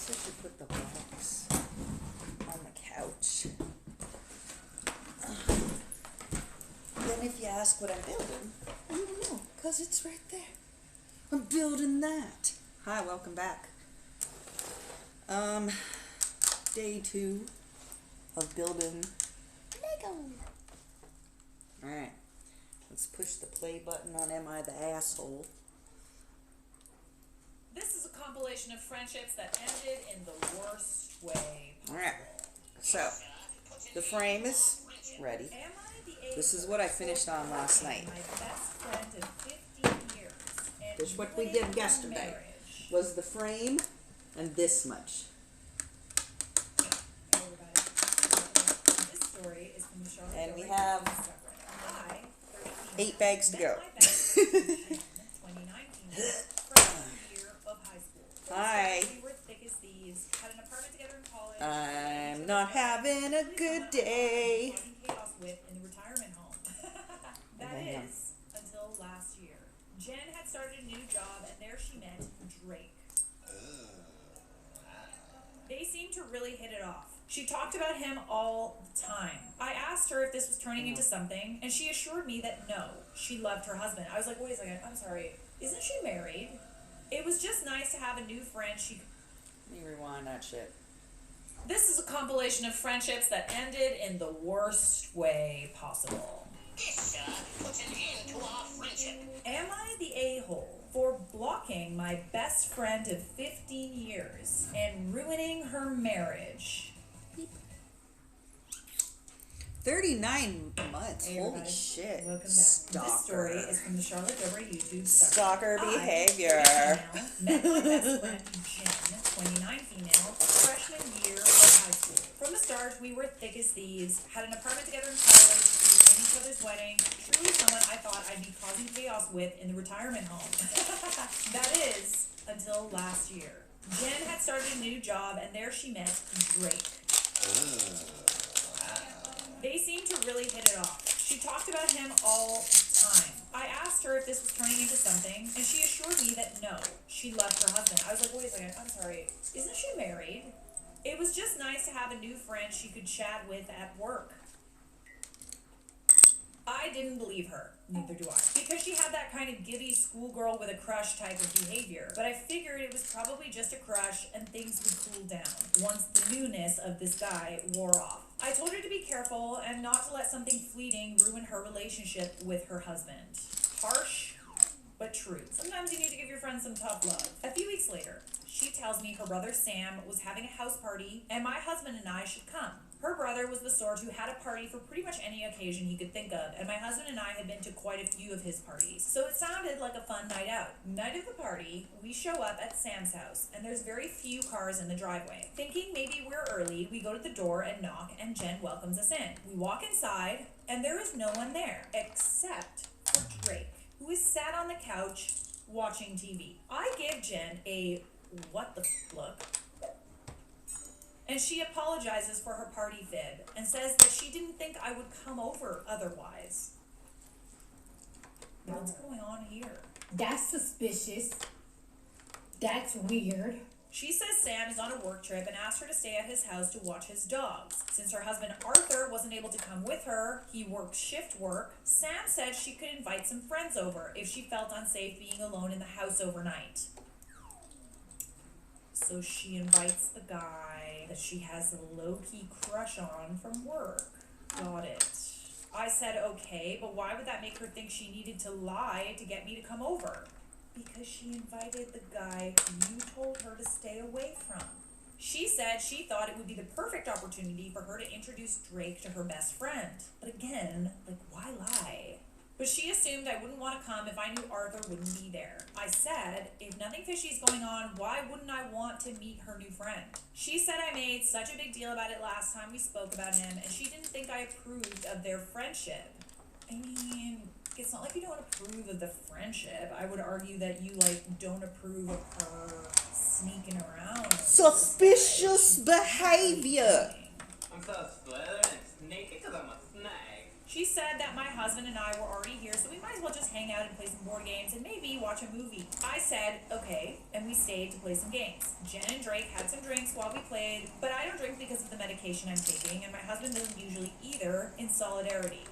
I should put the box on the couch. Then if you ask what I'm building, you don't know, because it's right there. I'm building that. Hi, welcome back. Day 2 of building Lego. Alright, let's push the play button on Am I the Asshole? This is a compilation of friendships that ended in the worst way possible. Alright, so the frame is ready. This is what I finished on last night. My best friend of 15 years. This is what we did yesterday. Was the frame and this much. This story is from the Charlotte And we have 8 bags to go. Hi. We were thick as thieves, had an apartment together in college. I'm not having a good day. Chaos with in the retirement home. That is until last year. Jen had started a new job, and there she met Drake. They seemed to really hit it off. She talked about him all the time. I asked her if this was turning into something, and she assured me that no, she loved her husband. I was like, wait a second, I'm sorry, isn't she married? It was just nice to have a new friend she... Let me rewind that shit. This is a compilation of friendships that ended in the worst way possible. This guy puts an end to our friendship. Am I the a-hole for blocking my best friend of 15 years and ruining her marriage? 39 months. Hey, Holy everybody. shit. Welcome back. Stalker. This story is from the Charlotte Dover YouTube Stalker behavior. Met my best friend Jen, 29 female, freshman year of high school. From the start, we were thick as thieves, had an apartment together in college, we were in each other's wedding, truly someone I thought I'd be causing chaos with in the retirement home. That is, until last year. Jen had started a new job, and there she met Drake. They seemed to really hit it off. She talked about him all the time. I asked her if this was turning into something, and she assured me that no, she loved her husband. I was like, wait a second, I'm sorry, isn't she married? It was just nice to have a new friend she could chat with at work. I didn't believe her, neither do I, because she had that kind of giddy schoolgirl with a crush type of behavior. But I figured it was probably just a crush and things would cool down once the newness of this guy wore off. I told her to be careful and not to let something fleeting ruin her relationship with her husband. Harsh, but true. Sometimes you need to give your friends some tough love. A few weeks later, she tells me her brother Sam was having a house party and my husband and I should come. Her brother was the sort who had a party for pretty much any occasion he could think of, and my husband and I had been to quite a few of his parties, so it sounded like a fun night out. Night of the party, we show up at Sam's house, and there's very few cars in the driveway. Thinking maybe we're early, we go to the door and knock, and Jen welcomes us in. We walk inside, and there is no one there, except for Drake, who is sat on the couch watching TV. I give Jen a what the look, and she apologizes for her party fib and says that she didn't think I would come over otherwise. What's going on here? That's suspicious. That's weird. She says Sam is on a work trip and asked her to stay at his house to watch his dogs. Since her husband Arthur wasn't able to come with her, he worked shift work, Sam said she could invite some friends over if she felt unsafe being alone in the house overnight. So she invites the guy that she has a low-key crush on from work. Got it. I said okay, but why would that make her think she needed to lie to get me to come over? Because she invited the guy who you told her to stay away from. She said she thought it would be the perfect opportunity for her to introduce Drake to her best friend. But again, like, why lie? But she assumed I wouldn't want to come if I knew Arthur wouldn't be there. I said, if nothing fishy is going on, why wouldn't I want to meet her new friend? She said I made such a big deal about it last time we spoke about him, and she didn't think I approved of their friendship. I mean, it's not like you don't approve of the friendship. I would argue that you, don't approve of her sneaking around. Suspicious behavior. I'm so slithering and sneaky because I'm a snake. She said that my husband and I were already here, so we might as well just hang out and play some board games and maybe watch a movie. I said, okay, and we stayed to play some games. Jen and Drake had some drinks while we played, but I don't drink because of the medication I'm taking, and my husband doesn't usually either, in solidarity.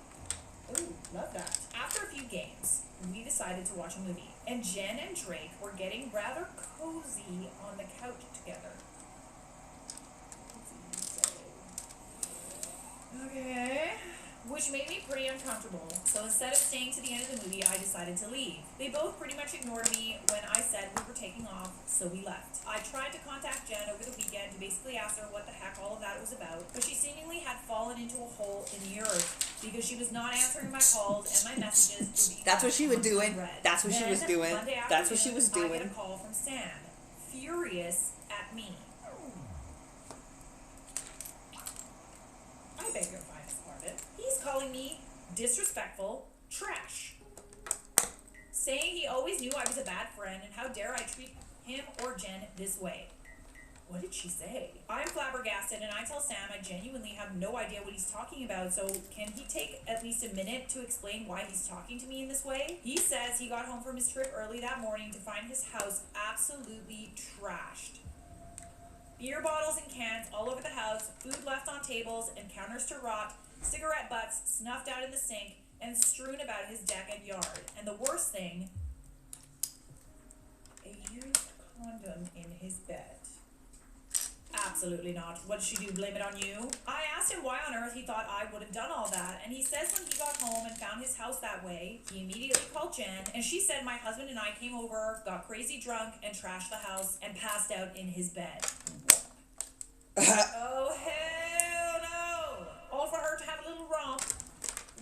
Ooh, love that. After a few games, we decided to watch a movie, and Jen and Drake were getting rather cozy on the couch together. Okay. Which made me pretty uncomfortable, so instead of staying to the end of the movie, I decided to leave. They both pretty much ignored me when I said we were taking off, so we left. I tried to contact Jen over the weekend to basically ask her what the heck all of that was about, but she seemingly had fallen into a hole in the earth because she was not answering my calls and my messages were being That's what she was doing. unread. That's what she was Then, doing. Monday That's what she was afternoon, I doing. get a call from Sam, furious at me. I beg your finest pardon. He's calling me disrespectful trash, saying he always knew I was a bad friend and how dare I treat him or Jen this way. What did she say? I'm flabbergasted and I tell Sam I genuinely have no idea what he's talking about, so can he take at least a minute to explain why he's talking to me in this way? He says he got home from his trip early that morning to find his house absolutely trashed. Beer bottles and cans all over the house, food left on tables and counters to rot, cigarette butts snuffed out in the sink, and strewn about his deck and yard. And the worst thing, a used condom in his bed. Absolutely not. What did she do, blame it on you? I asked him why on earth he thought I would have done all that, and he says when he got home and found his house that way, he immediately called Jen, and she said my husband and I came over, got crazy drunk, and trashed the house, and passed out in his bed. Oh, hell no! All for her to have a little romp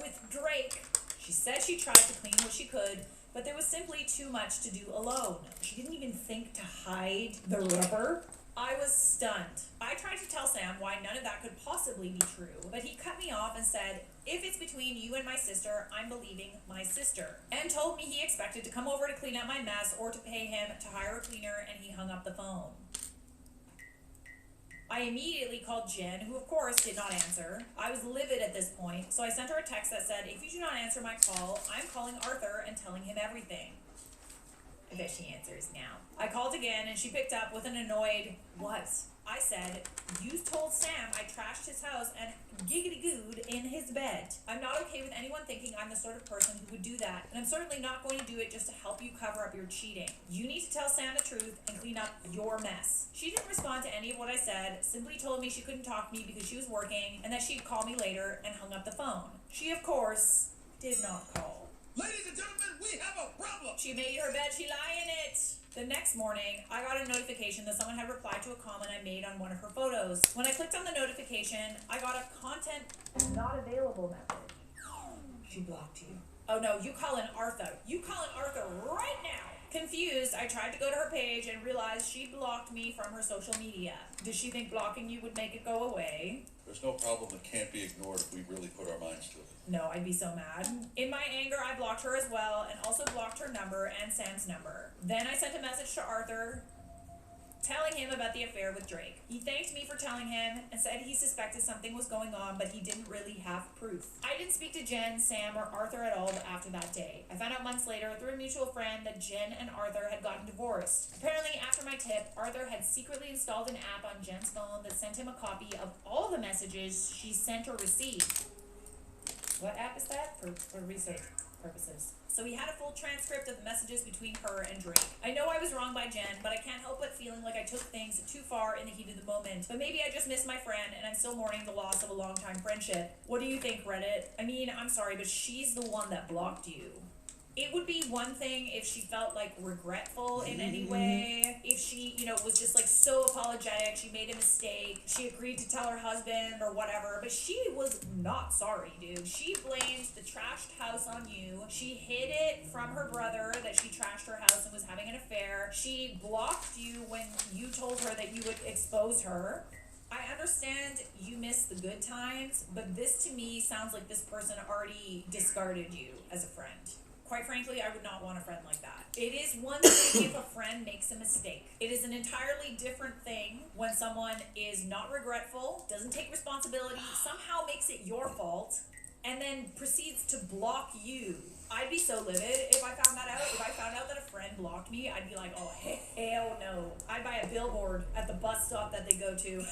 with Drake. She said she tried to clean what she could, but there was simply too much to do alone. She didn't even think to hide the rubber. I was stunned. I tried to tell Sam why none of that could possibly be true, but he cut me off and said, if it's between you and my sister, I'm believing my sister, and told me he expected to come over to clean up my mess or to pay him to hire a cleaner, and he hung up the phone. I immediately called Jen, who of course did not answer. I was livid at this point, so I sent her a text that said, if you do not answer my call, I'm calling Arthur and telling him everything. I bet she answers now. I called again and she picked up with an annoyed, what? I said, you told Sam I trashed his house and giggity-gooed in his bed. I'm not okay with anyone thinking I'm the sort of person who would do that, and I'm certainly not going to do it just to help you cover up your cheating. You need to tell Sam the truth and clean up your mess. She didn't respond to any of what I said, simply told me she couldn't talk to me because she was working and that she'd call me later, and hung up the phone. She, of course, did not call. Ladies and gentlemen, we have a problem! She made her bed, she lie in it. The next morning, I got a notification that someone had replied to a comment I made on one of her photos. When I clicked on the notification, I got a content not available message. She blocked you. Oh no, you calling Arthur. You calling Arthur right now. Confused, I tried to go to her page and realized she blocked me from her social media. Did she think blocking you would make it go away? There's no problem that can't be ignored if we really put our minds to it. No, I'd be so mad. In my anger, I blocked her as well, and also blocked her number and Sam's number. Then I sent a message to Arthur, telling him about the affair with Drake. He thanked me for telling him and said he suspected something was going on, but he didn't really have proof. I didn't speak to Jen, Sam, or Arthur at all after that day. I found out months later through a mutual friend that Jen and Arthur had gotten divorced. Apparently, after my tip, Arthur had secretly installed an app on Jen's phone that sent him a copy of all the messages she sent or received. What app is that? For research purposes. So he had a full transcript of the messages between her and Drake. I know I was wrong by Jen, but I can't help but feeling like I took things too far in the heat of the moment. But maybe I just missed my friend and I'm still mourning the loss of a longtime friendship. What do you think, Reddit? I mean, I'm sorry, but she's the one that blocked you. It would be one thing if she felt like regretful in any way, if she, was just like so apologetic, she made a mistake, she agreed to tell her husband or whatever, but she was not sorry, dude. She blamed the trashed house on you. She hid it from her brother that she trashed her house and was having an affair. She blocked you when you told her that you would expose her. I understand you miss the good times, but this to me sounds like this person already discarded you as a friend. Quite frankly, I would not want a friend like that. It is one thing if a friend makes a mistake. It is an entirely different thing when someone is not regretful, doesn't take responsibility, somehow makes it your fault, and then proceeds to block you. I'd be so livid if I found that out. If I found out that a friend blocked me, I'd be like, oh, hell no. I'd buy a billboard at the bus stop that they go to.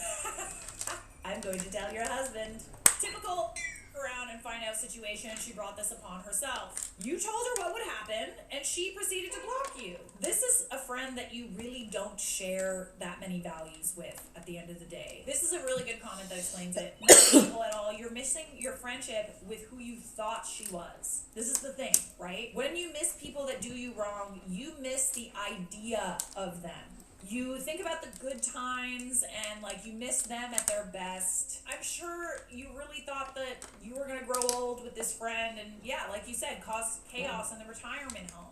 I'm going to tell your husband. Typical around and find out situation. She brought this upon herself. You told her what would happen, and she proceeded to block you. This is a friend that you really don't share that many values with at the end of the day. This is a really good comment that explains it. Not people at all. You're missing your friendship with who you thought she was. This is the thing, right? When you miss people that do you wrong, you miss the idea of them. You think about the good times and like you miss them at their best. I'm sure you really thought that you were gonna grow old with this friend and yeah, like you said, cause chaos in the retirement home.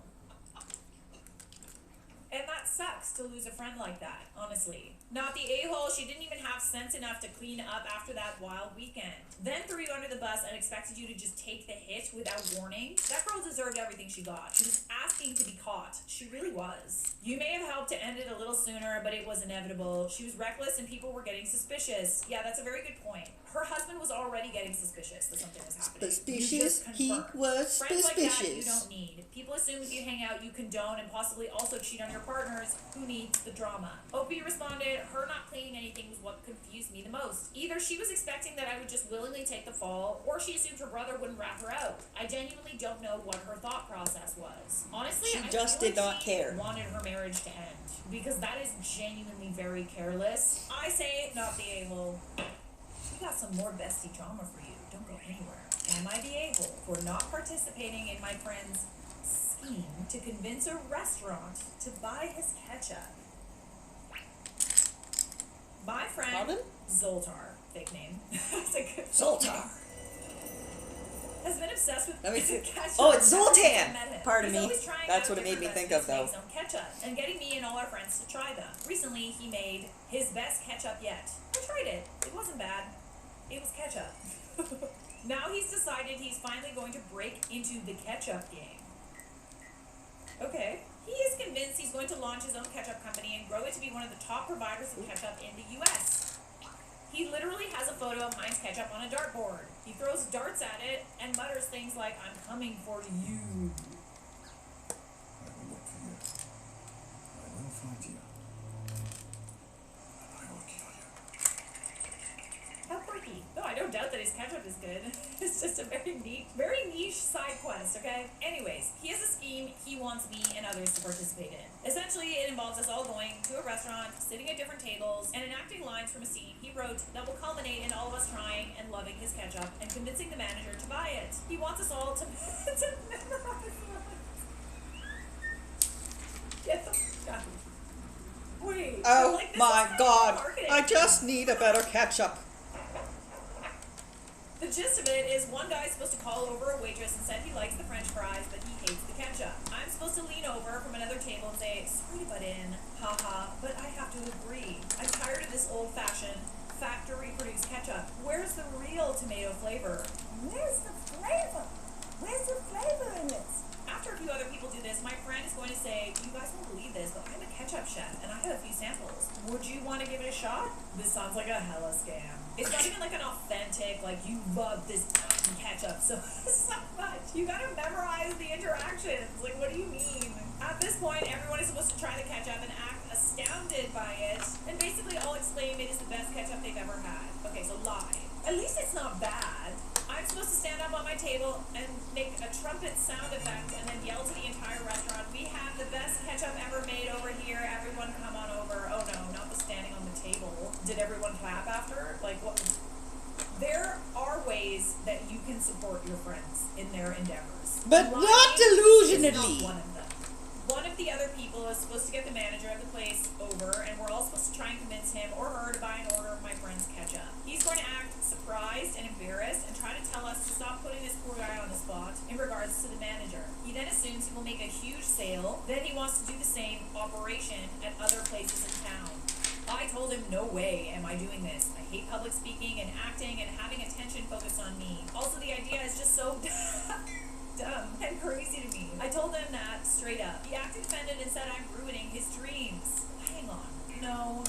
And that sucks to lose a friend like that, honestly. Not the a-hole, she didn't even have sense enough to clean up after that wild weekend. Then threw you under the bus and expected you to just take the hit without warning. That girl deserved everything she got. She was asking to be caught. She really was. You may have helped to end it a little sooner, but it was inevitable. She was reckless and people were getting suspicious. Yeah, that's a very good point. Her husband was already getting suspicious that something was happening. Suspicious? He was Friends like that you suspicious. don't need. People assume if you hang out, you condone and possibly also cheat on your partners. Who needs the drama? Opie responded, her not cleaning anything was what confused me the most. Either she was expecting that I would just willingly take the fall, or she assumed her brother wouldn't rat her out. I genuinely don't know what her thought process was. Honestly, She I just feel did like not she care. wanted her marriage to end, because that is genuinely very careless. I say, not the a-hole. We got some more bestie drama for you. Don't go anywhere. Am I the a-hole for not participating in my friend's scheme to convince a restaurant to buy his ketchup? My friend Pardon? Zoltar, fake name, it's a good Zoltar. has been obsessed with Let me see. ketchup. Oh, it's ever since I Zoltan. met him. Pardon He's me. always trying That's out what it made me different think of, recipes though. to make his own ketchup and getting me and all our friends to try them. Recently, he made his best ketchup yet. I tried it. It wasn't bad. It was ketchup. Now he's decided he's finally going to break into the ketchup game. Okay. He is convinced he's going to launch his own ketchup company and grow it to be one of the top providers of ketchup in the U.S. He literally has a photo of Heinz ketchup on a dartboard. He throws darts at it and mutters things like, I'm coming for you. I will look for you. I will find you. And I will kill you. How quirky. No, I don't doubt that his ketchup is good. It's just a very niche side quest, okay? Anyways, he has a scheme he wants me and others to participate in. Essentially, it involves us all going to a restaurant, sitting at different tables, and enacting lines from a scene he wrote that will culminate in all of us trying and loving his ketchup and convincing the manager to buy it. He wants us all to memorize lines. Get the fuck out. Wait. Oh like, this my is god. marketing. I just need a better ketchup. The gist of it is one guy is supposed to call over a waitress and said he likes the french fries, but he hates the ketchup. I'm supposed to lean over from another table and say, sorry to butt in, haha, but I have to agree. I'm tired of this old-fashioned, factory-produced ketchup. Where's the real tomato flavor? Where's the flavor? Where's the flavor in this? After a few other people do this, my friend is going to say, you guys won't believe this, but I'm a ketchup chef, and I have a few samples. Would you want to give it a shot? This sounds like a hella scam. It's not even like an authentic, like, you love this ketchup so much. You gotta memorize the interactions. Like, what do you mean? At this point, everyone is supposed to try the ketchup and act astounded by it, and basically all exclaim it is the best ketchup they've ever had. Okay, so lie. At least it's not bad. I'm supposed to stand up on my table and make a trumpet sound effect and then yell to the entire restaurant, we have the best ketchup ever made over here, everyone come on over. Oh no, not the standing on the table. Did everyone clap after? Like, what? There are ways that you can support your friends in their endeavors. But Lying not is delusionally. not one of them. One of the other people is supposed to get the manager of the place over, and we're all supposed to try and convince him or her to buy an order of my friend's ketchup. He's going to act surprised and embarrassed and try to tell us to stop putting this poor guy on the spot in regards to the manager. He then assumes he will make a huge sale, then he wants to do the same operation at other places in town. I told him, no way am I doing this. I hate public speaking and acting and having attention focused on me. Also, the idea is just so dumb and crazy to me. I told him that straight up. He acted offended and said I'm ruining his dreams. Hang on. No.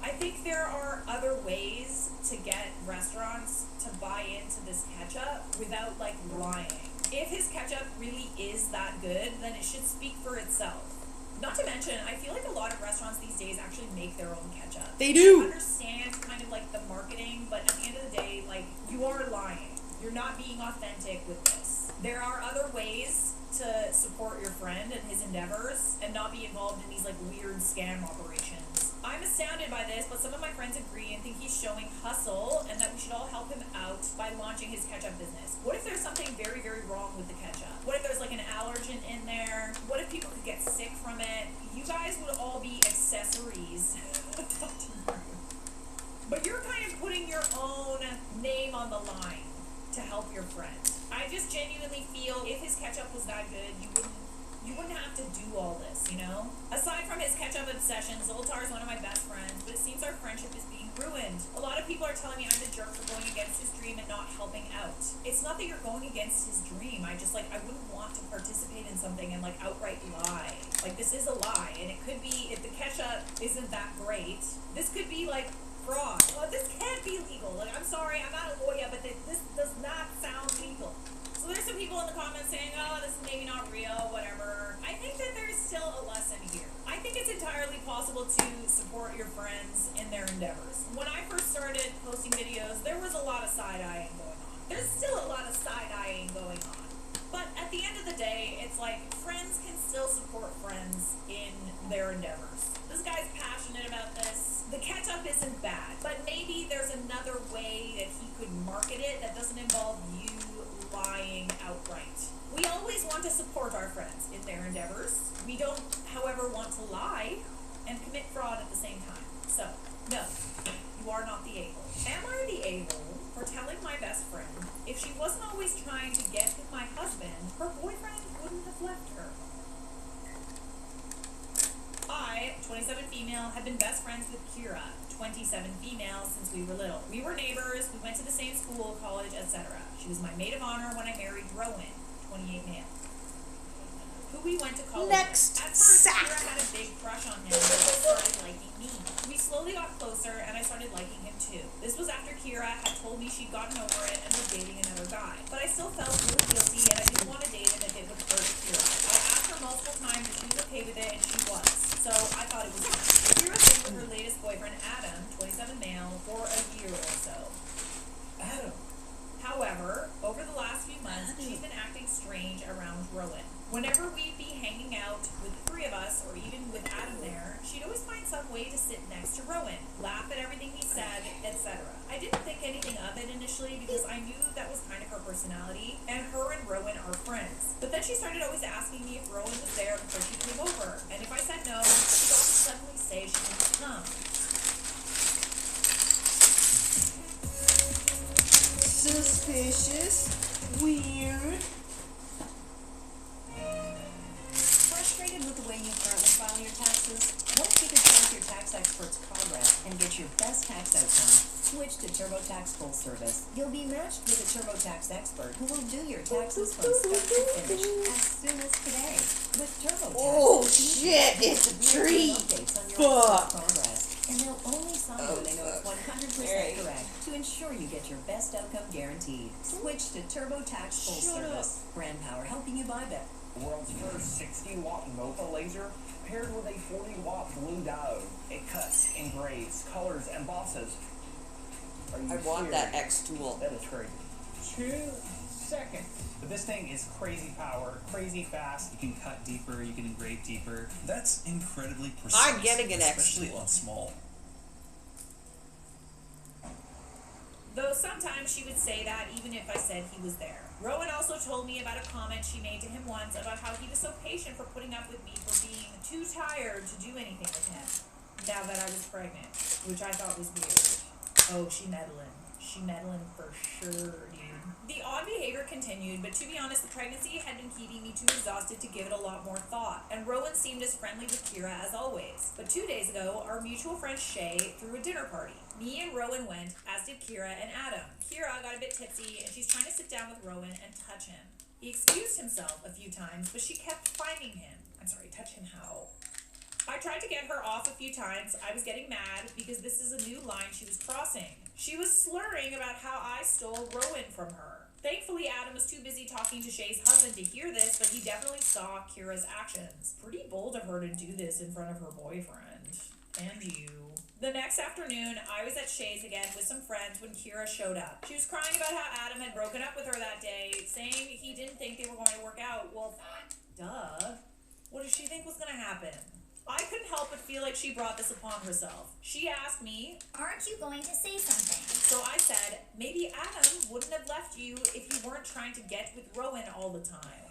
I think there are other ways to get restaurants to buy into this ketchup without like lying. If his ketchup really is that good, then it should speak for itself. Not to mention, I feel like a lot of restaurants these days actually make their own ketchup. They do. I understand kind of like the marketing, but at the end of the day, like, you are lying. You're not being authentic with this. There are other ways to support your friend and his endeavors and not be involved in these like weird scam operations. I'm astounded by this, but some of my friends agree and think he's showing hustle and that we should all help him out by launching his ketchup business. What if there's something very, very wrong with the ketchup? What if there's like an allergen in there? What if people could get sick from it? You guys would all be accessories. But you're kind of putting your own name on the line to help your friend. I just genuinely feel if his ketchup was that good, you wouldn't have to do all this, you know? Aside from his ketchup obsession, Zoltar is one of my best friends, but it seems our friendship is being ruined. A lot of people are telling me I'm the jerk for going against his dream and not helping out. It's not that you're going against his dream. I wouldn't want to participate in something and like outright lie. Like, this is a lie, and it could be, if the ketchup isn't that great, this could be like fraud. Well, this can't be legal. Like, I'm sorry, I'm not a lawyer, but this does not sound legal. So there's some people in the comments saying, oh, this is maybe not real, whatever. I think that there's still a lesson here. I think it's entirely possible to support your friends in their endeavors. When I first started posting videos, there was a lot of side-eyeing going on. There's still a lot of side-eyeing going on. But at the end of the day, it's like friends can still support friends in their endeavors. This guy's passionate about this. The ketchup isn't bad, but maybe there's another way that he could market it that doesn't involve you lying outright. We always want to support our friends in their endeavors. We don't, however, want to lie and commit fraud at the same time. So, no, you are not the a-hole. Am I the a-hole for telling my best friend if she wasn't always trying to get with my husband, her boyfriend wouldn't have left her? I, 27 female, have been best friends with Kira, 27 female, since we were little. We were neighbors, we went to the same school, college, etc. She was my maid of honor when I married Rowan, 28 male, who we went to college Next with. At first, sack. Kira had a big crush on him and he started liking me. We slowly got closer and I started liking him too. This was after Kira had told me she'd gotten over it and was dating another guy. But I still felt really guilty and I didn't want to date him if it would hurt Kira. I asked her multiple times if she was okay with it and she was. So I thought it was fine. Kira stayed with her latest boyfriend, Adam, 27 male, for a year or so. Adam. However, over the last few months, she's been acting strange around Rowan. Whenever we'd be hanging out with the three of us, or even with Adam there, she'd always find some way to sit next to Rowan, laugh at everything he said, etc. I didn't think anything of it initially because I knew that was kind of her personality, and her and Rowan are friends. But then she started always asking me if Rowan was there before she came over, and if I said no, she'd always suddenly say she wouldn't come. Suspicious. Weird. Frustrated with the way you currently file your taxes? What if you could track your tax expert's progress and get your best tax outcome? Switch to TurboTax Full Service. You'll be matched with a TurboTax expert who will do your taxes from start to finish as soon as today. With TurboTax, Oh, it's shit, it's a tree. updates on your Fuck. progress. And they'll only sign when they know it's 100% correct to ensure you get your best outcome guaranteed. Switch to TurboTax Full Service. Brand power helping you buy better. The world's first 60-watt Mocha laser paired with a 40-watt blue diode. It cuts, engraves, colors, embosses. Are you I want that serious? X tool. That is crazy. 2 seconds. But this thing is crazy power, crazy fast. You can cut deeper, you can engrave deeper. That's incredibly precise. I'm getting an X especially tool. on small. Though sometimes she would say that even if I said he was there. Rowan also told me about a comment she made to him once about how he was so patient for putting up with me for being too tired to do anything with him now that I was pregnant, which I thought was weird. Oh, she meddling. She meddling for sure, dude. The odd behavior continued, but to be honest, the pregnancy had been keeping me too exhausted to give it a lot more thought, and Rowan seemed as friendly with Kira as always. But 2 days ago, our mutual friend Shay threw a dinner party. Me and Rowan went, as did Kira and Adam. Kira got a bit tipsy, and she's trying to sit down with Rowan and touch him. He excused himself a few times, but she kept finding him. I'm sorry, touch him how? I tried to get her off a few times. I was getting mad because this is a new line she was crossing. She was slurring about how I stole Rowan from her. Thankfully, Adam was too busy talking to Shay's husband to hear this, but he definitely saw Kira's actions. Pretty bold of her to do this in front of her boyfriend. And you. The next afternoon, I was at Shay's again with some friends when Kira showed up. She was crying about how Adam had broken up with her that day, saying he didn't think they were going to work out. Well, duh. What did she think was going to happen? I couldn't help but feel like she brought this upon herself. She asked me, "Aren't you going to say something?" So I said, maybe Adam wouldn't have left you if you weren't trying to get with Rowan all the time.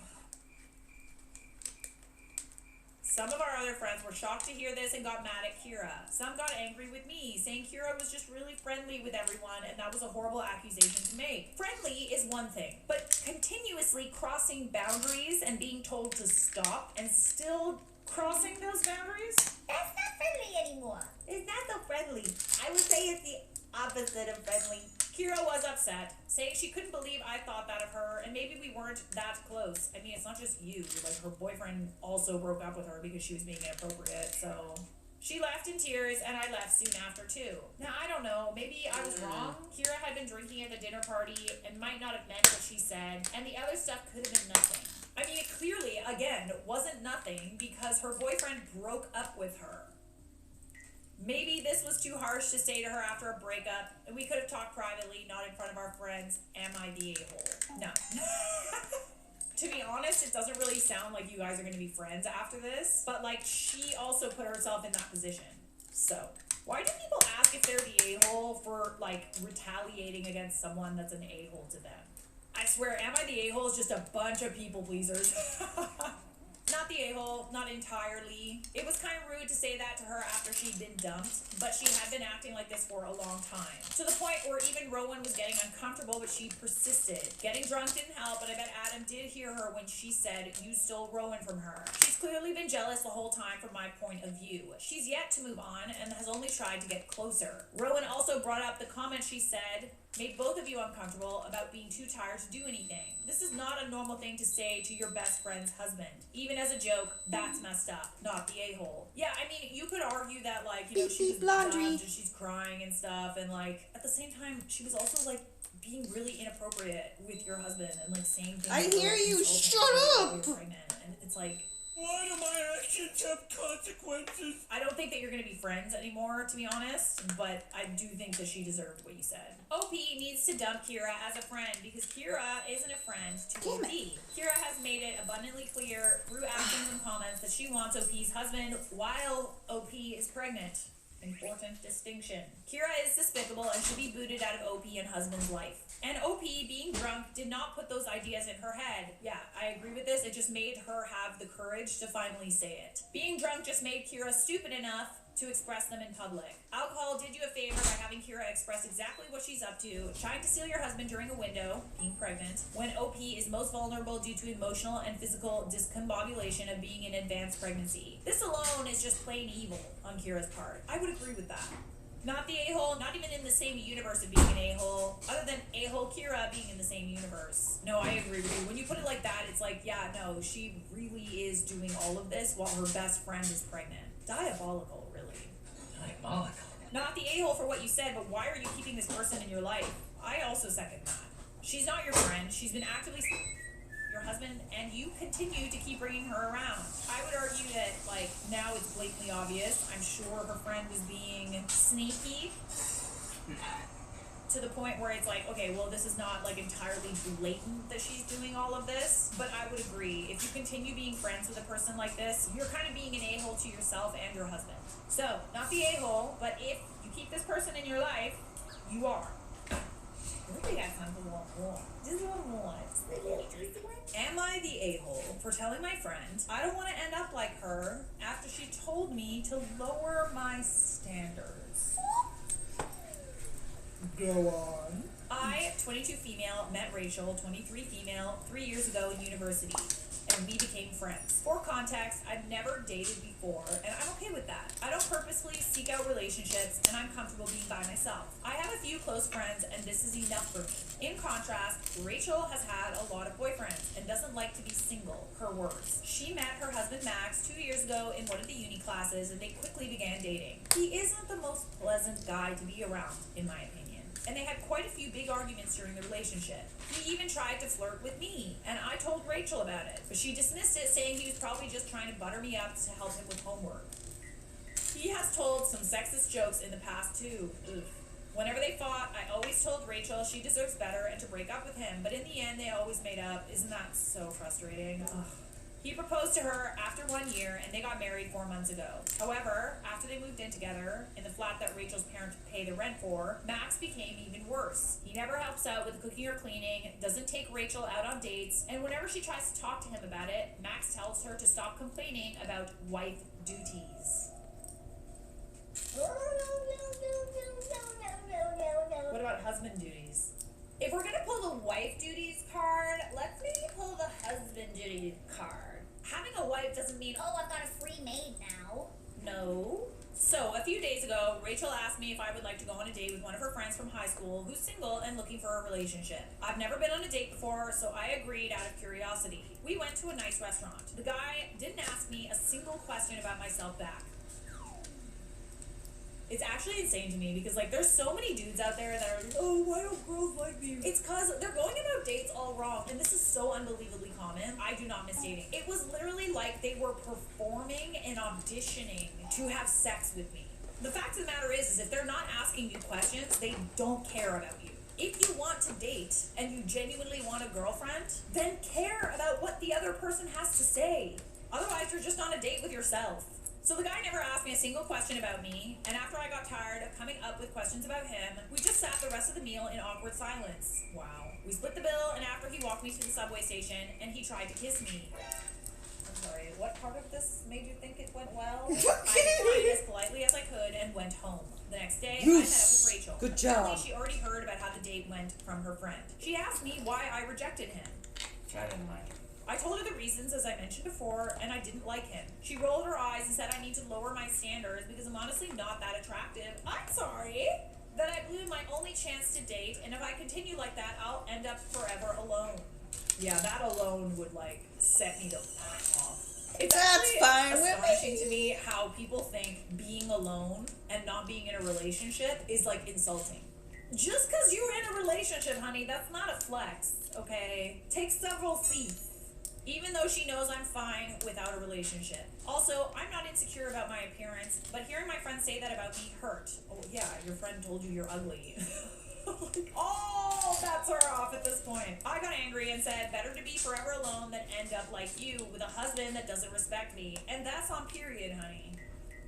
Some of our other friends were shocked to hear this and got mad at Kira. Some got angry with me, saying Kira was just really friendly with everyone and that was a horrible accusation to make. Friendly is one thing, but continuously crossing boundaries and being told to stop and still crossing those boundaries? That's not friendly anymore. It's not so friendly. I would say it's the opposite of friendly. Kira was upset, saying she couldn't believe I thought that of her, and maybe we weren't that close. I mean, it's not just you. Like, her boyfriend also broke up with her because she was being inappropriate, so... She left in tears, and I left soon after, too. Now, I don't know. Maybe I was wrong. Kira had been drinking at the dinner party and might not have meant what she said, and the other stuff could have been nothing. I mean, it clearly, again, wasn't nothing because her boyfriend broke up with her. Maybe this was too harsh to say to her after a breakup, and we could have talked privately, not in front of our friends. Am I the a-hole? No. To be honest, it doesn't really sound like you guys are going to be friends after this, but, like, she also put herself in that position. So, why do people ask if they're the a-hole for, like, retaliating against someone that's an a-hole to them? I swear, am I the a-hole is just a bunch of people pleasers. Not the a-hole, not entirely. It was kind of rude to say that to her after she'd been dumped, but she had been acting like this for a long time. To the point where even Rowan was getting uncomfortable, but she persisted. Getting drunk didn't help, but I bet Adam did hear her when she said, "You stole Rowan from her." She's clearly been jealous the whole time from my point of view. She's yet to move on and has only tried to get closer. Rowan also brought up the comment she said made both of you uncomfortable about being too tired to do anything. This is not a normal thing to say to your best friend's husband. Even as a joke, that's messed up, not the a-hole. Yeah, I mean, you could argue that, like, you know, she was laundry. dumped and she's crying and stuff, and, like, at the same time, she was also, like, being really inappropriate with your husband and, like, saying things. I hear you, shut up! You're pregnant, and it's like, Why do my actions have consequences? I don't think that you're going to be friends anymore, to be honest, but I do think that she deserved what you said. OP needs to dump Kira as a friend because Kira isn't a friend to OP. Kira has made it abundantly clear through actions and comments that she wants OP's husband while OP is pregnant. Important distinction. Kira is despicable and should be booted out of OP and husband's life. And OP, being drunk, did not put those ideas in her head. Yeah, I agree with this. It just made her have the courage to finally say it. Being drunk just made Kira stupid enough to express them in public. Alcohol did you a favor by having Kira express exactly what she's up to, trying to steal your husband during a window, being pregnant, when OP is most vulnerable due to emotional and physical discombobulation of being in advanced pregnancy. This alone is just plain evil on Kira's part. I would agree with that. Not the a-hole, not even in the same universe of being an a-hole, other than a-hole Kira being in the same universe. No, I agree with you. When you put it like that, it's like, yeah, no, she really is doing all of this while her best friend is pregnant. Diabolical, really. Diabolical. Not the a-hole for what you said, but why are you keeping this person in your life? I also second that. She's not your friend. She's been actively your husband, and you continue to keep bringing her around. I would argue that, like, now it's blatantly obvious. I'm sure her friend was being sneaky to the point where it's like, okay, well, this is not, like, entirely blatant that she's doing all of this, but I would agree. If you continue being friends with a person like this, you're kind of being an a-hole to yourself and your husband. So, not the a-hole, but if you keep this person in your life, you are. I think I got time for one more. Just one more. Am I the a-hole for telling my friend I don't want to end up like her after she told me to lower my standards? Go on. I, 22 female, met Rachel, 23 female, 3 years ago in university. And when we became friends. For context, I've never dated before, and I'm okay with that. I don't purposefully seek out relationships, and I'm comfortable being by myself. I have a few close friends, and this is enough for me. In contrast, Rachel has had a lot of boyfriends and doesn't like to be single, her words. She met her husband Max 2 years ago in one of the uni classes, and they quickly began dating. He isn't the most pleasant guy to be around, in my opinion, and they had quite a few big arguments during the relationship. He even tried to flirt with me, and I told Rachel about it, but she dismissed it, saying he was probably just trying to butter me up to help him with homework. He has told some sexist jokes in the past too. Ugh. Whenever they fought, I always told Rachel she deserves better and to break up with him, but in the end they always made up. Isn't that so frustrating? Ugh. He proposed to her after 1 year, and they got married 4 months ago. However, after they moved in together, in the flat that Rachel's parents pay the rent for, Max became even worse. He never helps out with the cooking or cleaning, doesn't take Rachel out on dates, and whenever she tries to talk to him about it, Max tells her to stop complaining about wife duties. What about husband duties? If we're gonna pull the wife duties card, let's maybe pull the husband duties card. Having a wife doesn't mean, Oh, I've got a free maid now. no. So, a few days ago, Rachel asked me if I would like to go on a date with one of her friends from high school who's single and looking for a relationship. I've never been on a date before, so I agreed out of curiosity. We went to a nice restaurant. The guy didn't ask me a single question about myself back. It's actually insane to me because, like, there's so many dudes out there that are like, oh, why don't girls like me? It's because they're going about dates all wrong, and this is so unbelievably common. I do not miss dating. It was literally like they were performing and auditioning to have sex with me. The fact of the matter is if they're not asking you questions, they don't care about you. If you want to date and you genuinely want a girlfriend, then care about what the other person has to say. Otherwise, you're just on a date with yourself. So the guy never asked me a single question about me, and after I got tired of coming up with questions about him, we just sat the rest of the meal in awkward silence. Wow. We split the bill, and after he walked me to the subway station, and he tried to kiss me. I'm sorry, what part of this made you think it went well? I declined as politely as I could and went home. The next day, I met up with Rachel. Good Apparently, job. she already heard about how the date went from her friend. She asked me why I rejected him. I didn't mind him. I told her the reasons, as I mentioned before, and I didn't like him. She rolled her eyes and said I need to lower my standards because I'm honestly not that attractive. I'm sorry. That I blew my only chance to date, and if I continue like that, I'll end up forever alone. Yeah, that alone would, like, set me the fuck off. It's That's actually fine with astonishing to me how people think being alone and not being in a relationship is, like, insulting. Just because you're in a relationship, honey, that's not a flex, okay? Take several seats. Even though she knows I'm fine without a relationship. Also, I'm not insecure about my appearance, but hearing my friends say that about me hurt. Oh yeah, your friend told you you're ugly. Oh, that's her off at this point. I got angry and said, better to be forever alone than end up like you with a husband that doesn't respect me. And that's on period, honey.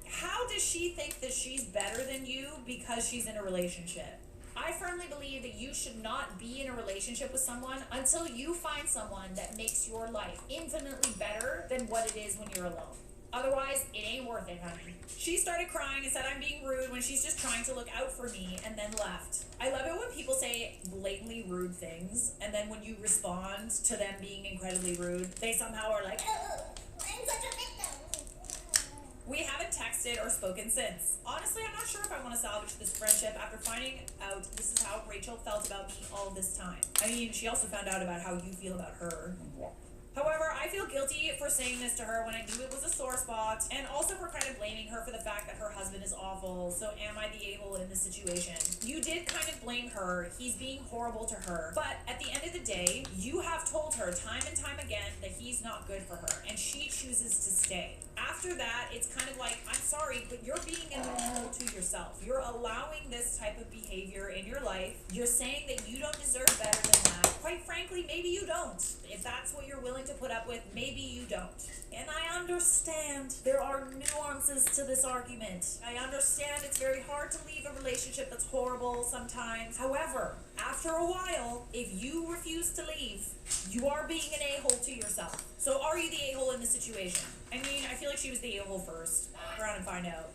How does she think that she's better than you because she's in a relationship? I firmly believe that you should not be in a relationship with someone until you find someone that makes your life infinitely better than what it is when you're alone. Otherwise, it ain't worth it, honey. She started crying and said I'm being rude when she's just trying to look out for me, and then left. I love it when people say blatantly rude things, and then when you respond to them being incredibly rude, they somehow are like, Oh, I'm such a victim. we haven't texted or spoken since. Honestly, I'm not sure if I want to salvage this friendship after finding out this is how Rachel felt about me all this time. I mean, she also found out about how you feel about her. However, I feel guilty for saying this to her when I knew it was a sore spot, and also for kind of blaming her for the fact that her husband is awful, so am I the a-hole in this situation? You did kind of blame her, he's being horrible to her, but at the end of the day, you have told her time and time again that he's not good for her, and she chooses to stay. After that, it's kind of like, I'm sorry, but you're being an a-hole to yourself. You're allowing this type of behavior in your life. You're saying that you don't deserve better than that. Quite frankly, maybe you don't. If that's what you're willing to put up with, maybe you don't. And I understand there are nuances to this argument. I understand it's very hard to leave a relationship that's horrible sometimes. However, after a while, if you refuse to leave, you are being an a-hole to yourself. So are you the a-hole in this situation? I mean, I feel like she was the a-hole first. Go around and find out.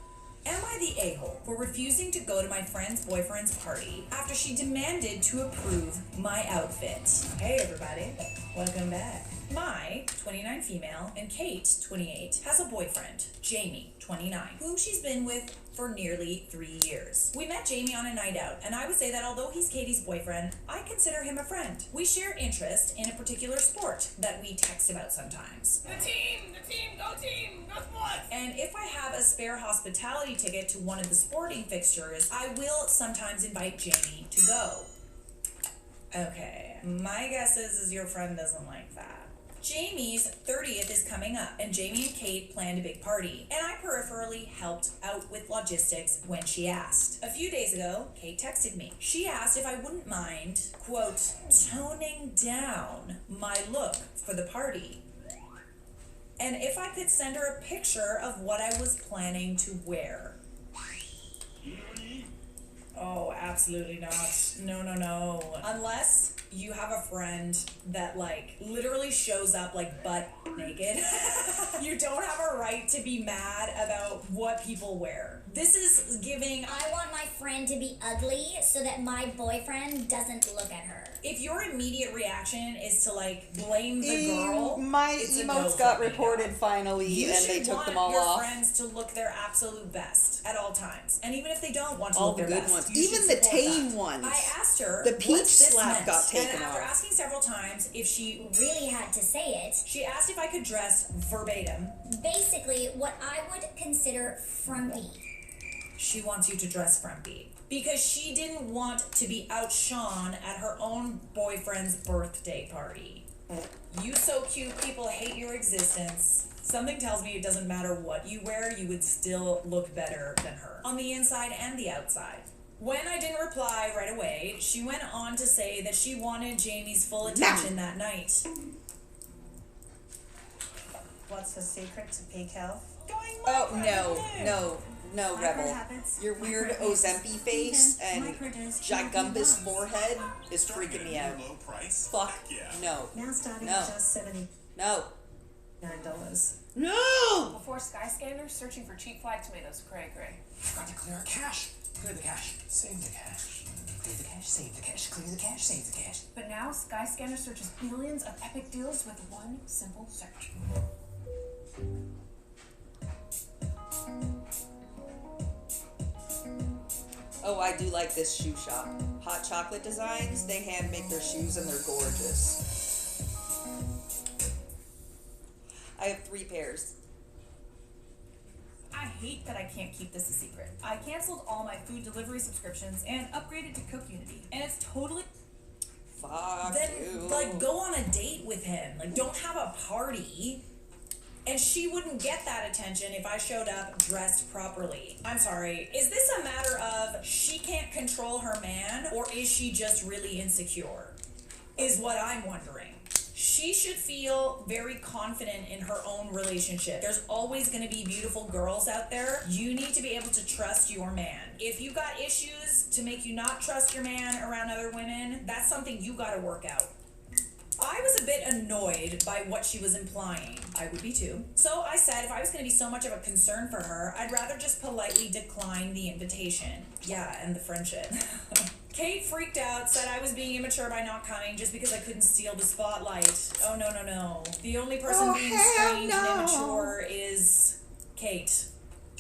Am I the a-hole for refusing to go to my friend's boyfriend's party after she demanded to approve my outfit? Hey everybody, welcome back. My, 29 female, and Kate, 28, has a boyfriend, Jamie, 29, whom she's been with for nearly 3 years. We met Jamie on a night out, and I would say that although he's Katie's boyfriend, I consider him a friend. We share interest in a particular sport that we text about sometimes. The team, go sports! And if I have a spare hospitality ticket to one of the sporting fixtures, I will sometimes invite Jamie to go. Okay, my guess is your friend doesn't like that. Jamie's 30th is coming up, and Jamie and Kate planned a big party, and I peripherally helped out with logistics when she asked. A few days ago, Kate texted me. She asked if I wouldn't mind, quote, toning down my look for the party, and if I could send her a picture of what I was planning to wear. Oh, absolutely not. No. Unless you have a friend that, like, literally shows up, like, butt naked. You don't have a right to be mad about what people wear. This is giving... I want my friend to be ugly so that my boyfriend doesn't look at her. If your immediate reaction is to, like, blame the girl... My it's a emotes no got for me. reported finally, You and they should took want them all your off. friends to look their absolute best at all times. And even if they don't want to All look the their good best, ones. you Even should the support tame that. ones. I asked her The what peach this slap meant, got taken and after off. asking several times if she Really had to say it. she asked if I could dress verbatim. Basically, what I would consider frumpy. She wants you to dress frumpy because she didn't want to be outshone at her own boyfriend's birthday party. You so cute people hate your existence. Something tells me it doesn't matter what you wear, you would still look better than her on the inside and the outside. When I didn't reply right away, she went on to say that she wanted Jamie's full attention that night. What's the secret to peak health? Oh, no, Rebel. Your weird Ozempi face and gigumbus forehead is freaking me out. Low price? Fuck. Yeah. No. Now starting No. at just $79. No. Before Skyscanner, searching for cheap flag tomatoes. Cray. Got to clear our cache. Clear the cache. Save the cache. Clear the cache, save the cache. Clear the cache, save the cache. But now Skyscanner searches billions of epic deals with one simple search. Oh, I do like this shoe shop. Hot Chocolate Designs. They hand make their shoes and they're gorgeous. I have 3 pairs. I hate that I can't keep this a secret. I canceled all my food delivery subscriptions and upgraded to Cook Unity. And it's totally... Fuck Then, you. like, go on a date with him. Like, don't have a party. And she wouldn't get that attention if I showed up dressed properly. I'm sorry. Is this a matter of she can't control her man, or is she just really insecure? Is what I'm wondering. She should feel very confident in her own relationship. There's always going to be beautiful girls out there. You need to be able to trust your man. If you got issues to make you not trust your man around other women, that's something you got to work out. I was a bit annoyed by what she was implying. I would be too. So I said if I was going to be so much of a concern for her, I'd rather just politely decline the invitation. Yeah, and the friendship. Kate freaked out, said I was being immature by not coming just because I couldn't steal the spotlight. Oh, no. The only person being strange and immature is Kate.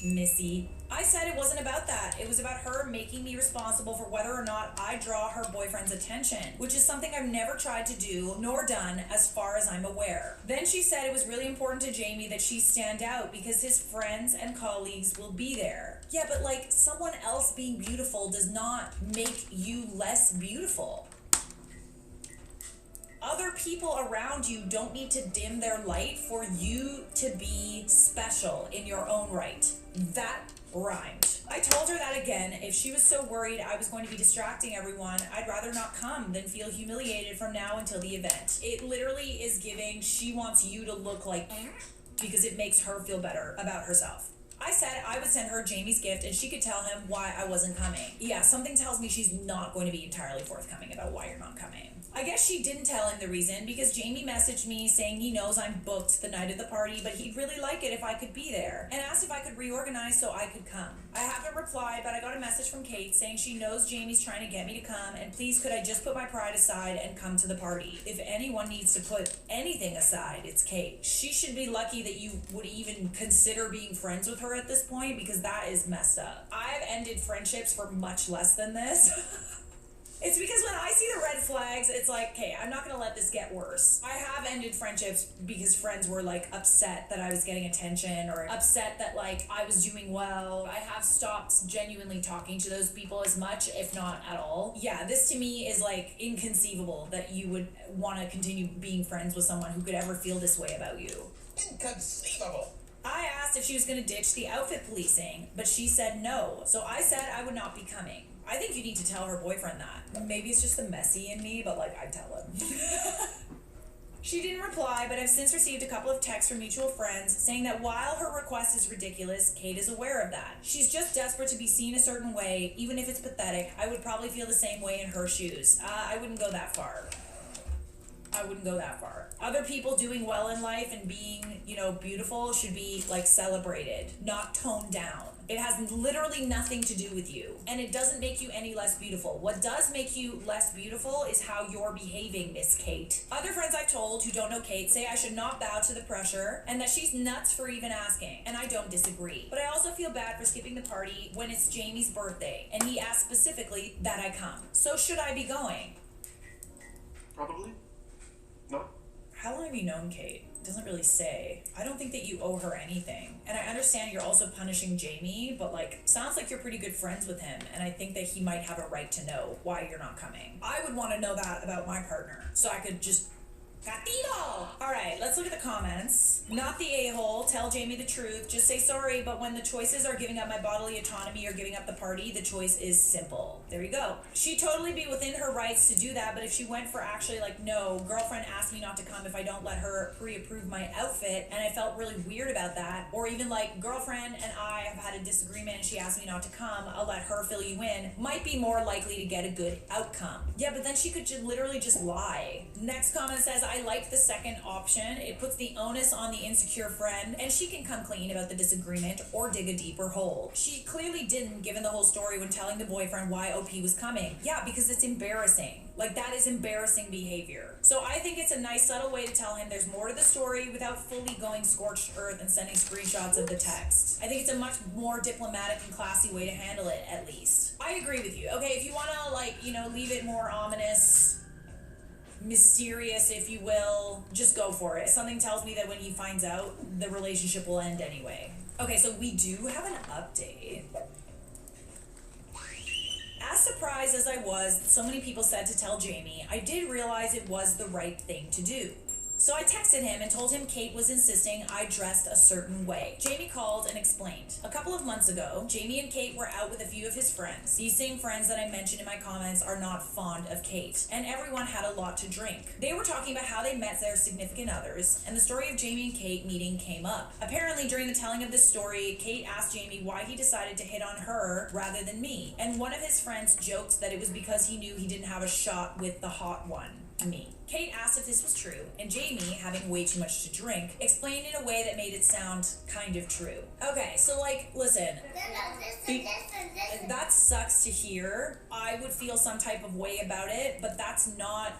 Missy. I said it wasn't about that. It was about her making me responsible for whether or not I draw her boyfriend's attention, which is something I've never tried to do nor done as far as I'm aware. Then she said it was really important to Jamie that she stand out because his friends and colleagues will be there. Yeah, but like someone else being beautiful does not make you less beautiful. Other people around you don't need to dim their light for you to be special in your own right. That rhymed. I told her that again. If she was so worried I was going to be distracting everyone, I'd rather not come than feel humiliated from now until the event. It literally is giving she wants you to look like because it makes her feel better about herself. I I said I would send her Jamie's gift and she could tell him why I wasn't coming. Yeah, something tells me she's not going to be entirely forthcoming about why you're not coming. I guess she didn't tell him the reason because Jamie messaged me saying he knows I'm booked the night of the party, but he'd really like it if I could be there, and asked if I could reorganize so I could come. I haven't replied, but I got a message from Kate saying she knows Jamie's trying to get me to come, and please could I just put my pride aside and come to the party. If anyone needs to put anything aside, it's Kate. She should be lucky that you would even consider being friends with her at this point, because that is messed up. I've ended friendships for much less than this. It's because when I see the red flags, it's like, okay, I'm not gonna let this get worse. I have ended friendships because friends were like upset that I was getting attention or upset that like I was doing well. I have stopped genuinely talking to those people as much, if not at all. Yeah, this to me is like inconceivable that you would want to continue being friends with someone who could ever feel this way about you. Inconceivable. I asked if she was gonna ditch the outfit policing, but she said no. So I said I would not be coming. I think you need to tell her boyfriend that. Maybe it's just the messy in me, but like, I'd tell him. She didn't reply, but I've since received a couple of texts from mutual friends saying that while her request is ridiculous, Kate is aware of that. She's just desperate to be seen a certain way, even if it's pathetic. I would probably feel the same way in her shoes. I wouldn't go that far. I wouldn't go that far. Other people doing well in life and being, beautiful should be like celebrated, not toned down. It has literally nothing to do with you, and it doesn't make you any less beautiful. What does make you less beautiful is how you're behaving, Miss Kate. Other friends I've told who don't know Kate say I should not bow to the pressure and that she's nuts for even asking, and I don't disagree. But I also feel bad for skipping the party when it's Jamie's birthday, and he asked specifically that I come. So should I be going? Probably. No. How long have you known Kate? It doesn't really say. I don't think that you owe her anything. And I understand you're also punishing Jamie, but sounds like you're pretty good friends with him, and I think that he might have a right to know why you're not coming. I would want to know that about my partner, so I could just Gatito! Alright, let's look at the comments. Not the a-hole, tell Jamie the truth, just say sorry, but when the choices are giving up my bodily autonomy or giving up the party, the choice is simple. There you go. She'd totally be within her rights to do that, but if she went for actually no, girlfriend asked me not to come if I don't let her pre-approve my outfit, and I felt really weird about that, or even girlfriend and I have had a disagreement and she asked me not to come, I'll let her fill you in, might be more likely to get a good outcome. Yeah, but then she could literally just lie. Next comment says, I like the second option. It puts the onus on the insecure friend, and she can come clean about the disagreement or dig a deeper hole. She clearly didn't, given the whole story when telling the boyfriend why OP was coming. Yeah, because it's embarrassing. That is embarrassing behavior. So I think it's a nice subtle way to tell him there's more to the story without fully going scorched earth and sending screenshots of the text. I think it's a much more diplomatic and classy way to handle it, at least. I agree with you. Okay, if you want to, leave it more ominous, mysterious, if you will, just go for it. Something tells me that when he finds out, the relationship will end anyway. Okay, so we do have an update. As surprised as I was that so many people said to tell Jamie, I did realize it was the right thing to do. So I texted him and told him Kate was insisting I dressed a certain way. Jamie called and explained. A couple of months ago, Jamie and Kate were out with a few of his friends. These same friends that I mentioned in my comments are not fond of Kate, and everyone had a lot to drink. They were talking about how they met their significant others, and the story of Jamie and Kate meeting came up. Apparently, during the telling of this story, Kate asked Jamie why he decided to hit on her rather than me, and one of his friends joked that it was because he knew he didn't have a shot with the hot one, me. Kate asked if this was true, and Jamie, having way too much to drink, explained in a way that made it sound kind of true. Okay, so listen, that sucks to hear. I would feel some type of way about it, but that's not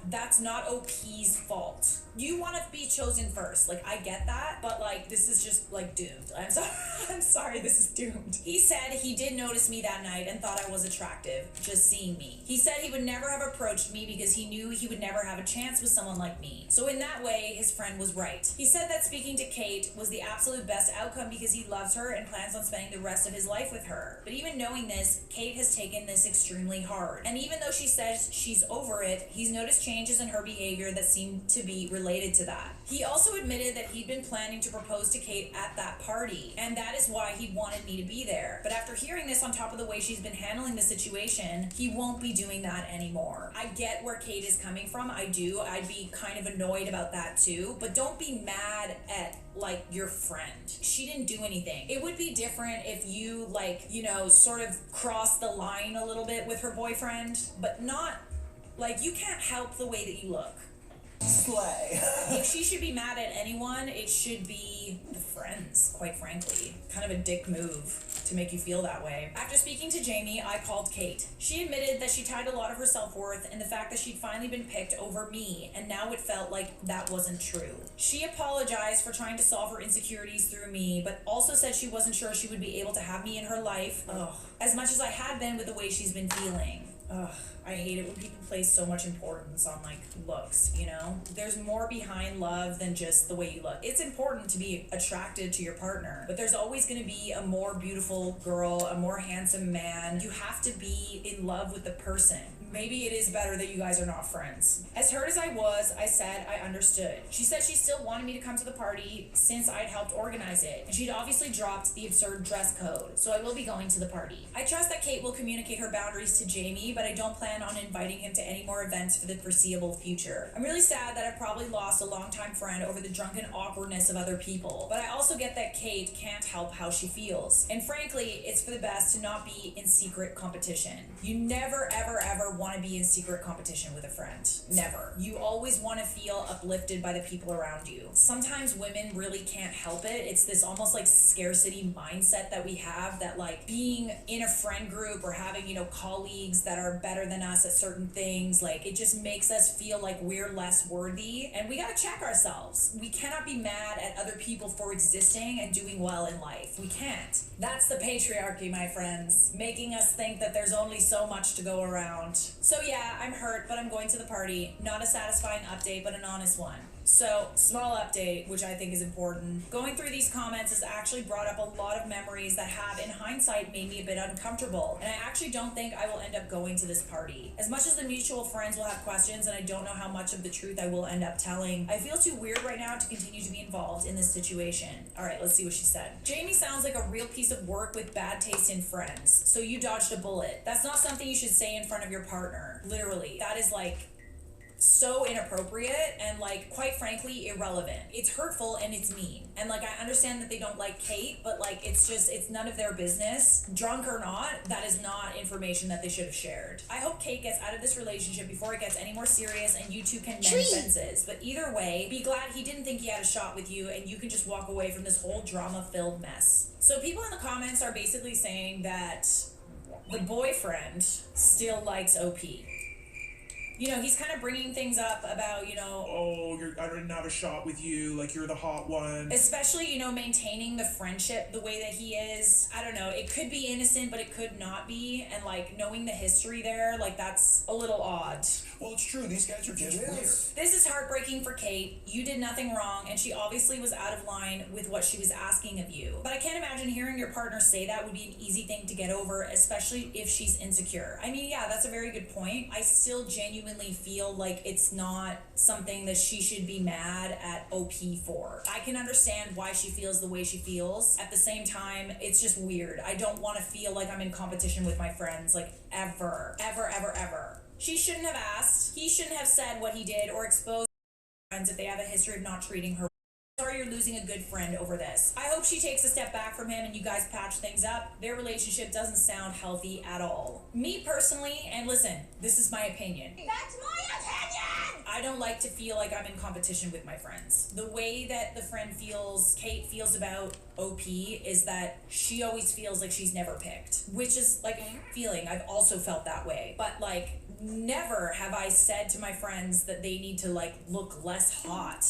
OP's fault. You want to be chosen first, I get that, but this is just doomed. I'm sorry, this is doomed. He said he did notice me that night and thought I was attractive, just seeing me. He said he would never have approached me because he knew he would never have a chance with someone like me. So in that way, his friend was right. He said that speaking to Kate was the absolute best outcome because he loves her and plans on spending the rest of his life with her. But even knowing this, Kate has taken this extremely hard. And even though she says she's over it, he's noticed changes in her behavior that seem to be related to that. He also admitted that he'd been planning to propose to Kate at that party, and that is why he wanted me to be there. But after hearing this on top of the way she's been handling the situation, he won't be doing that anymore. I get where Kate is coming from. I do. I'd be kind of annoyed about that too. But don't be mad at like your friend. She didn't do anything. It would be different if you like, you know, sort of crossed the line a little bit with her boyfriend, but not like you can't help the way that you look. Slay. If she should be mad at anyone, it should be the friends, quite frankly. Kind of a dick move to make you feel that way. After speaking to Jamie, I called Kate. She admitted that she tied a lot of her self-worth in the fact that she'd finally been picked over me, and now it felt like that wasn't true. She apologized for trying to solve her insecurities through me, but also said she wasn't sure she would be able to have me in her life, as much as I had been with the way she's been feeling. I hate it when people place so much importance on like looks, you know? There's more behind love than just the way you look. It's important to be attracted to your partner, but there's always going to be a more beautiful girl, a more handsome man. You have to be in love with the person. Maybe it is better that you guys are not friends. As hurt as I was, I said I understood. She said she still wanted me to come to the party since I'd helped organize it, and she'd obviously dropped the absurd dress code, so I will be going to the party. I trust that Kate will communicate her boundaries to Jamie, but I don't plan on inviting him to any more events for the foreseeable future. I'm really sad that I've probably lost a longtime friend over the drunken awkwardness of other people, but I also get that Kate can't help how she feels. And frankly, it's for the best to not be in secret competition. You never, ever, ever want to be in secret competition with a friend. Never. You always want to feel uplifted by the people around you. Sometimes women really can't help it. It's this almost like scarcity mindset that we have, that like being in a friend group or having, you know, colleagues that are better than us at certain things, like it just makes us feel like we're less worthy, and we gotta check ourselves. We cannot be mad at other people for existing and doing well in life. We can't. That's the patriarchy, my friends, making us think that there's only so much to go around. So yeah, I'm hurt, but I'm going to the party. Not a satisfying update, but an honest one. So, small update, which I think is important. Going through these comments has actually brought up a lot of memories that have, in hindsight, made me a bit uncomfortable. And I actually don't think I will end up going to this party. As much as the mutual friends will have questions, and I don't know how much of the truth I will end up telling, I feel too weird right now to continue to be involved in this situation. Alright, let's see what she said. Jamie sounds like a real piece of work with bad taste in friends. So you dodged a bullet. That's not something you should say in front of your partner. Literally. That is like so inappropriate and like quite frankly irrelevant. It's hurtful and it's mean, and like I understand that they don't like Kate, but like it's none of their business. Drunk or not, that is not information that they should have shared. I hope Kate gets out of this relationship before it gets any more serious and you two can mend fences, but either way, be glad he didn't think he had a shot with you and you can just walk away from this whole drama filled mess. So people in the comments are basically saying that the boyfriend still likes OP. You know, he's kind of bringing things up about, you know, I didn't have a shot with you, like you're the hot one. Especially, you know, maintaining the friendship the way that he is. I don't know, it could be innocent, but it could not be. And like knowing the history there, like that's a little odd. Well, it's true, these guys are just weird. This is heartbreaking for Kate. You did nothing wrong, and she obviously was out of line with what she was asking of you. But I can't imagine hearing your partner say that would be an easy thing to get over, especially if she's insecure. I mean, yeah, that's a very good point. I still genuinely feel like it's not something that she should be mad at OP for. I can understand why she feels the way she feels. At the same time, it's just weird. I don't want to feel like I'm in competition with my friends, like ever, ever, ever, ever. She shouldn't have asked. He shouldn't have said what he did or exposed friends if they have a history of not treating her. Sorry you're losing a good friend over this. I hope she takes a step back from him and you guys patch things up. Their relationship doesn't sound healthy at all. Me personally, and listen, this is my opinion. That's my opinion! I don't like to feel like I'm in competition with my friends. The way that the friend feels, Kate feels about OP, is that she always feels like she's never picked. Which is like a feeling. I've also felt that way. But like, never have I said to my friends that they need to like look less hot.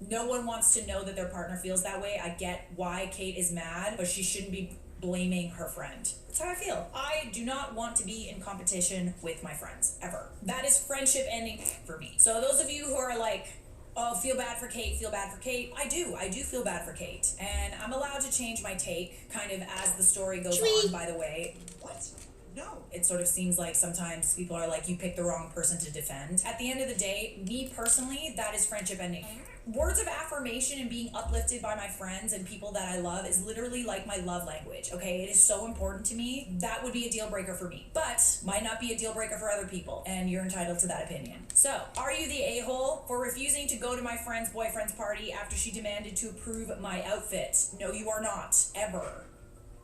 No one wants to know that their partner feels that way. I get why Kate is mad, but she shouldn't be blaming her friend. That's how I feel. I do not want to be in competition with my friends, ever. That is friendship ending for me. So those of you who are like, oh, feel bad for Kate, feel bad for Kate, I do feel bad for Kate. And I'm allowed to change my take kind of as the story goes on, by the way. What? No. It sort of seems like sometimes people are like, you picked the wrong person to defend. At the end of the day, me personally, that is friendship ending. Words of affirmation and being uplifted by my friends and people that I love is literally like my love language, okay? It is so important to me. That would be a deal breaker for me, but might not be a deal breaker for other people, and you're entitled to that opinion. So, are you the a-hole for refusing to go to my friend's boyfriend's party after she demanded to approve my outfit? No, you are not. Ever.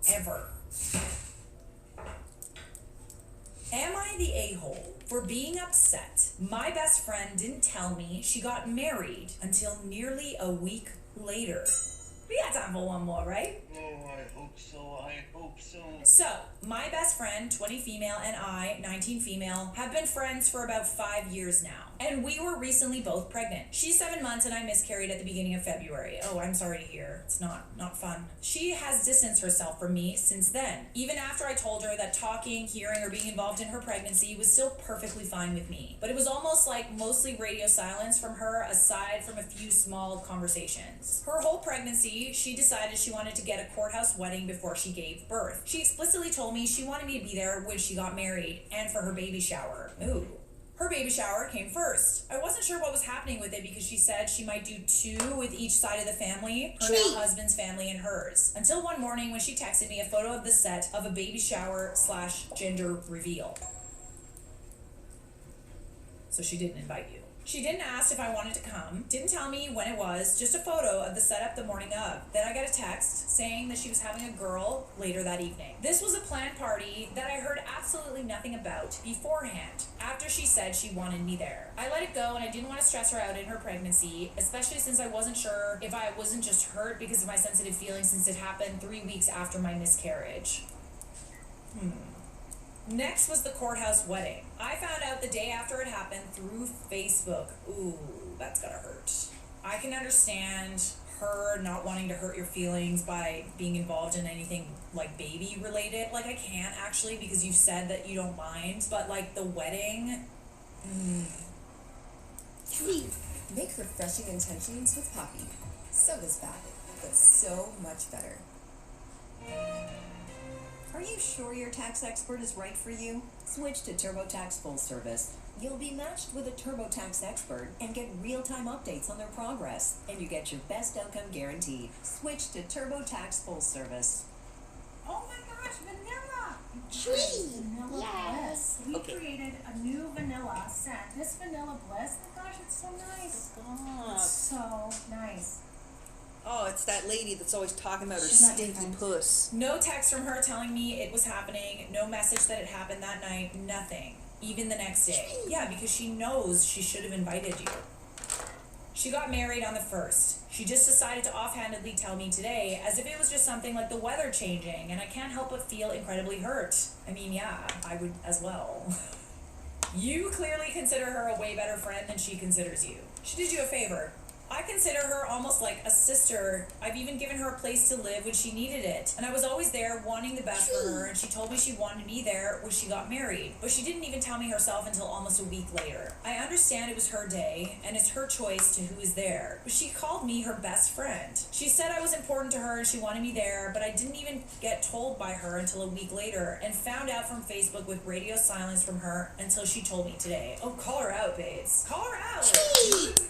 Ever. Am I the a-hole for being upset my best friend didn't tell me she got married until nearly a week later? We got time for one more, right? Oh, I hope so. I hope so. So, my best friend, 20 female, and I, 19 female, have been friends for about 5 years now. And we were recently both pregnant. She's 7 months and I miscarried at the beginning of February. Oh, I'm sorry to hear. It's not fun. She has distanced herself from me since then. Even after I told her that talking, hearing, or being involved in her pregnancy was still perfectly fine with me. But it was almost like mostly radio silence from her aside from a few small conversations. Her whole pregnancy, she decided she wanted to get a courthouse wedding before she gave birth. She explicitly told me she wanted me to be there when she got married and for her baby shower. Ooh. Her baby shower came first. I wasn't sure what was happening with it because she said she might do 2 with each side of the family, her now husband's family and hers. Until one morning when she texted me a photo of the set of a baby shower / gender reveal. So she didn't invite you. She didn't ask if I wanted to come, didn't tell me when it was, just a photo of the setup the morning of. Then I got a text saying that she was having a girl later that evening. This was a planned party that I heard absolutely nothing about beforehand, after she said she wanted me there. I let it go and I didn't want to stress her out in her pregnancy, especially since I wasn't sure if I wasn't just hurt because of my sensitive feelings since it happened 3 weeks after my miscarriage. Next was the courthouse wedding. I found out the day after it happened through Facebook. Ooh, that's gotta hurt. I can understand her not wanting to hurt your feelings by being involved in anything like baby related. Like I can't actually because you said that you don't mind, but like the wedding, Make refreshing intentions with Poppy. Soda's bad, but so much better. Are you sure your tax expert is right for you? Switch to TurboTax Full Service. You'll be matched with a TurboTax expert and get real-time updates on their progress, and you get your best outcome guaranteed. Switch to TurboTax Full Service. Oh my gosh, vanilla! Sweet. Vanilla Yes. Bliss. We created a new vanilla scent. This Vanilla Bliss, oh my gosh, it's so nice. It's so nice. Oh, it's that lady that's always talking about her She's not stinky defensive. puss. no text from her telling me it was happening, no message that it happened that night, nothing. Even the next day. Yeah, because she knows she should have invited you. She got married on the 1st. She just decided to offhandedly tell me today as if it was just something like the weather changing, and I can't help but feel incredibly hurt. I mean, yeah, I would as well. You clearly consider her a way better friend than she considers you. She did you a favor. I consider her almost like a sister. I've even given her a place to live when she needed it. And I was always there wanting the best for her, and she told me she wanted me there when she got married. But she didn't even tell me herself until almost a week later. I understand it was her day, and it's her choice to who is there. But she called me her best friend. She said I was important to her and she wanted me there, but I didn't even get told by her until a week later, and found out from Facebook with radio silence from her until she told me today. Oh, call her out, babes. Call her out!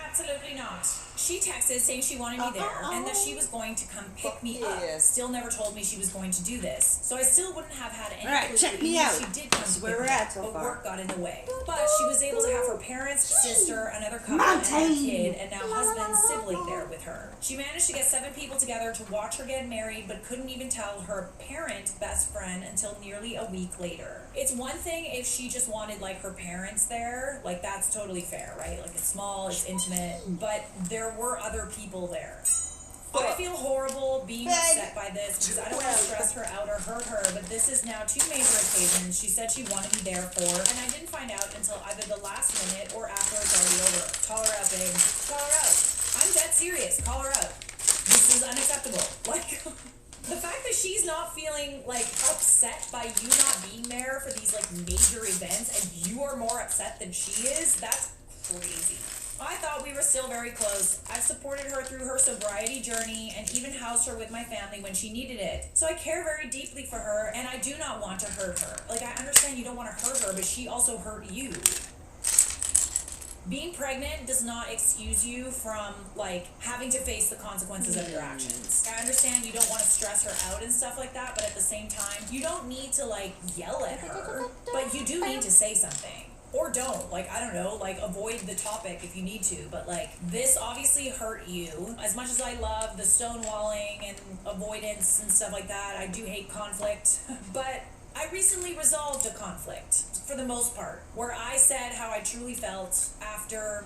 Absolutely not. She texted saying she wanted me there and that she was going to come pick me up. Still never told me she was going to do this. So I still wouldn't have had any clue check me even if out. she did come This is to where pick we're me at up, so but far. work got in the way. But she was able to have her parents, sister, another couple, and a kid, and now husband, sibling there with her. She managed to get 7 people together to watch her get married, but couldn't even tell her parent best friend until nearly a week later. It's one thing if she just wanted like her parents there, like that's totally fair, right? Like it's small, it's intimate, but there were other people there. I feel horrible being upset by this because I don't want to stress her out or hurt her, but this is now 2 major occasions she said she wanted me there for, and I didn't find out until either the last minute or after it's already over. Call her out, babe. Call her out. I'm dead serious. Call her out. This is unacceptable. Like, the fact that she's not feeling, like, upset by you not being there for these, like, major events, and you are more upset than she is, that's crazy. I thought we were still very close. I've supported her through her sobriety journey and even housed her with my family when she needed it. So I care very deeply for her and I do not want to hurt her. Like, I understand you don't want to hurt her, but she also hurt you. Being pregnant does not excuse you from, like, having to face the consequences of your actions. I understand you don't want to stress her out and stuff like that, but at the same time, you don't need to, like, yell at her, but you do need to say something. Or don't, like, I don't know, like, avoid the topic if you need to, but, like, this obviously hurt you. As much as I love the stonewalling and avoidance and stuff like that, I do hate conflict, but I recently resolved a conflict, for the most part, where I said how I truly felt after,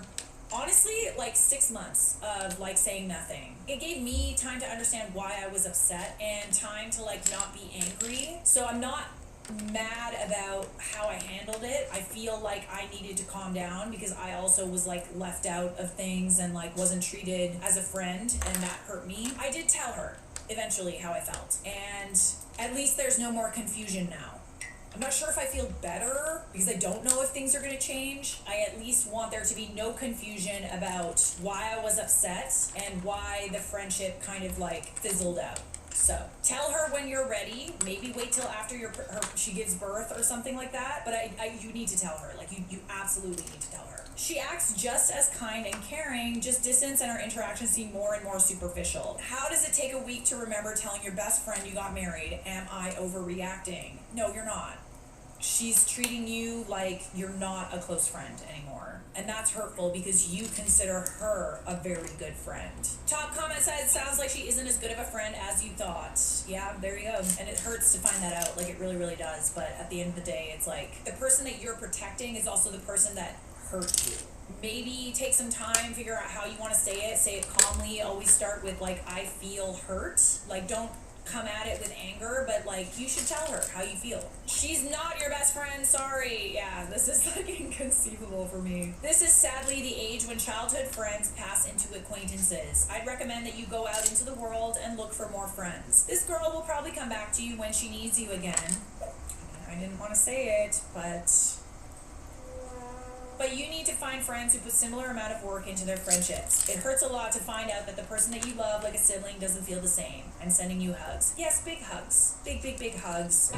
honestly, like 6 months of, like, saying nothing. It gave me time to understand why I was upset and time to, like, not be angry, so I'm not mad about how I handled it. I feel like I needed to calm down because I also was, like, left out of things and, like, wasn't treated as a friend, and that hurt me. I did tell her eventually how I felt, and at least there's no more confusion now. I'm not sure if I feel better because I don't know if things are going to change. I at least want there to be no confusion about why I was upset and why the friendship kind of, like, fizzled out. So, tell her when you're ready. Maybe wait till after she gives birth or something like that. But you need to tell her. Like, you absolutely need to tell her. She acts just as kind and caring, just distance and our interactions seem more and more superficial. How does it take a week to remember telling your best friend you got married? Am I overreacting? No, you're not. She's treating you like you're not a close friend anymore. And that's hurtful because you consider her a very good friend. Top comment said, sounds like she isn't as good of a friend as you thought. Yeah, there you go. And it hurts to find that out. Like, it really, really does. But at the end of the day, it's like the person that you're protecting is also the person that hurt you. Maybe take some time, figure out how you want to say it calmly. Always start with, like, I feel hurt. Like, don't come at it with anger, but, like, you should tell her how you feel. She's not your best friend, sorry. Yeah, this is, like, inconceivable for me. This is sadly the age when childhood friends pass into acquaintances. I'd recommend that you go out into the world and look for more friends. This girl will probably come back to you when she needs you again. I didn't want to say it, but you need to find friends who put similar amount of work into their friendships. It hurts a lot to find out that the person that you love like a sibling doesn't feel the same. I'm sending you hugs. Yes, big hugs. Big, big, big hugs.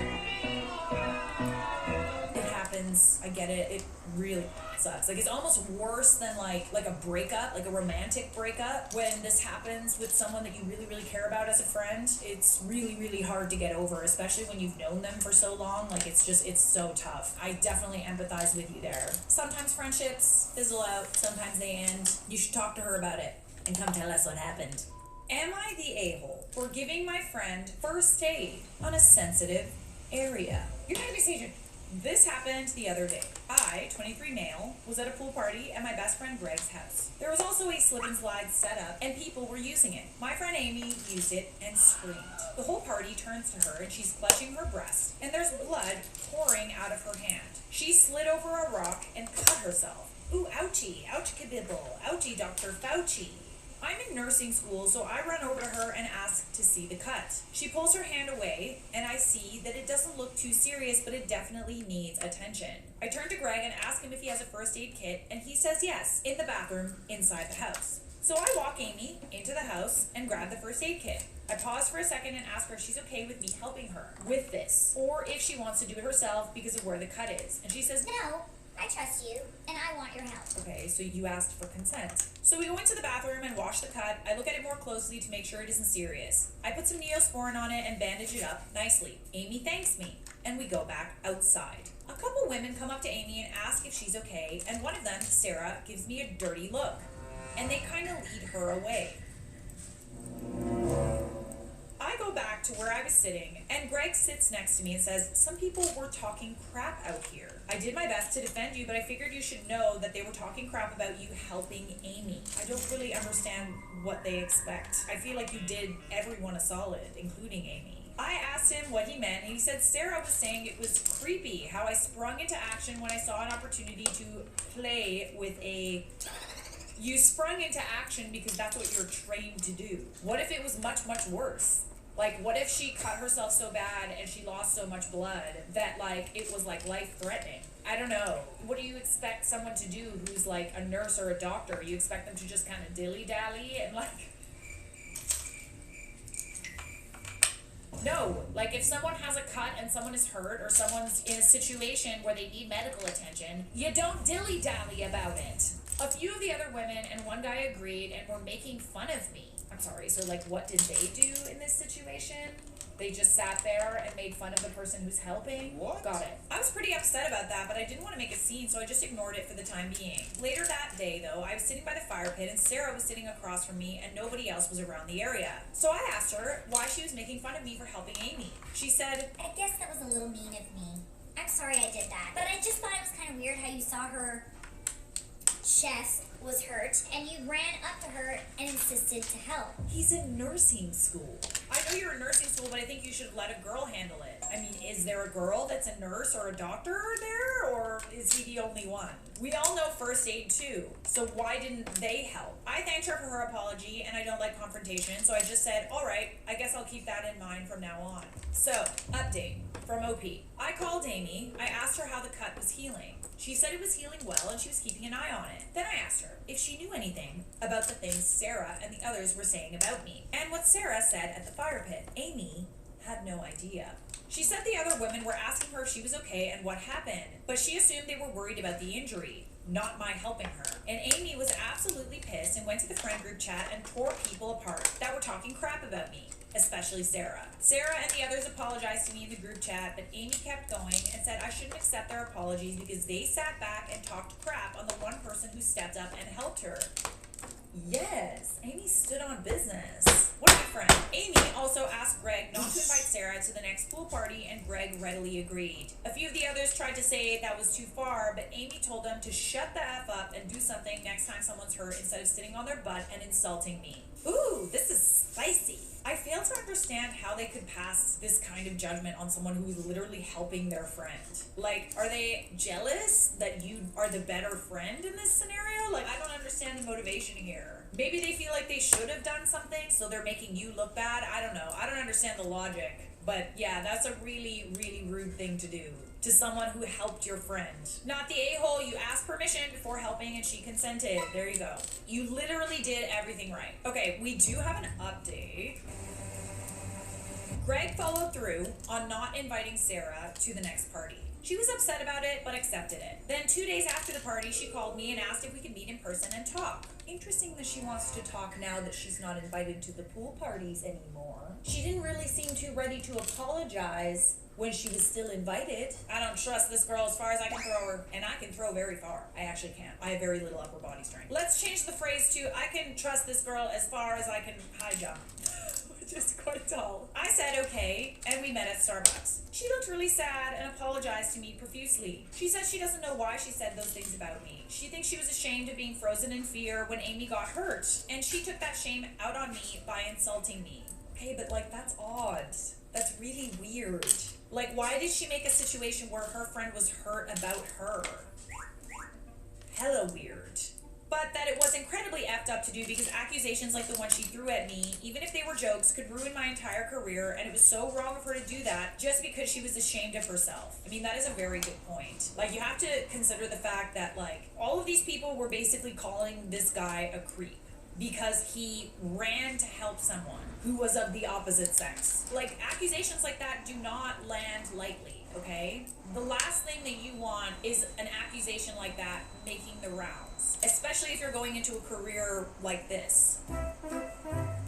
It happens. I get it. It really sucks. Like, it's almost worse than like a breakup, like a romantic breakup. When this happens with someone that you really, really care about as a friend, it's really, really hard to get over, especially when you've known them for so long. Like, it's so tough. I definitely empathize with you there. Sometimes friendships fizzle out, sometimes they end. You should talk to her about it and come tell us what happened. Am I the a-hole for giving my friend first aid on a sensitive area? You're gonna be Sage. This happened the other day. I, 23 male, was at a pool party at my best friend Greg's house. There was also a slip and slide set up and people were using it. My friend Amy used it and screamed. The whole party turns to her and she's clutching her breast and there's blood pouring out of her hand. She slid over a rock and cut herself. Ooh, ouchie, ouch kabibble, ouchie Dr. Fauci. I'm in nursing school, so I run over to her and ask to see the cut. She pulls her hand away, and I see that it doesn't look too serious, but it definitely needs attention. I turn to Greg and ask him if he has a first aid kit, and he says yes, in the bathroom, inside the house. So I walk Amy into the house and grab the first aid kit. I pause for a second and ask her if she's okay with me helping her with this, or if she wants to do it herself because of where the cut is. And she says, No, I trust you, and I want your help. Okay, so you asked for consent. So we go into the bathroom and wash the cut. I look at it more closely to make sure it isn't serious. I put some Neosporin on it and bandage it up nicely. Amy thanks me, and we go back outside. A couple women come up to Amy and ask if she's okay, and one of them, Sarah, gives me a dirty look, and they kind of lead her away. I go back to where I was sitting, and Greg sits next to me and says, some people were talking crap out here. I did my best to defend you, but I figured you should know that they were talking crap about you helping Amy. I don't really understand what they expect. I feel like you did everyone a solid, including Amy. I asked him what he meant, and he said Sarah was saying it was creepy how I sprung into action when I saw an opportunity to play with a... You sprung into action because that's what you're trained to do. What if it was much, much worse? Like, what if she cut herself so bad and she lost so much blood that, like, it was, like, life-threatening? I don't know. What do you expect someone to do who's, like, a nurse or a doctor? You expect them to just kind of dilly-dally and, like... No, like, if someone has a cut and someone is hurt or someone's in a situation where they need medical attention, you don't dilly-dally about it. A few of the other women and one guy agreed and were making fun of me. I'm sorry, so, like, what did they do in this situation? They just sat there and made fun of the person who's helping? What? Got it. I was pretty upset about that, but I didn't want to make a scene, so I just ignored it for the time being. Later that day, though, I was sitting by the fire pit, and Sarah was sitting across from me, and nobody else was around the area. So I asked her why she was making fun of me for helping Amy. She said, I guess that was a little mean of me. I'm sorry I did that. But I just thought it was kind of weird how you saw her chest was hurt, and you ran up to her and insisted to help. He's in nursing school. I know you're in nursing school, but I think you should let a girl handle it. I mean, is there a girl that's a nurse or a doctor there, or is he the only one? We all know first aid too, so why didn't they help? I thanked her for her apology, and I don't like confrontation, so I just said, all right, I guess I'll keep that in mind from now on. So, update from OP. I called Amy. I asked her how the cut was healing. She said it was healing well and she was keeping an eye on it. Then I asked her if she knew anything about the things Sarah and the others were saying about me, and what Sarah said at the fire pit. Amy had no idea. She said the other women were asking her if she was okay and what happened, but she assumed they were worried about the injury, not my helping her. And Amy was absolutely pissed and went to the friend group chat and tore people apart that were talking crap about me, especially Sarah. Sarah and the others apologized to me in the group chat, but Amy kept going and said I shouldn't accept their apologies because they sat back and talked crap on the one person who stepped up and helped her. Yes, Amy stood on business. One of my friends, Amy, also asked Greg not to invite Sarah to the next pool party, and Greg readily agreed. A few of the others tried to say that was too far, but Amy told them to shut the F up and do something next time someone's hurt instead of sitting on their butt and insulting me. Ooh, this is spicy. I fail to understand how they could pass this kind of judgment on someone who is literally helping their friend. Like, are they jealous that you are the better friend in this scenario? Like, I don't understand the motivation here. Maybe they feel like they should have done something, so they're making you look bad. I don't know. I don't understand the logic. But yeah, that's a really, really rude thing to do to someone who helped your friend. Not the a-hole, you asked permission before helping and she consented. There you go. You literally did everything right. Okay, we do have an update. Greg followed through on not inviting Sarah to the next party. She was upset about it, but accepted it. Then 2 days after the party, she called me and asked if we could meet in person and talk. Interesting that she wants to talk now that she's not invited to the pool parties anymore. She didn't really seem too ready to apologize when she was still invited. I don't trust this girl as far as I can throw her, and I can throw very far. I actually can. I have very little upper body strength. Let's change the phrase to, I can trust this girl as far as I can high jump. Which is quite tall. I said okay, and we met at Starbucks. She looked really sad and apologized to me profusely. She said she doesn't know why she said those things about me. She thinks she was ashamed of being frozen in fear when Amy got hurt, and she took that shame out on me by insulting me. Okay, but like, that's odd. That's really weird. Like, why did she make a situation where her friend was hurt about her? Hella weird. But that it was incredibly effed up to do because accusations like the one she threw at me, even if they were jokes, could ruin my entire career, and it was so wrong of her to do that just because she was ashamed of herself. I mean, that is a very good point. Like, you have to consider the fact that, like, all of these people were basically calling this guy a creep because he ran to help someone who was of the opposite sex. Like, accusations like that do not land lightly, okay? The last thing that you want is an accusation like that making the rounds, especially if you're going into a career like this.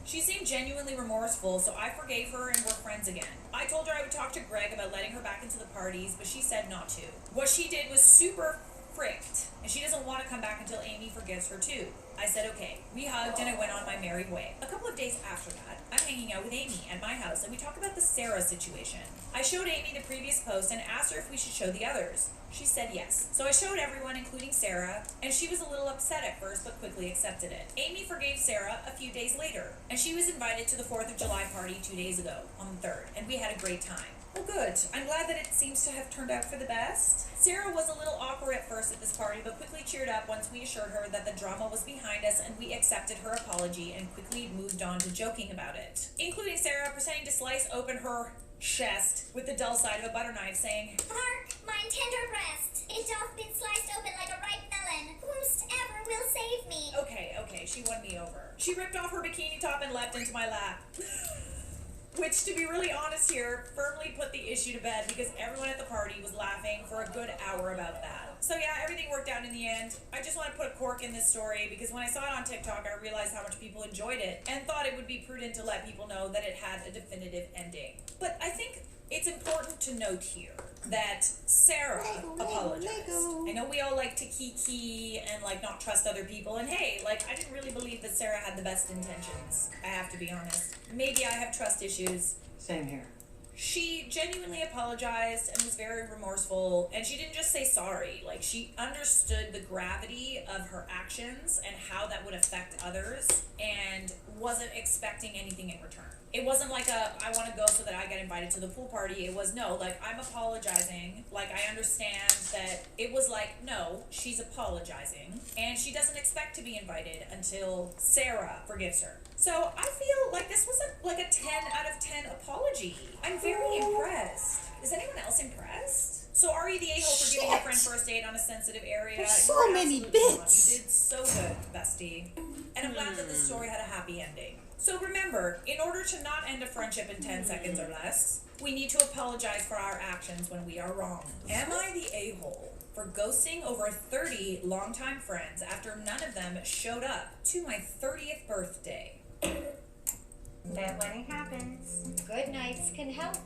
She seemed genuinely remorseful, so I forgave her and we're friends again. I told her I would talk to Greg about letting her back into the parties, but she said not to. What she did was super fricked, and she doesn't want to come back until Amy forgives her too. I said okay. We hugged and I went on my merry way. A couple of days after that, I'm hanging out with Amy at my house and we talk about the Sarah situation. I showed Amy the previous post and asked her if we should show the others. She said yes. So I showed everyone, including Sarah, and she was a little upset at first but quickly accepted it. Amy forgave Sarah a few days later, and she was invited to the 4th of July party 2 days ago, on the 3rd, and we had a great time. Well, good. I'm glad that it seems to have turned out for the best. Sarah was a little awkward at first at this party, but quickly cheered up once we assured her that the drama was behind us and we accepted her apology and quickly moved on to joking about it. Including Sarah pretending to slice open her chest with the dull side of a butter knife, saying, Hark, mine tender breast, it doth been sliced open like a ripe melon. Whosoever will save me. Okay, she won me over. She ripped off her bikini top and leapt into my lap. Which, to be really honest here, firmly put the issue to bed because everyone at the party was laughing for a good hour about that. So yeah, everything worked out in the end. I just want to put a cork in this story because when I saw it on TikTok, I realized how much people enjoyed it and thought it would be prudent to let people know that it had a definitive ending. But I think it's important to note here that Sarah apologized. I know we all like to kiki and like not trust other people, and hey, like I didn't really believe that Sarah had the best intentions. I have to be honest. Maybe I have trust issues. Same here. She genuinely apologized and was very remorseful, and she didn't just say sorry. Like, she understood the gravity of her actions and how that would affect others and wasn't expecting anything in return. It wasn't like I want to go so that I get invited to the pool party. It was, no, like, I'm apologizing. Like, I understand that it was like, no, she's apologizing, and she doesn't expect to be invited until Sarah forgives her. So I feel like this was like a 10 out of 10 apology. I'm very impressed. Is anyone else impressed? So are you the a-hole for giving your friend first aid on a sensitive area? There's so many bits. You did so good, bestie. And I'm glad that this story had a happy ending. So remember, in order to not end a friendship in 10 seconds or less, we need to apologize for our actions when we are wrong. Am I the a-hole for ghosting over 30 longtime friends after none of them showed up to my 30th birthday? That when it happens. Good nights can help.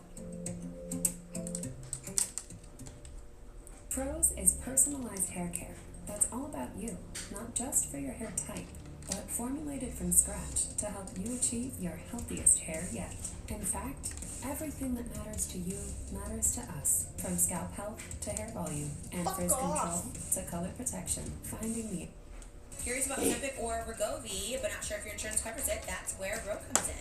Pros is personalized hair care. That's all about you, not just for your hair type, but formulated from scratch to help you achieve your healthiest hair yet. In fact, everything that matters to you matters to us, from scalp health to hair volume, and frizz control to color protection. Finding the Curious about Ozempic or Wegovy, but not sure if your insurance covers it, that's where Grow comes in.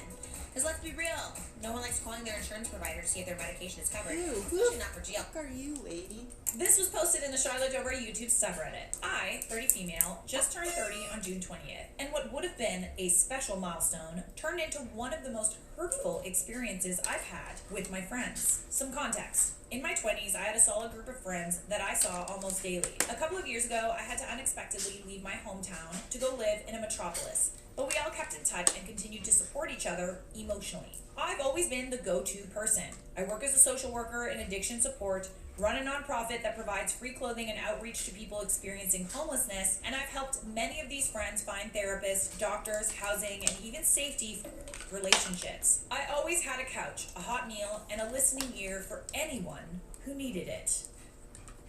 Because let's be real, no one likes calling their insurance provider to see if their medication is covered, especially not for GL. Who are you, lady? This was posted in the Charlotte Dover YouTube subreddit. I, 30 female, just turned 30 on June 20th, and what would have been a special milestone turned into one of the most hurtful experiences I've had with my friends. Some context. In my 20s, I had a solid group of friends that I saw almost daily. A couple of years ago, I had to unexpectedly leave my hometown to go live in a metropolis, but we all kept in touch and continued to support each other emotionally. I've always been the go-to person. I work as a social worker in addiction support, run a nonprofit that provides free clothing and outreach to people experiencing homelessness, and I've helped many of these friends find therapists, doctors, housing, and even safety relationships. I always had a couch, a hot meal, and a listening ear for anyone who needed it.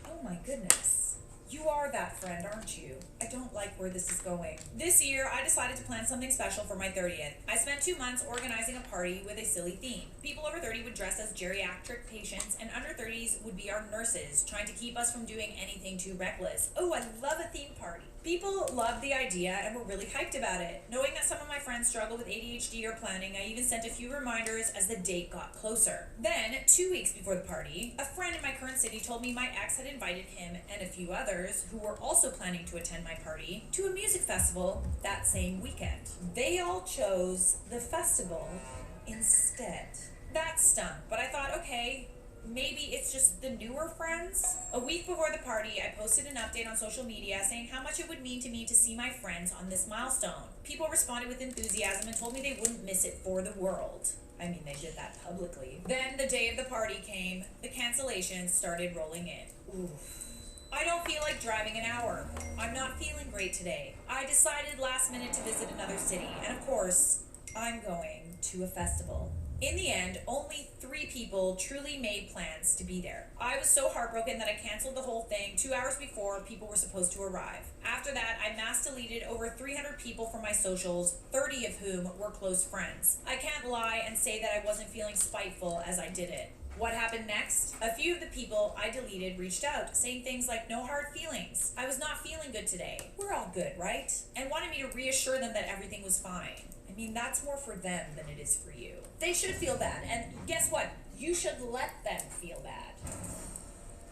Oh my goodness. You are that friend, aren't you? I don't like where this is going. This year, I decided to plan something special for my 30th. I spent 2 months organizing a party with a silly theme. People over 30 would dress as geriatric patients, and under 30s would be our nurses, trying to keep us from doing anything too reckless. Oh, I love a theme party. People loved the idea and were really hyped about it. Knowing that some of my friends struggle with ADHD or planning, I even sent a few reminders as the date got closer. Then, 2 weeks before the party, a friend in my current city told me my ex had invited him and a few others, who were also planning to attend my party, to a music festival that same weekend. They all chose the festival instead. That stung, but I thought, okay, maybe it's just the newer friends. A week before the party, I posted an update on social media saying how much it would mean to me to see my friends on this milestone. People responded with enthusiasm and told me they wouldn't miss it for the world. I mean, they did that publicly. Then the day of the party came. The cancellations started rolling in. Oof. I don't feel like driving an hour. I'm not feeling great today. I decided last minute to visit another city, and of course, I'm going to a festival. In the end, only 3 people truly made plans to be there. I was so heartbroken that I canceled the whole thing 2 hours before people were supposed to arrive. After that, I mass deleted over 300 people from my socials, 30 of whom were close friends. I can't lie and say that I wasn't feeling spiteful as I did it. What happened next? A few of the people I deleted reached out, saying things like, no hard feelings. I was not feeling good today. We're all good, right? And wanted me to reassure them that everything was fine. I mean, that's more for them than it is for you. They should feel bad, and guess what? You should let them feel bad.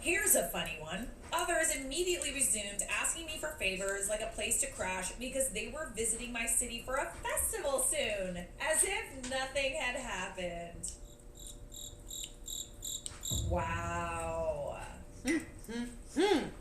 Here's a funny one. Others immediately resumed asking me for favors like a place to crash because they were visiting my city for a festival soon, as if nothing had happened. Wow.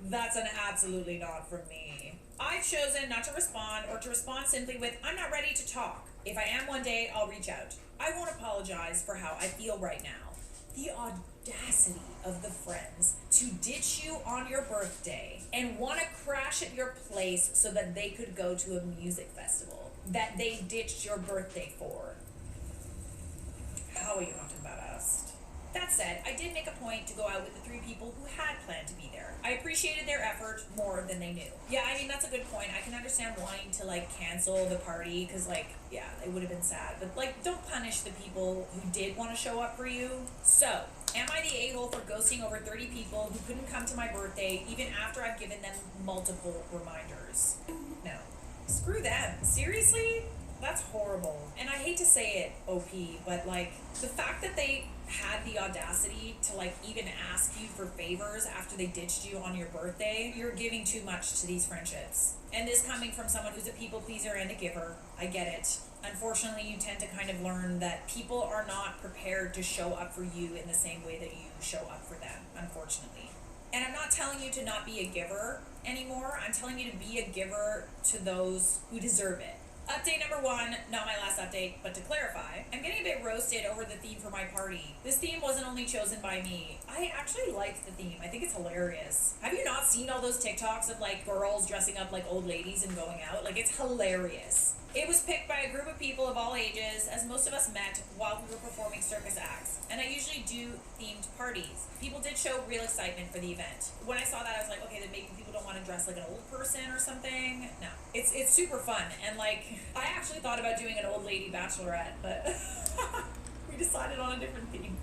That's an absolutely not from me. I've chosen not to respond or to respond simply with, I'm not ready to talk. If I am one day, I'll reach out. I won't apologize for how I feel right now. The audacity of the friends to ditch you on your birthday and want to crash at your place so that they could go to a music festival that they ditched your birthday for. How are you not embarrassed? That said, I did make a point to go out with the 3 people who had planned to be there. I appreciated their effort more than they knew. Yeah, I mean, that's a good point. I can understand wanting to, like, cancel the party, because, like, yeah, it would have been sad. But, like, don't punish the people who did want to show up for you. So, am I the a-hole for ghosting over 30 people who couldn't come to my birthday, even after I've given them multiple reminders? No. Screw them. Seriously? That's horrible. And I hate to say it, OP, but, like, the fact that they had the audacity to, like, even ask you for favors after they ditched you on your birthday, you're giving too much to these friendships. And this coming from someone who's a people pleaser and a giver, I get it. Unfortunately, you tend to kind of learn that people are not prepared to show up for you in the same way that you show up for them, unfortunately. And I'm not telling you to not be a giver anymore. I'm telling you to be a giver to those who deserve it. Update number 1, not my last update, but to clarify, I'm getting a bit roasted over the theme for my party. This theme wasn't only chosen by me. I actually liked the theme. I think it's hilarious. Have you not seen all those TikToks of, like, girls dressing up like old ladies and going out? Like, it's hilarious. It was picked by a group of people of all ages, as most of us met while we were performing circus acts. And I usually do themed parties. People did show real excitement for the event. When I saw that, I was like, okay, then maybe people don't want to dress like an old person or something. No. It's super fun. And, like, I actually thought about doing an old lady bachelorette, but we decided on a different theme.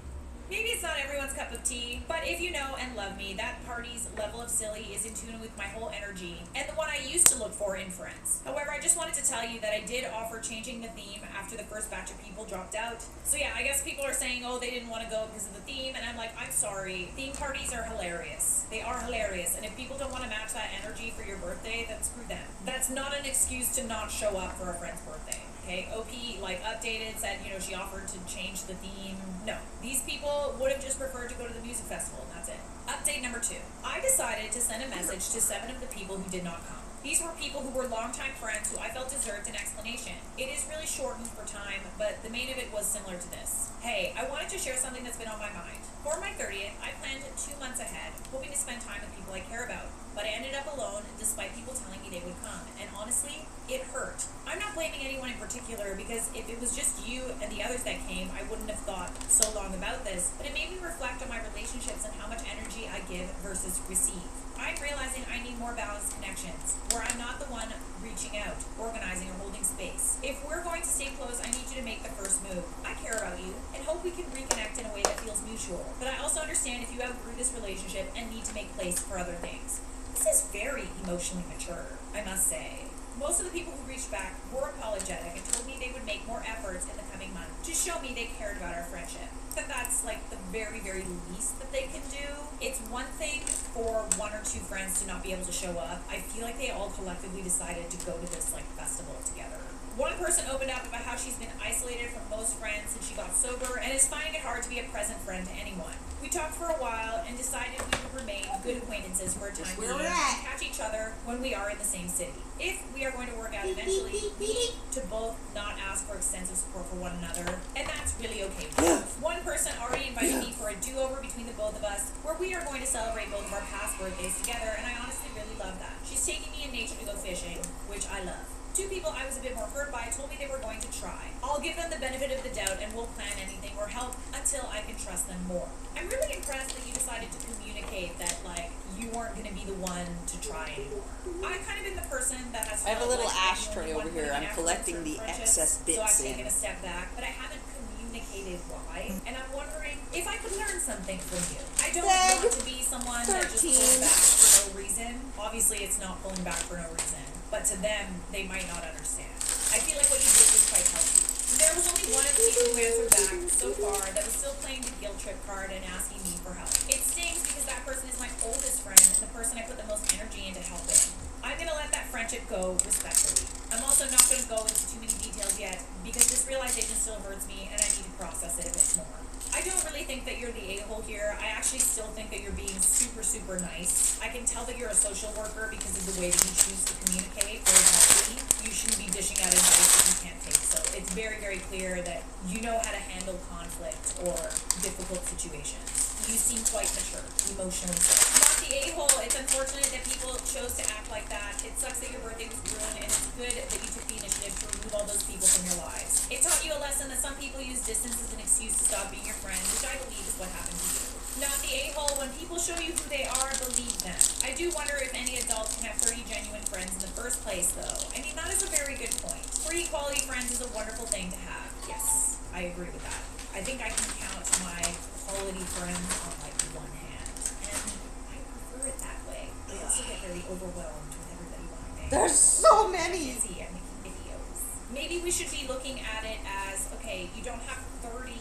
Maybe it's not everyone's cup of tea, but if you know and love me, that party's level of silly is in tune with my whole energy and the one I used to look for in friends. However, I just wanted to tell you that I did offer changing the theme after the first batch of people dropped out. So yeah, I guess people are saying, oh, they didn't want to go because of the theme, and I'm like, I'm sorry. Theme parties are hilarious. They are hilarious, and if people don't want to match that energy for your birthday, then screw them. That's not an excuse to not show up for a friend's birthday. Okay, OP, like, updated, said, you know, she offered to change the theme. No, these people would have just preferred to go to the music festival, and that's it. Update number 2. I decided to send a message to 7 of the people who did not come. These were people who were longtime friends who I felt deserved an explanation. It is really shortened for time, but the main of it was similar to this. Hey, I wanted to share something that's been on my mind. For my 30th, I planned 2 months ahead, hoping to spend time with people I care about. But I ended up alone despite people telling me they would come. And honestly, it hurt. I'm not blaming anyone in particular because if it was just you and the others that came, I wouldn't have thought so long about this. But it made me reflect on my relationships and how much energy I give versus receive. I'm realizing I need more balanced connections, where I'm not the one reaching out, organizing, or holding space. If we're going to stay close, I need you to make the first move. I care about you and hope we can reconnect in a way that feels mutual. But I also understand if you outgrew this relationship and need to make place for other things. This is very emotionally mature, I must say. Most of the people who reached back were apologetic and told me they would make more efforts in the coming month to show me they cared about our friendship. But that's like the very, very least that they can do. It's one thing for 1 or 2 friends to not be able to show up. I feel like they all collectively decided to go to this like festival together. One person opened up about how she's been isolated from most friends since she got sober and is finding it hard to be a present friend to anyone. We talked for a while and decided we would remain good acquaintances for a time being and catch each other when we are in the same city. If we are going to work out eventually, we need to both not ask for extensive support for one another, and that's really okay with me. One person already invited me for a do-over between the both of us, where we are going to celebrate both of our past birthdays together, and I honestly really love that. She's taking me in nature to go fishing, which I love. 2 people I was a bit more hurt by told me they were going to try. I'll give them the benefit of the doubt and we'll plan anything or help until I can trust them more. I'm really impressed that you decided to communicate that, like, you weren't going to be the one to try anymore. I've kind of been the person that has I have a little like ashtray over here. I'm collecting the excess bits so I've in. taken a step back, but I haven't communicated why. And I'm wondering if I could learn something from you. I don't want to be someone that just pulls back for no reason. Obviously, it's not pulling back for no reason. But to them, they might not understand. I feel like what you did was quite healthy. There was only one of the people who answered back so far that was still playing the guilt trip card and asking me for help. It stings because that person is my oldest friend, the person I put the most energy into helping. I'm gonna let that friendship go respectfully. I'm also not gonna go into too many details yet because this realization still hurts me and I need to process it a bit more. I don't really think that you're the a-hole here. I actually still think that you're being super, super nice. I can tell that you're a social worker because of the way that you choose to communicate very healthy. You shouldn't be dishing out advice that you can't take. So it's very, very clear that you know how to handle conflict or difficult situations. You seem quite mature, emotionally so. Not the a-hole. It's unfortunate that people chose to act like that. It sucks that your birthday was ruined, and it's good that you took the initiative to remove all those people from your lives. It taught you a lesson that some people use distance as an excuse to stop being your friend, which I believe is what happened to you. Not the a-hole. When people show you who they are, believe them. I do wonder if any adult can have 30 genuine friends in the first place, though. I mean, that is a very good point. 3 quality friends is a wonderful thing to have. Yes, I agree with that. I think I can count my quality friends on like one hand, and I prefer it that way. I also get very overwhelmed with everybody wanting to. There's so many. Busy and making videos. Maybe we should be looking at it as, okay, you don't have 30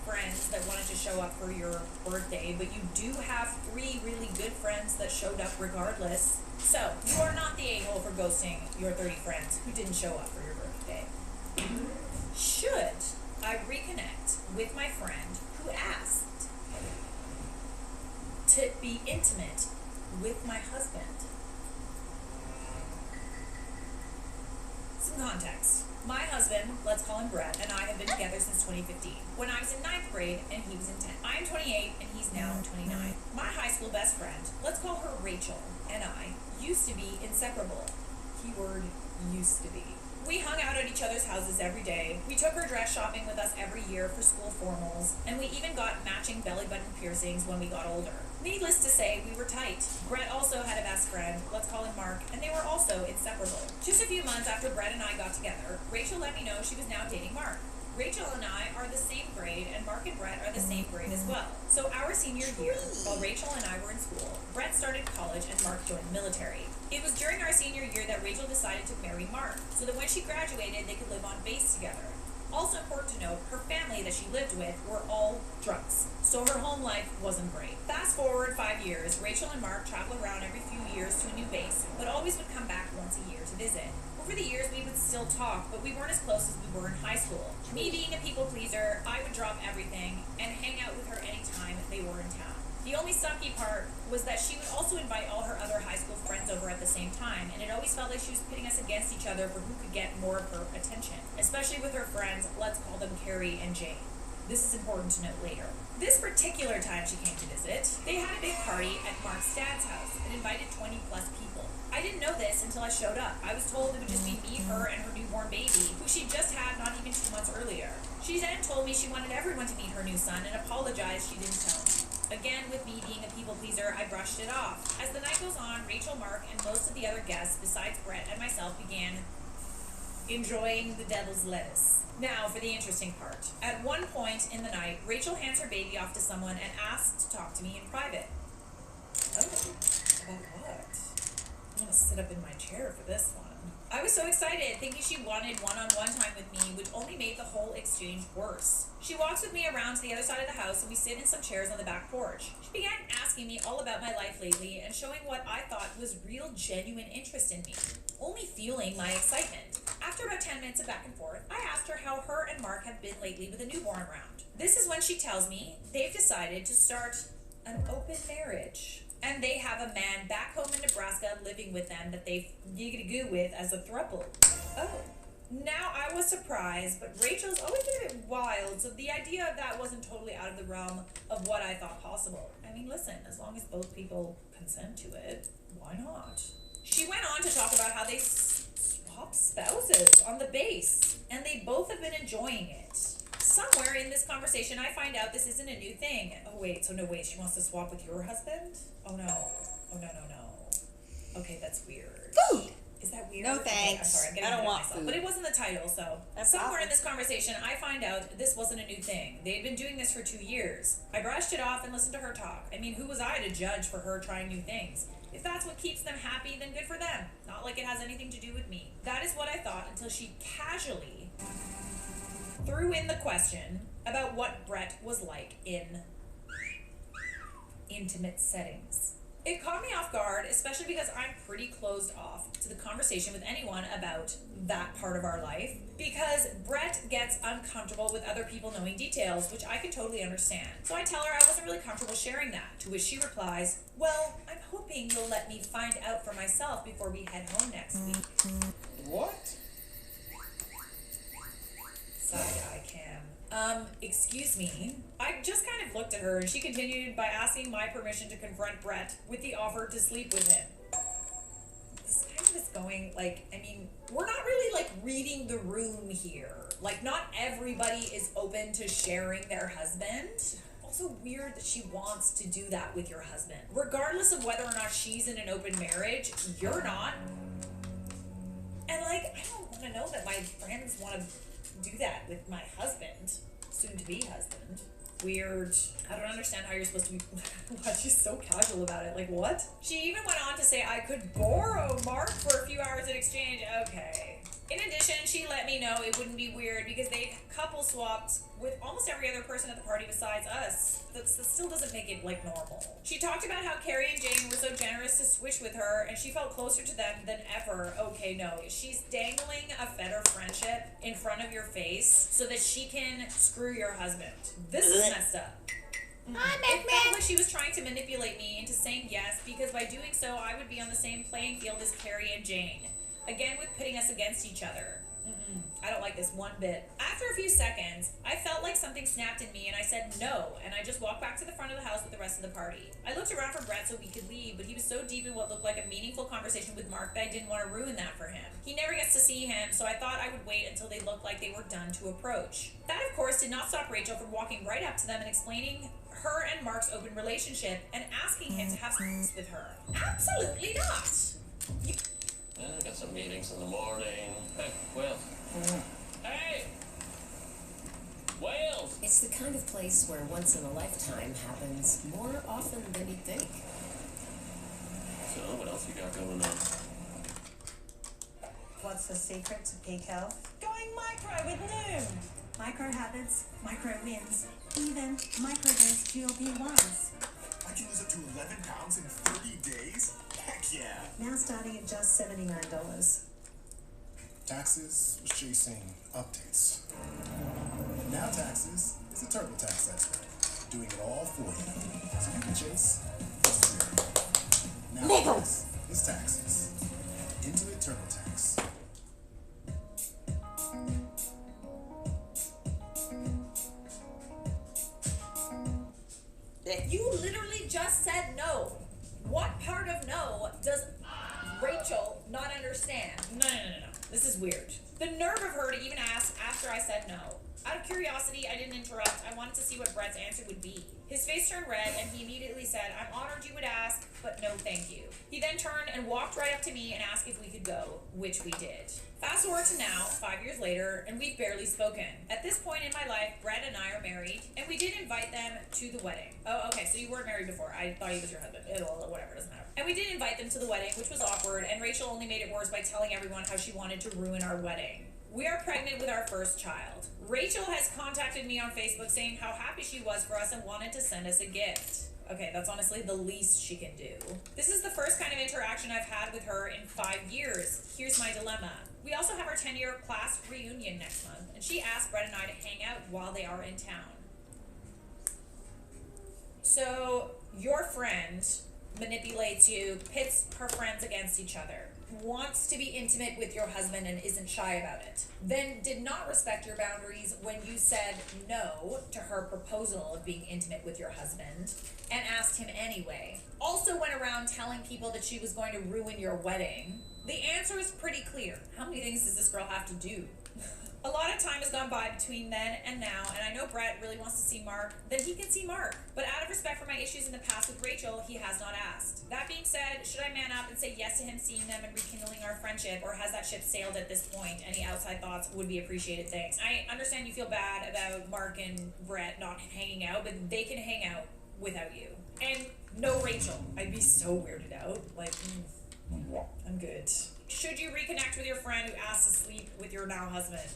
friends that wanted to show up for your birthday, but you do have 3 really good friends that showed up regardless. So you are not the a-hole for ghosting your 30 friends who didn't show up for your birthday. Should I reconnect with my friend who asked to be intimate with my husband? Some context. My husband, let's call him Brett, and I have been together since 2015, when I was in 9th grade and he was in 10th. I'm 28 and he's now 29. My high school best friend, let's call her Rachel, and I used to be inseparable. Keyword used to be. We hung out at each other's houses every day. We took her dress shopping with us every year for school formals, and we even got matching belly button piercings when we got older. Needless to say, we were tight. Brett also had a best friend, let's call him Mark, and they were also inseparable. Just a few months after Brett and I got together, Rachel let me know she was now dating Mark. Rachel and I are the same grade, and Mark and Brett are the same grade as well. So our senior year, while Rachel and I were in school, Brett started college and Mark joined the military. It was during our senior year that Rachel decided to marry Mark, so that when she graduated, they could live on base together. Also important to note, her family that she lived with were all drunks, so her home life wasn't great. Fast forward 5 years, Rachel and Mark travel around every few years to a new base, but always would come back once a year to visit. Over the years, we would still talk, but we weren't as close as we were in high school. Me being a people pleaser, I would drop everything and hang out with her anytime they were in town. The only sucky part was that she would also invite all her other high school friends over at the same time, and it always felt like she was pitting us against each other for who could get more of her attention, especially with her friends, let's call them Carrie and Jane. This is important to note later. This particular time she came to visit, they had a big party at Mark's dad's house and invited 20 plus people. I didn't know this until I showed up. I was told it would just be me, her, and her newborn baby, who she just had not even 2 months earlier. She then told me she wanted everyone to meet her new son and apologized she didn't tell me. Again, with me being a people pleaser, I brushed it off. As the night goes on, Rachel, Mark, and most of the other guests, besides Brett and myself, began enjoying the devil's lettuce. Now, for the interesting part. At one point in the night, Rachel hands her baby off to someone and asks to talk to me in private. Oh, about what? I'm gonna sit up in my chair for this one. I was so excited, thinking she wanted one-on-one time with me, which only made the whole exchange worse. She walks with me around to the other side of the house, and we sit in some chairs on the back porch. She began asking me all about my life lately and showing what I thought was real, genuine interest in me, only fueling my excitement. After about 10 minutes of back and forth, I asked her how her and Mark have been lately with a newborn around. This is when she tells me they've decided to start an open marriage. And they have a man back home in Nebraska living with them that they giggity-goo with as a throuple. Oh. Now, I was surprised, but Rachel's always been a bit wild, so the idea of that wasn't totally out of the realm of what I thought possible. I mean, listen, as long as both people consent to it, why not? She went on to talk about how they swap spouses on the base, and they both have been enjoying it. Somewhere in this conversation, I find out this isn't a new thing. Oh, wait, she wants to swap with your husband? Oh, no. Oh, no. Okay, that's weird. Food! Is that weird? No, Okay, thanks. I'm sorry, I'm getting I don't ahead of want myself. food. But it wasn't the title, so. Somewhere in this conversation, I find out this wasn't a new thing. They had been doing this for 2 years. I brushed it off and listened to her talk. I mean, who was I to judge for her trying new things? If that's what keeps them happy, then good for them. Not like it has anything to do with me. That is what I thought until she casually threw in the question about what Brett was like in intimate settings. It caught me off guard, especially because I'm pretty closed off to the conversation with anyone about that part of our life, because Brett gets uncomfortable with other people knowing details, which I can totally understand. So I tell her I wasn't really comfortable sharing that, to which she replies, well, I'm hoping you'll let me find out for myself before we head home next week. What? Side-eye cam. Excuse me. I just kind of looked at her and she continued by asking my permission to confront Brett with the offer to sleep with him. This kind of is going, like, I mean, we're not really, like, reading the room here. Like, not everybody is open to sharing their husband. Also weird that she wants to do that with your husband. Regardless of whether or not she's in an open marriage, you're not. And, like, I don't want to know that my friends want to do that with my husband, soon-to-be husband. Weird. I don't understand how you're supposed to be. What? She's so casual about it. Like, what? She even went on to say I could borrow Mark for a few hours in exchange. Okay. In addition, she let me know it wouldn't be weird because they couple swapped with almost every other person at the party besides us. That still doesn't make it, like, normal. She talked about how Carrie and Jane were so generous to switch with her and she felt closer to them than ever. Okay, no. She's dangling a fetter friendship in front of your face so that she can screw your husband. This is messed up. It felt like she was trying to manipulate me into saying yes because by doing so I would be on the same playing field as Carrie and Jane. Again, with pitting us against each other. I don't like this one bit. After a few seconds, I felt like something snapped in me and I said no, and I just walked back to the front of the house with the rest of the party. I looked around for Brett so we could leave, but he was so deep in what looked like a meaningful conversation with Mark that I didn't want to ruin that for him. He never gets to see him, so I thought I would wait until they looked like they were done to approach. That, of course, did not stop Rachel from walking right up to them and explaining her and Mark's open relationship and asking him to have sex with her. Absolutely not! I got some meetings in the morning. Hey, Wales. Hey! Wales! It's the kind of place where once in a lifetime happens more often than you think. So, what else you got going on? What's the secret to peak health? Going micro with Noom. Micro habits, micro wins, even microdose GLP-1s. I can lose up to 11 pounds in 30 days? Heck yeah! Now starting at just $79. Taxes was chasing updates. Now Taxes is a TurboTax expert, doing it all for you. So you can chase zero. Now this is Taxes. Intuit TurboTax. You literally just said no. What part of no does Rachel not understand? No. This is weird. The nerve of her to even ask after I said no. Out of curiosity, I didn't interrupt. I wanted to see what Brett's answer would be. His face turned red, and he immediately said, I'm honored you would ask, but no thank you. He then turned and walked right up to me and asked if we could go, which we did. Fast forward to now, 5 years later, and we've barely spoken. At this point in my life, Brett and I are married, and we did invite them to the wedding. Oh, okay, so you weren't married before. I thought he was your husband. Whatever, doesn't matter. And we did invite them to the wedding, which was awkward, and Rachel only made it worse by telling everyone how she wanted to ruin our wedding. We are pregnant with our first child. Rachel has contacted me on Facebook saying how happy she was for us and wanted to send us a gift. Okay, that's honestly the least she can do. This is the first kind of interaction I've had with her in 5 years. Here's my dilemma. We also have our 10-year class reunion next month, and she asked Brett and I to hang out while they are in town. So, your friend manipulates you, pits her friends against each other, wants to be intimate with your husband and isn't shy about it, then did not respect your boundaries when you said no to her proposal of being intimate with your husband and asked him anyway, also went around telling people that she was going to ruin your wedding. The answer is pretty clear. How many things does this girl have to do? A lot of time has gone by between then and now, and I know Brett really wants to see Mark, then he can see Mark. But out of respect for my issues in the past with Rachel, he has not asked. That being said, should I man up and say yes to him seeing them and rekindling our friendship, or has that ship sailed at this point? Any outside thoughts would be appreciated, thanks. I understand you feel bad about Mark and Brett not hanging out, but they can hang out without you. And no Rachel. I'd be so weirded out. Like, I'm good. Should you reconnect with your friend who asked to sleep with your now husband?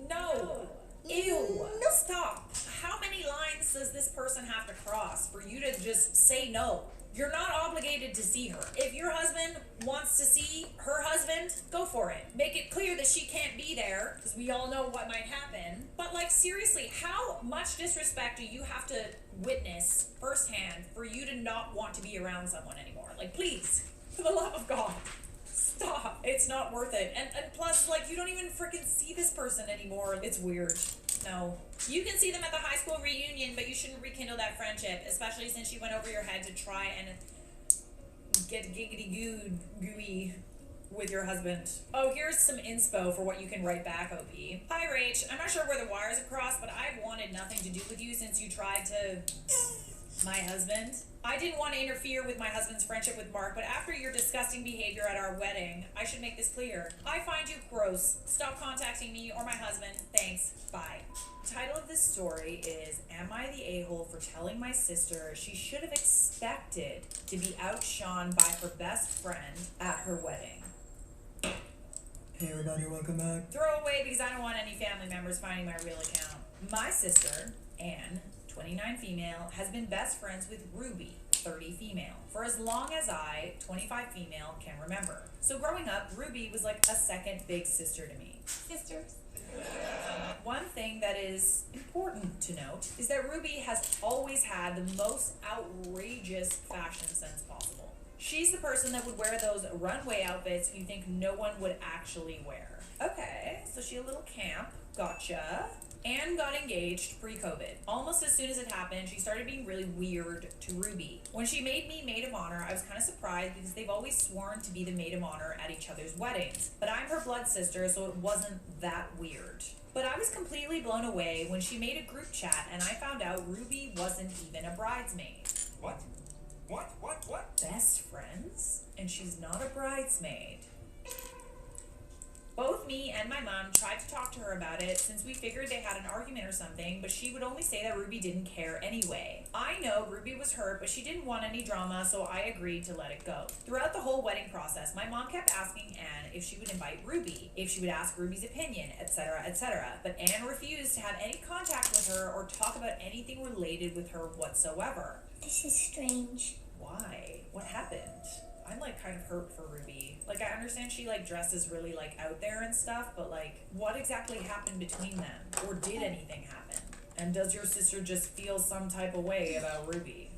No. Ew. Stop. How many lines does this person have to cross for you to just say no? You're not obligated to see her. If your husband wants to see her husband, go for it. Make it clear that she can't be there, because we all know what might happen. But like, seriously, how much disrespect do you have to witness firsthand for you to not want to be around someone anymore? Like, please, for the love of God, stop. It's not worth it. And plus, like, you don't even freaking see this person anymore. It's weird. No. You can see them at the high school reunion, but you shouldn't rekindle that friendship, especially since you went over your head to try and get gooey with your husband. Oh, here's some inspo for what you can write back, OP. Hi, Rach. I'm not sure where the wires have crossed, but I've wanted nothing to do with you since you tried to... My husband? I didn't want to interfere with my husband's friendship with Mark, but after your disgusting behavior at our wedding, I should make this clear. I find you gross. Stop contacting me or my husband. Thanks. Bye. The title of this story is, Am I the a-hole for telling my sister she should have expected to be outshone by her best friend at her wedding? Hey everybody, welcome back. Throw away because I don't want any family members finding my real account. My sister, Anne, 29 female, has been best friends with Ruby, 30 female, for as long as I, 25 female, can remember. So growing up, Ruby was like a second big sister to me. Sisters. One thing that is important to note is that Ruby has always had the most outrageous fashion sense possible. She's the person that would wear those runway outfits you think no one would actually wear. Okay, so she a little camp. Gotcha. Anne got engaged pre-COVID. Almost as soon as it happened, she started being really weird to Ruby. When she made me maid of honor, I was kind of surprised because they've always sworn to be the maid of honor at each other's weddings. But I'm her blood sister, so it wasn't that weird. But I was completely blown away when she made a group chat and I found out Ruby wasn't even a bridesmaid. What? What? Best friends? And she's not a bridesmaid. Both me and my mom tried to talk to her about it since we figured they had an argument or something, but she would only say that Ruby didn't care anyway. I know Ruby was hurt, but she didn't want any drama, so I agreed to let it go. Throughout the whole wedding process, my mom kept asking Anne if she would invite Ruby, if she would ask Ruby's opinion, etc., etc. But Anne refused to have any contact with her or talk about anything related with her whatsoever. This is strange. Why? What happened? I'm like kind of hurt for Ruby. Like, I understand she like dresses really like out there and stuff, but like what exactly happened between them? Or did anything happen? And does your sister just feel some type of way about Ruby?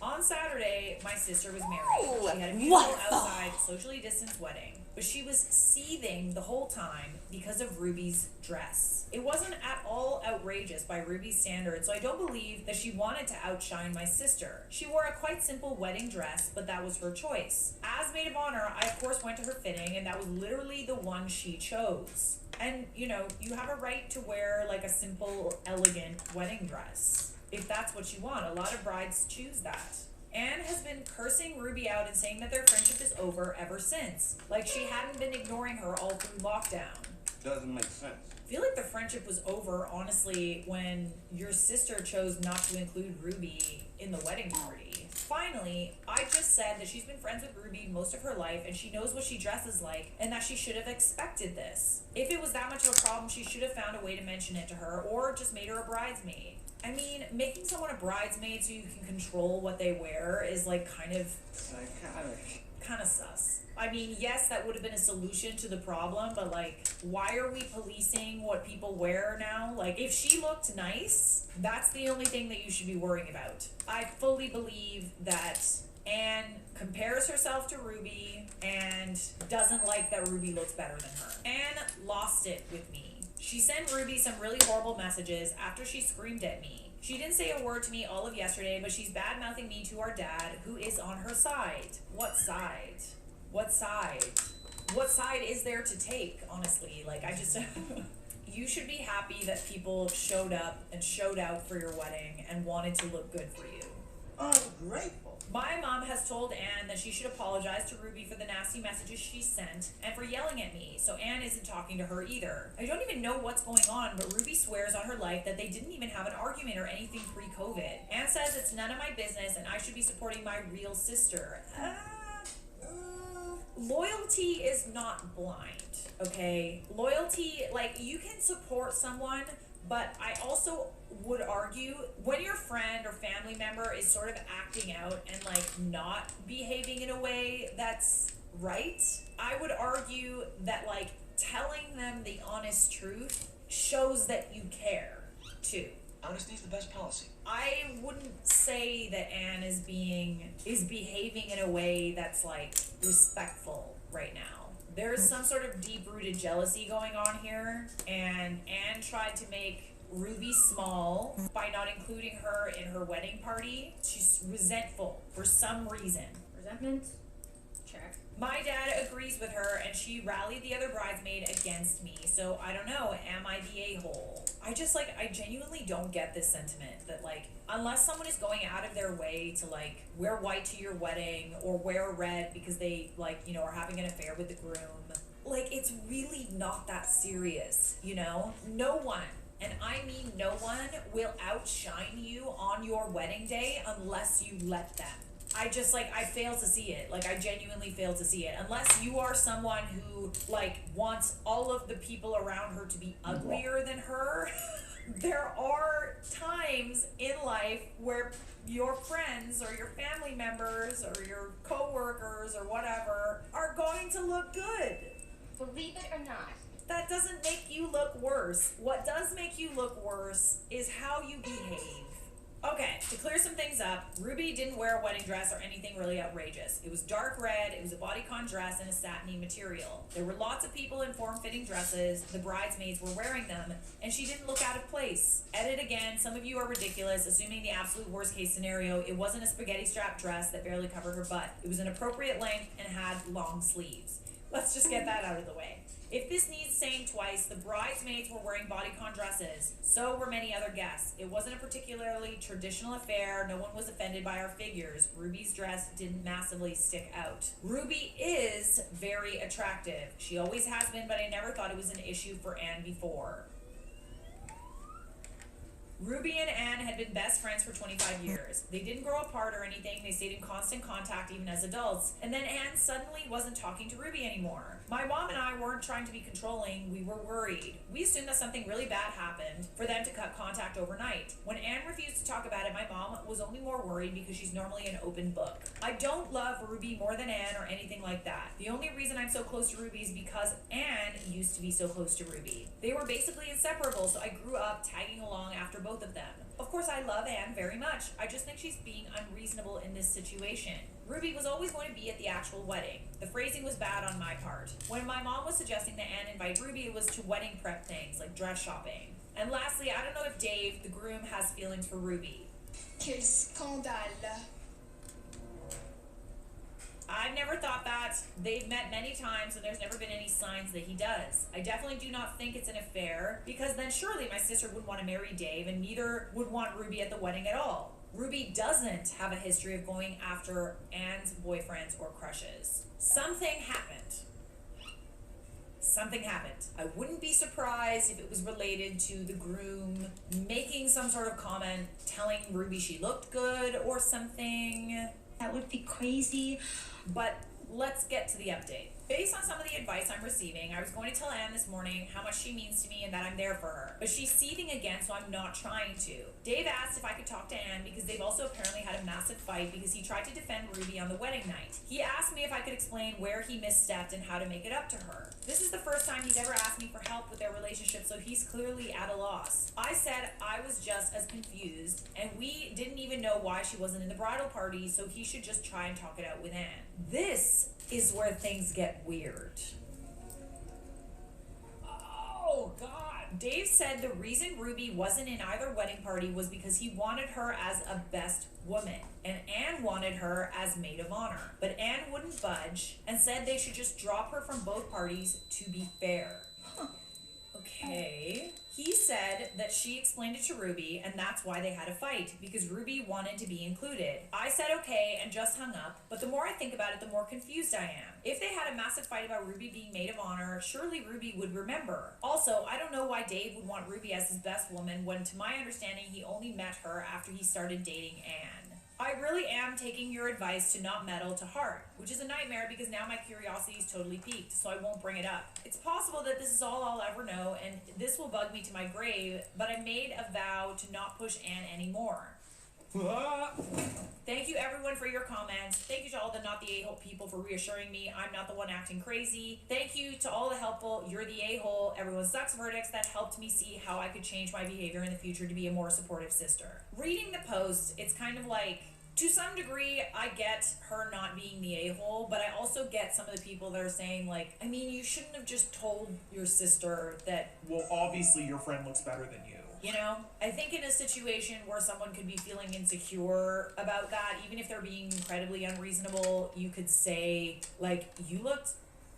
On Saturday, my sister was married. She had a beautiful outside, socially distanced wedding, but she was seething the whole time because of Ruby's dress. It wasn't at all outrageous by Ruby's standards, so I don't believe that she wanted to outshine my sister. She wore a quite simple wedding dress, but that was her choice. As maid of honor, I of course went to her fitting, and that was literally the one she chose. And, you know, you have a right to wear like a simple, elegant wedding dress, if that's what you want. A lot of brides choose that. Anne has been cursing Ruby out and saying that their friendship is over ever since. Like she hadn't been ignoring her all through lockdown. Doesn't make sense. I feel like the friendship was over, honestly, when your sister chose not to include Ruby in the wedding party. Finally, I just said that she's been friends with Ruby most of her life and she knows what she dresses like and that she should have expected this. If it was that much of a problem, she should have found a way to mention it to her or just made her a bridesmaid. I mean, making someone a bridesmaid so you can control what they wear is like kind of sus. I mean, yes, that would have been a solution to the problem, but like, why are we policing what people wear now? Like, if she looked nice, that's the only thing that you should be worrying about. I fully believe that Anne compares herself to Ruby and doesn't like that Ruby looks better than her. Anne lost it with me. She sent Ruby some really horrible messages after she screamed at me. She didn't say a word to me all of yesterday, but she's bad-mouthing me to our dad, who is on her side. What side? What side? What side is there to take, honestly? Like, I just... You should be happy that people showed up and showed out for your wedding and wanted to look good for you. Ungrateful. My mom has told Anne that she should apologize to Ruby for the nasty messages she sent and for yelling at me, so Anne isn't talking to her either. I don't even know what's going on, but Ruby swears on her life that they didn't even have an argument or anything pre-COVID. Anne says it's none of my business and I should be supporting my real sister. Loyalty is not blind, okay? Loyalty, like, you can support someone But I also would argue when your friend or family member is sort of acting out and like not behaving in a way that's right, I would argue that like telling them the honest truth shows that you care too. Honesty's the best policy. I wouldn't say that Anne is behaving in a way that's like respectful right now. There's some sort of deep-rooted jealousy going on here, and Anne tried to make Ruby small by not including her in her wedding party. She's resentful for some reason. Resentment? Check. My dad agrees with her, and she rallied the other bridesmaid against me, so I don't know, am I the a-hole? I genuinely don't get this sentiment that, like, unless someone is going out of their way to, like, wear white to your wedding or wear red because they, like, you know, are having an affair with the groom, like, it's really not that serious, you know? No one, and I mean no one, will outshine you on your wedding day unless you let them. I fail to see it. Like, I genuinely fail to see it. Unless you are someone who, like, wants all of the people around her to be uglier than her, there are times in life where your friends or your family members or your co-workers or whatever are going to look good. Believe it or not. That doesn't make you look worse. What does make you look worse is how you behave. Okay, to clear some things up, Ruby didn't wear a wedding dress or anything really outrageous. It was dark red, it was a bodycon dress and a satiny material. There were lots of people in form-fitting dresses, the bridesmaids were wearing them, and she didn't look out of place. Edit again, some of you are ridiculous, assuming the absolute worst case scenario, it wasn't a spaghetti strap dress that barely covered her butt. It was an appropriate length and had long sleeves. Let's just get that out of the way. If this needs saying twice, the bridesmaids were wearing bodycon dresses. So were many other guests. It wasn't a particularly traditional affair. No one was offended by our figures. Ruby's dress didn't massively stick out. Ruby is very attractive. She always has been, but I never thought it was an issue for Anne before. Ruby and Anne had been best friends for 25 years. They didn't grow apart or anything. They stayed in constant contact even as adults. And then Anne suddenly wasn't talking to Ruby anymore. My mom and I weren't trying to be controlling. We were worried. We assumed that something really bad happened for them to cut contact overnight. When Anne refused to talk about it, my mom was only more worried because she's normally an open book. I don't love Ruby more than Anne or anything like that. The only reason I'm so close to Ruby is because Anne used to be so close to Ruby. They were basically inseparable, so I grew up tagging along after both of them. Of course, I love Anne very much. I just think she's being unreasonable in this situation. Ruby was always going to be at the actual wedding. The phrasing was bad on my part. When my mom was suggesting that Anne invite Ruby, it was to wedding prep things, like dress shopping. And lastly, I don't know if Dave, the groom, has feelings for Ruby. Quel scandale. I've never thought that. They've met many times and there's never been any signs that he does. I definitely do not think it's an affair, because then surely my sister wouldn't want to marry Dave and neither would want Ruby at the wedding at all. Ruby doesn't have a history of going after Anne's boyfriends or crushes. Something happened. Something happened. I wouldn't be surprised if it was related to the groom making some sort of comment, telling Ruby she looked good or something. That would be crazy. But let's get to the update. Based on some of the advice I'm receiving, I was going to tell Anne this morning how much she means to me and that I'm there for her. But she's seething again, so I'm not trying to. Dave asked if I could talk to Anne because they've also apparently had a massive fight because he tried to defend Ruby on the wedding night. He asked me if I could explain where he misstepped and how to make it up to her. This is the first time he's ever asked me for help with their relationship, so he's clearly at a loss. I said I was just as confused, and we didn't even know why she wasn't in the bridal party, so he should just try and talk it out with Anne. This is where things get weird. Oh, God. Dave said the reason Ruby wasn't in either wedding party was because he wanted her as a best woman, and Anne wanted her as maid of honor. But Anne wouldn't budge and said they should just drop her from both parties to be fair. Okay. He said that she explained it to Ruby, and that's why they had a fight, because Ruby wanted to be included. I said okay and just hung up, but the more I think about it, the more confused I am. If they had a massive fight about Ruby being maid of honor, surely Ruby would remember. Also, I don't know why Dave would want Ruby as his best woman when, to my understanding, he only met her after he started dating Anne. I really am taking your advice to not meddle to heart, which is a nightmare because now my curiosity is totally piqued, so I won't bring it up. It's possible that this is all I'll ever know, and this will bug me to my grave, but I made a vow to not push Anne anymore. Thank you everyone for your comments. Thank you to all the Not the A-hole people for reassuring me I'm not the one acting crazy. Thank you to all the helpful You're the A-hole, everyone sucks verdicts that helped me see how I could change my behavior in the future to be a more supportive sister. Reading the posts, it's kind of like, to some degree, I get her not being the a-hole, but I also get some of the people that are saying, like, I mean, you shouldn't have just told your sister that... Well, obviously your friend looks better than you. You know, I think in a situation where someone could be feeling insecure about that, even if they're being incredibly unreasonable, you could say, like, you looked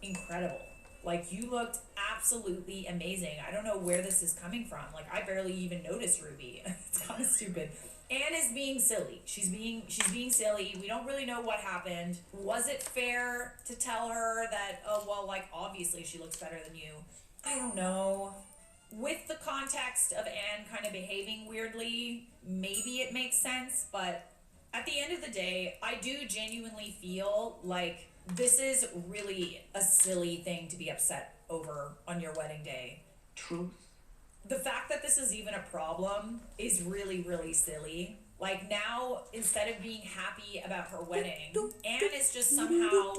incredible. Like, you looked absolutely amazing. I don't know where this is coming from. Like, I barely even noticed Ruby. It's kind of stupid. Anne is being silly. She's being silly. We don't really know what happened. Was it fair to tell her that, oh, well, like, obviously she looks better than you? I don't know. With the context of Anne kind of behaving weirdly, maybe it makes sense, but at the end of the day, I do genuinely feel like this is really a silly thing to be upset over on your wedding day. Truth. The fact that this is even a problem is really, really silly. Like, now, instead of being happy about her wedding, Anne is just somehow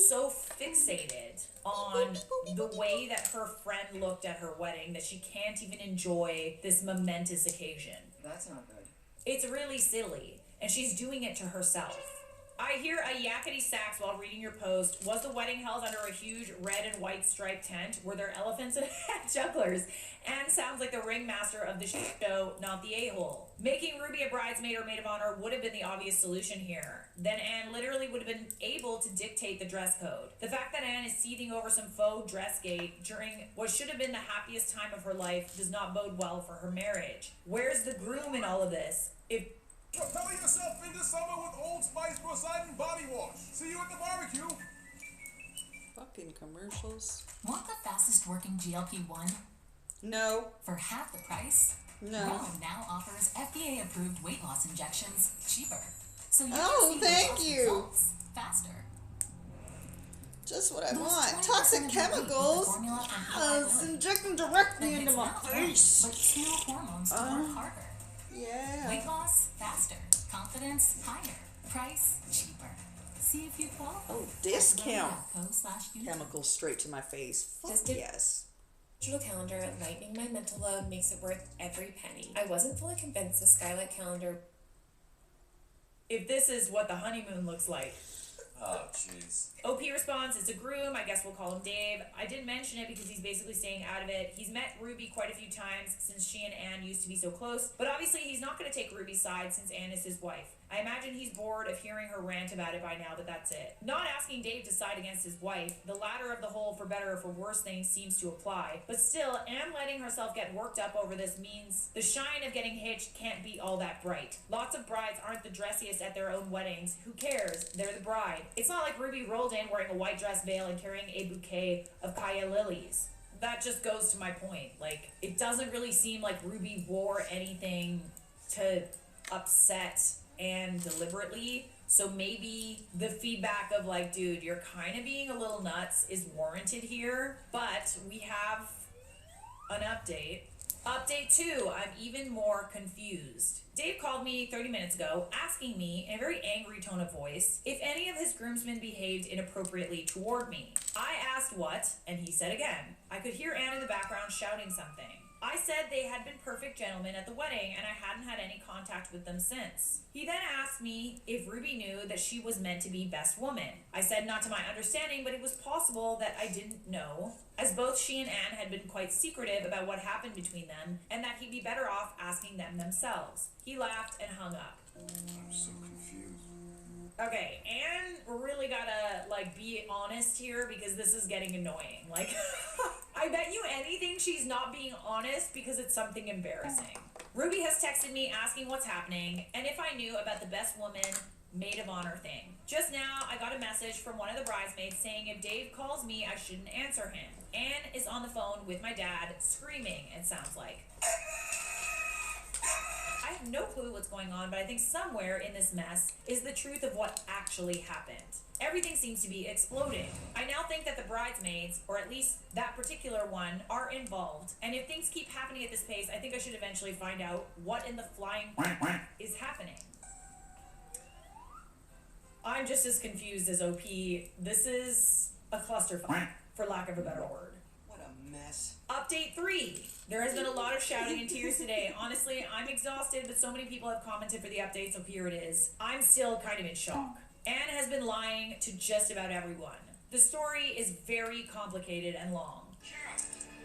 so fixated on the way that her friend looked at her wedding that she can't even enjoy this momentous occasion. That's not good. It's really silly, and she's doing it to herself. I hear a yakety sax while reading your post. Was the wedding held under a huge red and white striped tent? Were there elephants and jugglers? Anne sounds like the ringmaster of the show, not the a-hole. Making Ruby a bridesmaid or maid of honor would have been the obvious solution here. Then Anne literally would have been able to dictate the dress code. The fact that Anne is seething over some faux dress gate during what should have been the happiest time of her life does not bode well for her marriage. Where's the groom in all of this? If Propel yourself into summer with Old Spice Poseidon Body Wash. See you at the barbecue. Fucking commercials. Want the fastest working GLP-1? No. For half the price? No. Rome now offers FDA-approved weight loss injections cheaper. So you Oh, can see weight thank loss you. results faster. Just what I Lose want. 20% Toxic of your weight with the chemicals. formula from Eli Let's Lilly. inject them directly Then into it's my not face. one, but 2 hormones to work harder. Yeah. Weight loss faster. Confidence higher. Price cheaper. See if you qualify. Oh, discount. Co/YouTube. Chemicals straight to my face. Fuck Just a- yes. Digital calendar lightening my mental load makes it worth every penny. I wasn't fully convinced the Skylight calendar. If this is what the honeymoon looks like. Oh, jeez. OP responds, it's a groom, I guess we'll call him Dave. I didn't mention it because he's basically staying out of it. He's met Ruby quite a few times since she and Anne used to be so close, but obviously he's not going to take Ruby's side since Anne is his wife. I imagine he's bored of hearing her rant about it by now, but that's it. Not asking Dave to side against his wife, the latter of the whole for better or for worse thing seems to apply. But still, Anne letting herself get worked up over this means the shine of getting hitched can't be all that bright. Lots of brides aren't the dressiest at their own weddings. Who cares? They're the bride. It's not like Ruby rolled in wearing a white dress veil and carrying a bouquet of Kaya lilies. That just goes to my point. Like, it doesn't really seem like Ruby wore anything to upset Anne deliberately, so maybe the feedback of like, dude, you're kind of being a little nuts is warranted here. But we have an update. Update 2, I'm even more confused. Dave called me 30 minutes ago asking me in a very angry tone of voice if any of his groomsmen behaved inappropriately toward me. I asked what, and he said again. I could hear Anne in the background shouting something. I said they had been perfect gentlemen at the wedding and I hadn't had any contact with them since. He then asked me if Ruby knew that she was meant to be best woman. I said not to my understanding, but it was possible that I didn't know, as both she and Anne had been quite secretive about what happened between them and that he'd be better off asking them themselves. He laughed and hung up. I'm so confused. Okay, Anne really gotta, like, be honest here because this is getting annoying. Like, I bet you anything she's not being honest because it's something embarrassing. Ruby has texted me asking what's happening and if I knew about the best woman maid of honor thing. Just now, I got a message from one of the bridesmaids saying if Dave calls me, I shouldn't answer him. Anne is on the phone with my dad, screaming, it sounds like. I have no clue what's going on, but I think somewhere in this mess is the truth of what actually happened. Everything seems to be exploding. I now think that the bridesmaids, or at least that particular one, are involved. And if things keep happening at this pace, I think I should eventually find out what in the flying is happening. I'm just as confused as OP. This is a clusterfuck, for lack of a better word. What a mess. Update 3. There has been a lot of shouting and tears today. Honestly, I'm exhausted, but so many people have commented for the update, so here it is. I'm still kind of in shock. Anne has been lying to just about everyone. The story is very complicated and long.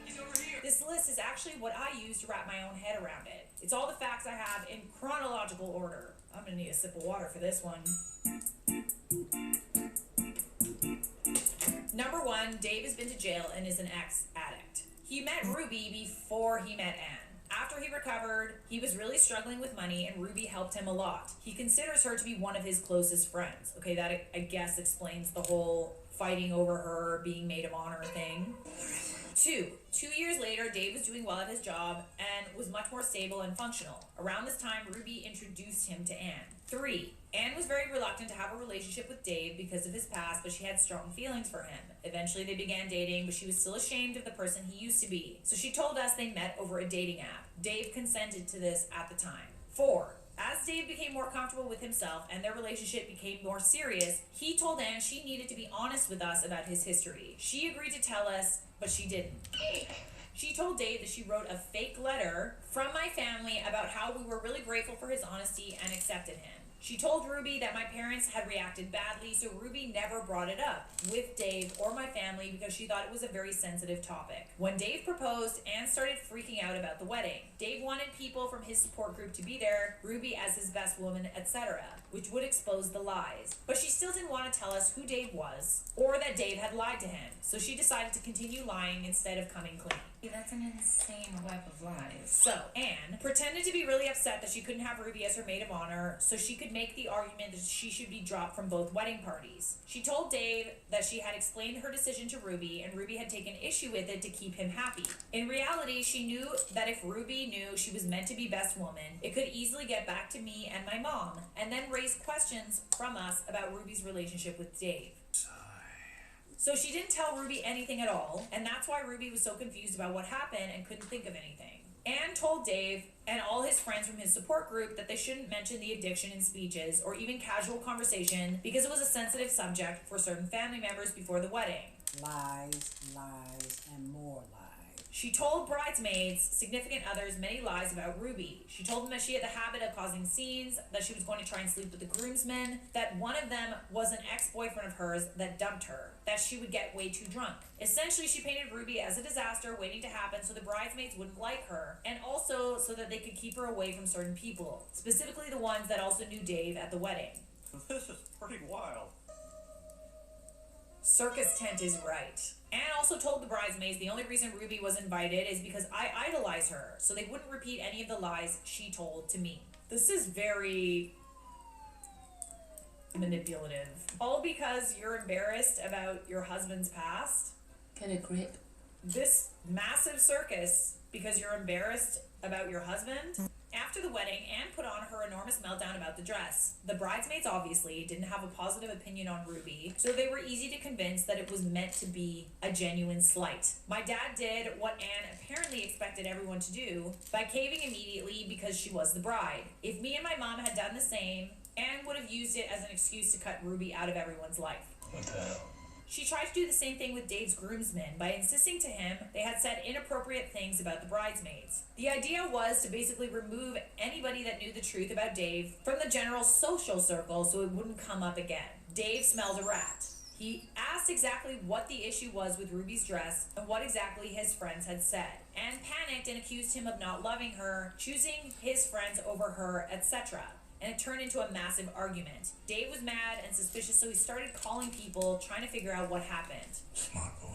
He's over here. This list is actually what I use to wrap my own head around it. It's all the facts I have in chronological order. I'm gonna need a sip of water for this one. Number 1, Dave has been to jail and is an ex-addict. He met Ruby before he met Anne. After he recovered, he was really struggling with money and Ruby helped him a lot. He considers her to be one of his closest friends. Okay, that I guess explains the whole fighting over her being maid of honor thing. 2 years later, Dave was doing well at his job and was much more stable and functional. Around this time, Ruby introduced him to Anne. 3, Anne was very reluctant to have a relationship with Dave because of his past, but she had strong feelings for him. Eventually, they began dating, but she was still ashamed of the person he used to be. So she told us they met over a dating app. Dave consented to this at the time. 4, as Dave became more comfortable with himself and their relationship became more serious, he told Anne she needed to be honest with us about his history. She agreed to tell us, but she didn't. She told Dave that she wrote a fake letter from my family about how we were really grateful for his honesty and accepted him. She told Ruby that my parents had reacted badly, so Ruby never brought it up with Dave or my family because she thought it was a very sensitive topic. When Dave proposed, Anne started freaking out about the wedding. Dave wanted people from his support group to be there, Ruby as his best woman, etc., which would expose the lies. But she still didn't want to tell us who Dave was or that Dave had lied to him, so she decided to continue lying instead of coming clean. That's an insane web of lies. So, Anne pretended to be really upset that she couldn't have Ruby as her maid of honor, so she could make the argument that she should be dropped from both wedding parties. She told Dave that she had explained her decision to Ruby, and Ruby had taken issue with it to keep him happy. In reality, she knew that if Ruby knew she was meant to be best woman, it could easily get back to me and my mom, and then raise questions from us about Ruby's relationship with Dave. So she didn't tell Ruby anything at all, and that's why Ruby was so confused about what happened and couldn't think of anything. Anne told Dave and all his friends from his support group that they shouldn't mention the addiction in speeches or even casual conversation because it was a sensitive subject for certain family members before the wedding. Lies, lies, and more lies. She told bridesmaids, significant others, many lies about Ruby. She told them that she had the habit of causing scenes, that she was going to try and sleep with the groomsmen, that one of them was an ex-boyfriend of hers that dumped her, that she would get way too drunk. Essentially, she painted Ruby as a disaster waiting to happen so the bridesmaids wouldn't like her, and also so that they could keep her away from certain people, specifically the ones that also knew Dave at the wedding. This is pretty wild. Circus tent is right. Anne also told the bridesmaids the only reason Ruby was invited is because I idolize her, so they wouldn't repeat any of the lies she told to me. This is very manipulative. All because you're embarrassed about your husband's past? Get a grip. This massive circus because you're embarrassed about your husband? After the wedding, Anne put on her enormous meltdown about the dress. The bridesmaids obviously didn't have a positive opinion on Ruby, so they were easy to convince that it was meant to be a genuine slight. My dad did what Anne apparently expected everyone to do by caving immediately because she was the bride. If me and my mom had done the same, Anne would have used it as an excuse to cut Ruby out of everyone's life. What the hell? She tried to do the same thing with Dave's groomsmen by insisting to him they had said inappropriate things about the bridesmaids. The idea was to basically remove anybody that knew the truth about Dave from the general social circle so it wouldn't come up again. Dave smelled a rat. He asked exactly what the issue was with Ruby's dress and what exactly his friends had said, and panicked and accused him of not loving her, choosing his friends over her, etc. And it turned into a massive argument. Dave was mad and suspicious, so he started calling people, trying to figure out what happened. Smart boy.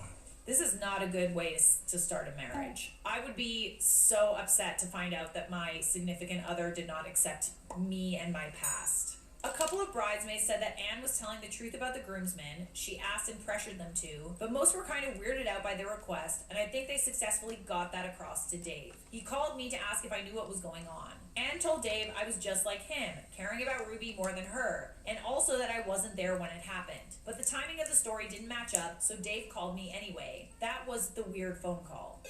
This is not a good way to start a marriage. I would be so upset to find out that my significant other did not accept me and my past. A couple of bridesmaids said that Anne was telling the truth about the groomsmen. She asked and pressured them to, but most were kind of weirded out by their request, and I think they successfully got that across to Dave. He called me to ask if I knew what was going on. Anne told Dave I was just like him, caring about Ruby more than her, and also that I wasn't there when it happened. But the timing of the story didn't match up, so Dave called me anyway. That was the weird phone call.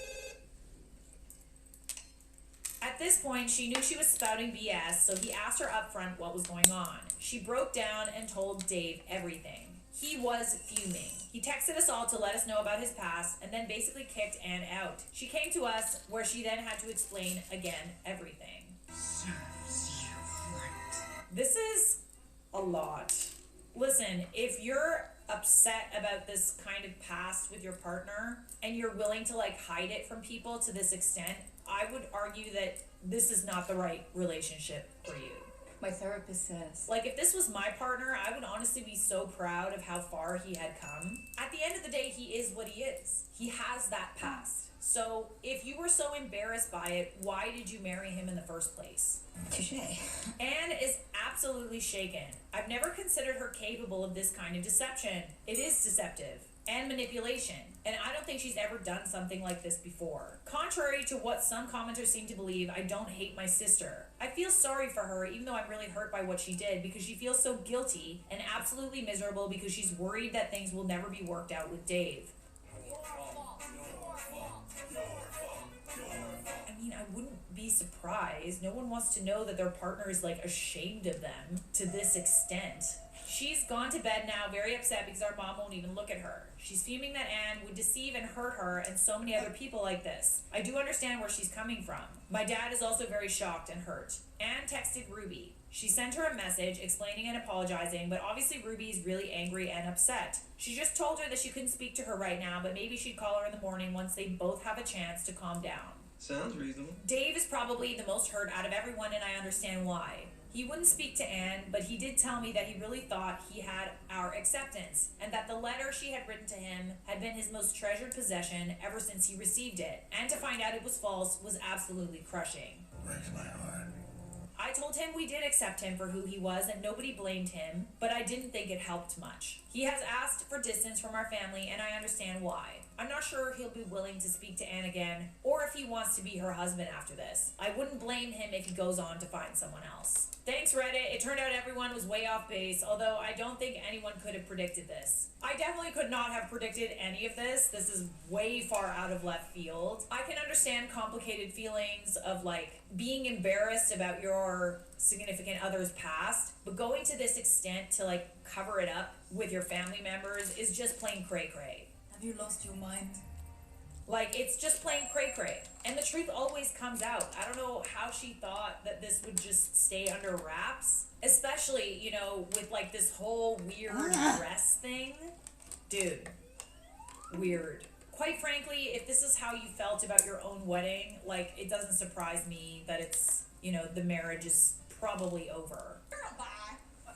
At this point, she knew she was spouting BS, so he asked her up front what was going on. She broke down and told Dave everything. He was fuming. He texted us all to let us know about his past, and then basically kicked Anne out. She came to us, where she then had to explain again everything. This is a lot. Listen, if you're upset about this kind of past with your partner, and you're willing to like hide it from people to this extent, I would argue that this is not the right relationship for you. My therapist says. Like, if this was my partner, I would honestly be so proud of how far he had come. At the end of the day, he is what he is. He has that past. So, if you were so embarrassed by it, why did you marry him in the first place? Touché. Anne is absolutely shaken. I've never considered her capable of this kind of deception. It is deceptive. And manipulation, and I don't think she's ever done something like this before. Contrary to what some commenters seem to believe, I don't hate my sister. I feel sorry for her, even though I'm really hurt by what she did, because she feels so guilty and absolutely miserable because she's worried that things will never be worked out with Dave. I mean, I wouldn't be surprised. No one wants to know that their partner is like ashamed of them to this extent. She's gone to bed now, very upset because our mom won't even look at her. She's fuming that Anne would deceive and hurt her and so many other people like this. I do understand where she's coming from. My dad is also very shocked and hurt. Anne texted Ruby. She sent her a message explaining and apologizing, but obviously Ruby is really angry and upset. She just told her that she couldn't speak to her right now, but maybe she'd call her in the morning once they both have a chance to calm down. Sounds reasonable. Dave is probably the most hurt out of everyone, and I understand why. He wouldn't speak to Anne, but he did tell me that he really thought he had our acceptance, and that the letter she had written to him had been his most treasured possession ever since he received it. And to find out it was false was absolutely crushing. Breaks my heart. I told him we did accept him for who he was and nobody blamed him, but I didn't think it helped much. He has asked for distance from our family, and I understand why. I'm not sure he'll be willing to speak to Anne again, or if he wants to be her husband after this. I wouldn't blame him if he goes on to find someone else. Thanks, Reddit. It turned out everyone was way off base, although I don't think anyone could have predicted this. I definitely could not have predicted any of this. This is way far out of left field. I can understand complicated feelings of like being embarrassed about your significant other's past, but going to this extent to like cover it up with your family members is just plain cray-cray. Have you lost your mind? Like, it's just plain cray-cray. And the truth always comes out. I don't know how she thought that this would just stay under wraps. Especially, you know, with like this whole weird dress thing. Dude. Weird. Quite frankly, if this is how you felt about your own wedding, like, it doesn't surprise me that it's, you know, the marriage is probably over.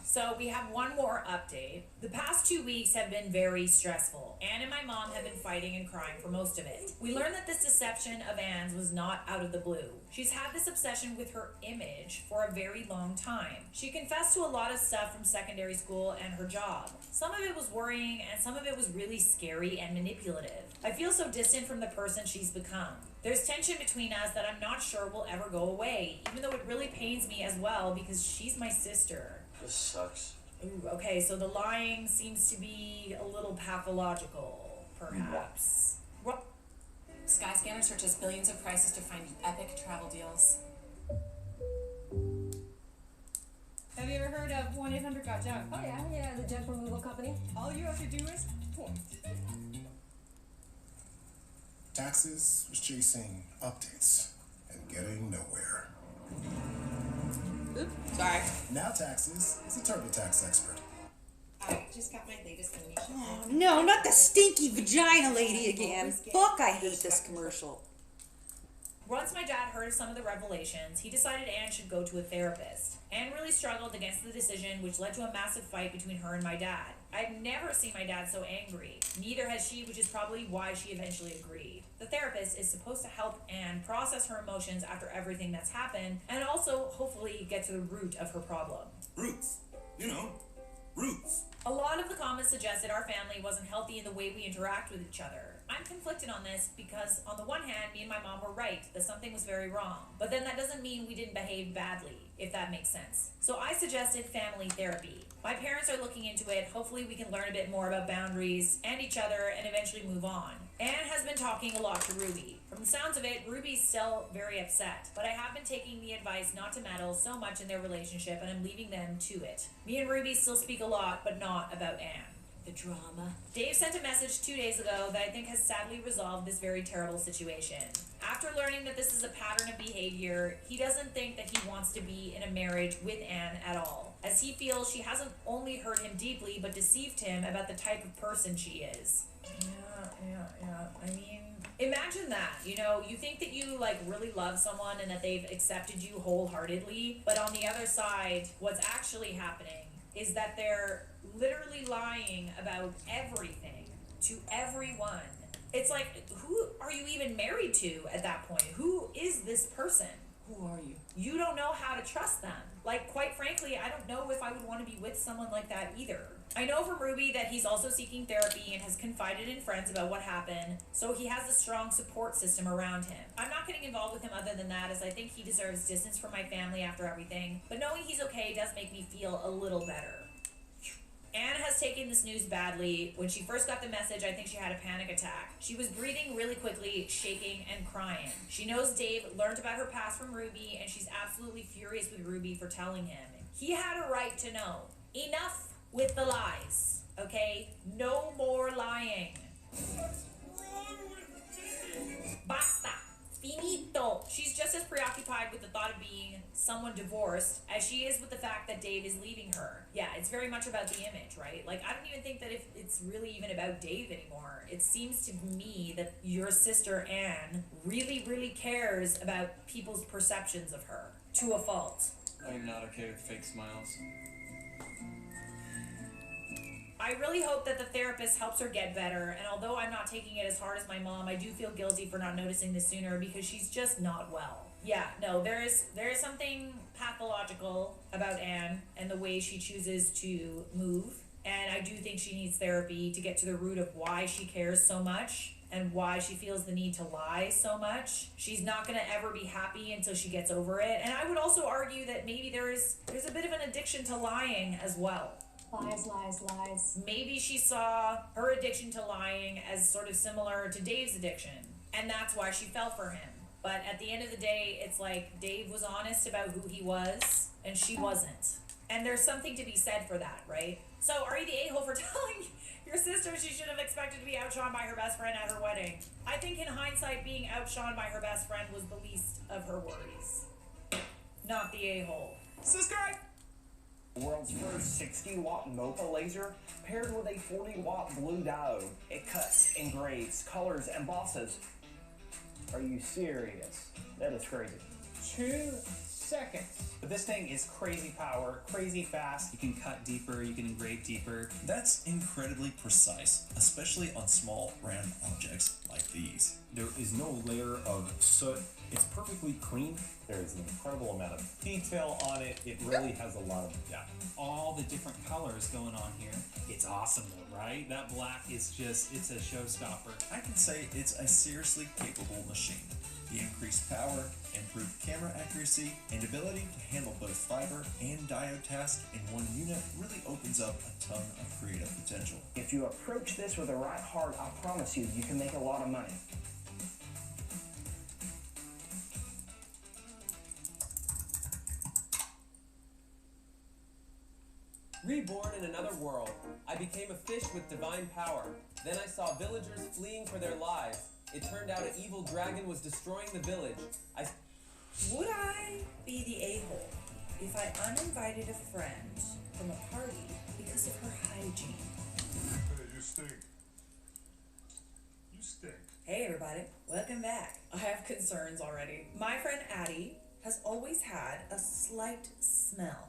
So we have one more update. The past 2 weeks have been very stressful. Anne and my mom have been fighting and crying for most of it. We learned that this deception of Anne's was not out of the blue. She's had this obsession with her image for a very long time. She confessed to a lot of stuff from secondary school and her job. Some of it was worrying and some of it was really scary and manipulative. I feel so distant from the person she's become. There's tension between us that I'm not sure will ever go away, even though it really pains me as well because she's my sister. This sucks. Ooh, okay, so the lying seems to be a little pathological, perhaps. Skyscanner searches billions of prices to find epic travel deals. Have you ever heard of 1-800-GOT-JUNK? Oh yeah, the junk removal company. All you have to do is point. Taxes was chasing updates and getting nowhere. Oops, sorry. Now Taxes is a TurboTax expert. I just got my latest donation. Oh, no, not the stinky vagina lady again. Fuck, I hate this commercial. Once my dad heard of some of the revelations, he decided Anne should go to a therapist. Anne really struggled against the decision, which led to a massive fight between her and my dad. I've never seen my dad so angry. Neither has she, which is probably why she eventually agreed. The therapist is supposed to help Anne process her emotions after everything that's happened, and also hopefully get to the root of her problem. Roots. You know, roots. A lot of the comments suggested our family wasn't healthy in the way we interact with each other. I'm conflicted on this because, on the one hand, me and my mom were right that something was very wrong. But then that doesn't mean we didn't behave badly, if that makes sense. So I suggested family therapy. My parents are looking into it. Hopefully we can learn a bit more about boundaries and each other and eventually move on. Anne has been talking a lot to Ruby. From the sounds of it, Ruby's still very upset. But I have been taking the advice not to meddle so much in their relationship, and I'm leaving them to it. Me and Ruby still speak a lot, but not about Anne. The drama. Dave sent a message 2 days ago that I think has sadly resolved this very terrible situation. After learning that this is a pattern of behavior, he doesn't think that he wants to be in a marriage with Anne at all, as he feels she hasn't only hurt him deeply, but deceived him about the type of person she is. Yeah. I mean, imagine that, you know, you think that you like really love someone and that they've accepted you wholeheartedly, but on the other side, what's actually happening is that they're literally lying about everything to everyone. It's like, who are you even married to at that point? Who is this person? Who are you? You don't know how to trust them. Like, quite frankly, I don't know if I would want to be with someone like that either. I know from Ruby that he's also seeking therapy and has confided in friends about what happened, so he has a strong support system around him. I'm not getting involved with him other than that, as I think he deserves distance from my family after everything, but knowing he's okay does make me feel a little better. Anne has taken this news badly. When she first got the message, I think she had a panic attack. She was breathing really quickly, shaking and crying. She knows Dave learned about her past from Ruby, and she's absolutely furious with Ruby for telling him. He had a right to know. Enough with the lies, okay? No more lying. Basta. Finito. She's just as preoccupied with the thought of being someone divorced as she is with the fact that Dave is leaving her. Yeah, it's very much about the image, right? Like, I don't even think that it's really even about Dave anymore. It seems to me that your sister Anne really, really cares about people's perceptions of her, to a fault. I'm not okay with fake smiles. I really hope that the therapist helps her get better, and although I'm not taking it as hard as my mom, I do feel guilty for not noticing this sooner because she's just not well. Yeah, no, there is something pathological about Anne and the way she chooses to move, and I do think she needs therapy to get to the root of why she cares so much and why she feels the need to lie so much. She's not gonna ever be happy until she gets over it, and I would also argue that maybe there's a bit of an addiction to lying as well. Lies. Maybe she saw her addiction to lying as sort of similar to Dave's addiction, and that's why she fell for him. But at the end of the day, it's like Dave was honest about who he was, and she wasn't. And there's something to be said for that, right? So are you the a-hole for telling your sister she should have expected to be outshone by her best friend at her wedding? I think in hindsight, being outshone by her best friend was the least of her worries. Not the a-hole. Subscribe! World's first 60-watt MOPA laser paired with a 40-watt blue diode. It cuts, engraves, colors, embosses. Are you serious? That is crazy. 2 seconds. But this thing is crazy power, crazy fast. You can cut deeper, you can engrave deeper. That's incredibly precise, especially on small, round objects like these. There is no layer of soot. It's perfectly clean. There is an incredible amount of detail on it. It really has a lot of depth. All the different colors going on here. It's awesome though, right? That black is just, it's a showstopper. I can say it's a seriously capable machine. The increased power, improved camera accuracy, and ability to handle both fiber and diode tasks in one unit really opens up a ton of creative potential. If you approach this with the right heart, I promise you, you can make a lot of money. Reborn in another world, I became a fish with divine power. Then I saw villagers fleeing for their lives. It turned out an evil dragon was destroying the village. Would I be the a-hole if I uninvited a friend from a party because of her hygiene? Hey, you stink. You stink. Hey everybody, welcome back. I have concerns already. My friend Addie has always had a slight smell.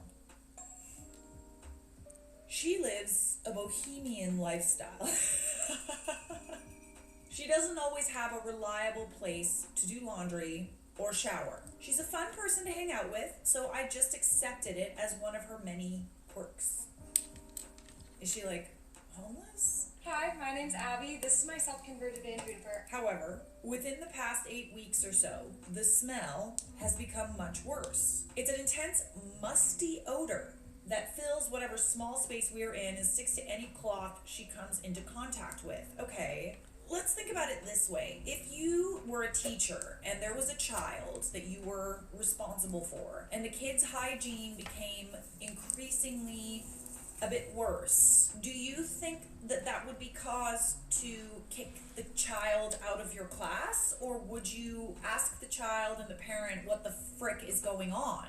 She lives a bohemian lifestyle. She doesn't always have a reliable place to do laundry or shower. She's a fun person to hang out with, so I just accepted it as one of her many quirks. Is she like homeless? Hi, my name's Abby. This is my self-converted Van Juniper. However, within the past 8 weeks or so, the smell has become much worse. It's an intense, musty odor that fills whatever small space we are in and sticks to any cloth she comes into contact with. Okay, let's think about it this way. If you were a teacher and there was a child that you were responsible for, and the kid's hygiene became increasingly a bit worse, do you think that that would be cause to kick the child out of your class? Or would you ask the child and the parent what the frick is going on?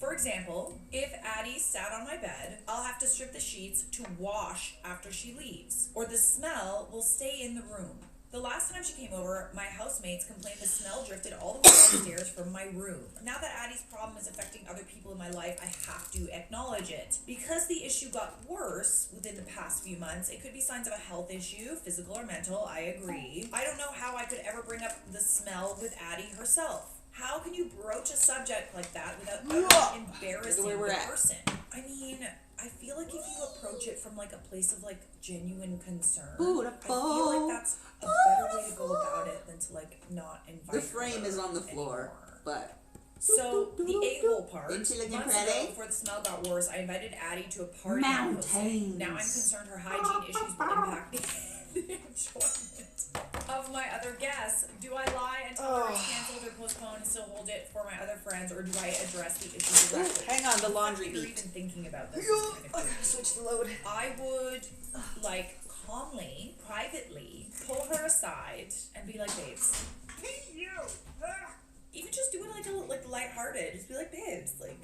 For example, if Addie sat on my bed, I'll have to strip the sheets to wash after she leaves, or the smell will stay in the room. The last time she came over, my housemates complained the smell drifted all the way downstairs from my room. Now that Addie's problem is affecting other people in my life, I have to acknowledge it. Because the issue got worse within the past few months, it could be signs of a health issue, physical or mental, I agree. I don't know how I could ever bring up the smell with Addie herself. How can you broach a subject like that without embarrassing the person? I mean, I feel like if you approach it from like a place of like genuine concern, I feel like that's a better way to go about it than to like not invite The frame her is on the floor, anymore. but So the a-hole part, Isn't she looking months pretty? ago, before the smell got worse, I invited Addie to a party. I'm hosting. Mountains. Now I'm concerned her hygiene issues will impact the enjoyment of my other guests. Do I lie and tell her it's canceled or postponed and still hold it for my other friends, or do I address the issue directly? Hang on, the laundry You're beat. even thinking about this. Is kind of crazy. Switch the load. I would like calmly, privately pull her aside and be like, babes. Even just do it like lighthearted. Just be like, babes, like,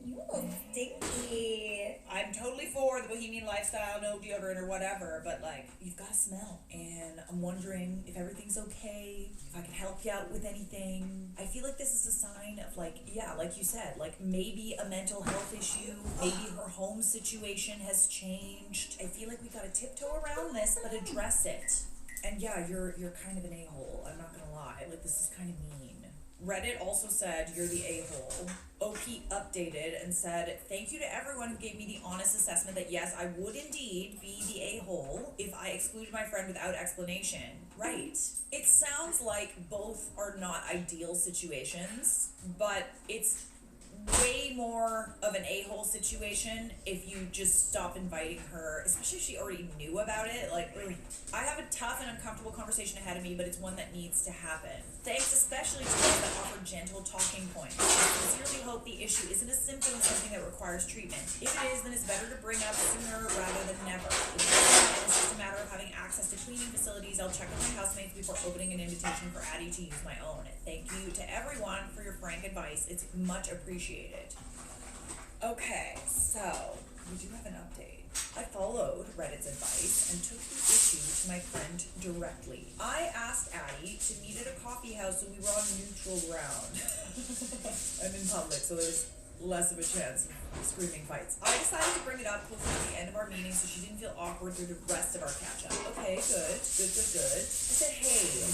you look stinky. I'm totally for the bohemian lifestyle, no deodorant or whatever, but like, you've got to smell. And I'm wondering if everything's okay, if I can help you out with anything. I feel like this is a sign of like, yeah, like you said, like maybe a mental health issue, maybe her home situation has changed. I feel like we got to tiptoe around this, but address it. And yeah, you're kind of an a-hole, I'm not gonna lie. Like, this is kind of mean. Reddit also said, you're the a-hole. OP updated and said, thank you to everyone who gave me the honest assessment that yes, I would indeed be the a-hole if I excluded my friend without explanation. Right. It sounds like both are not ideal situations, but it's way more of an a-hole situation if you just stop inviting her, especially if she already knew about it. Like, I have a tough and uncomfortable conversation ahead of me, but it's one that needs to happen. Thanks especially to those that offer gentle talking points. I sincerely hope the issue isn't a symptom of something that requires treatment. If it is, then it's better to bring up sooner rather than never. If it's just a matter of having access to cleaning facilities, I'll check with my housemates before opening an invitation for Addie to use my own. Thank you to everyone for your frank advice. It's much appreciated. Okay, so we do have an update. I followed Reddit's advice and took the issue to my friend directly. I asked Addie to meet at a coffee house so we were on neutral ground. I'm in public, so there's less of a chance of screaming fights. I decided to bring it up closer to the end of our meeting so she didn't feel awkward through the rest of our catch-up. Okay, good. I said, hey,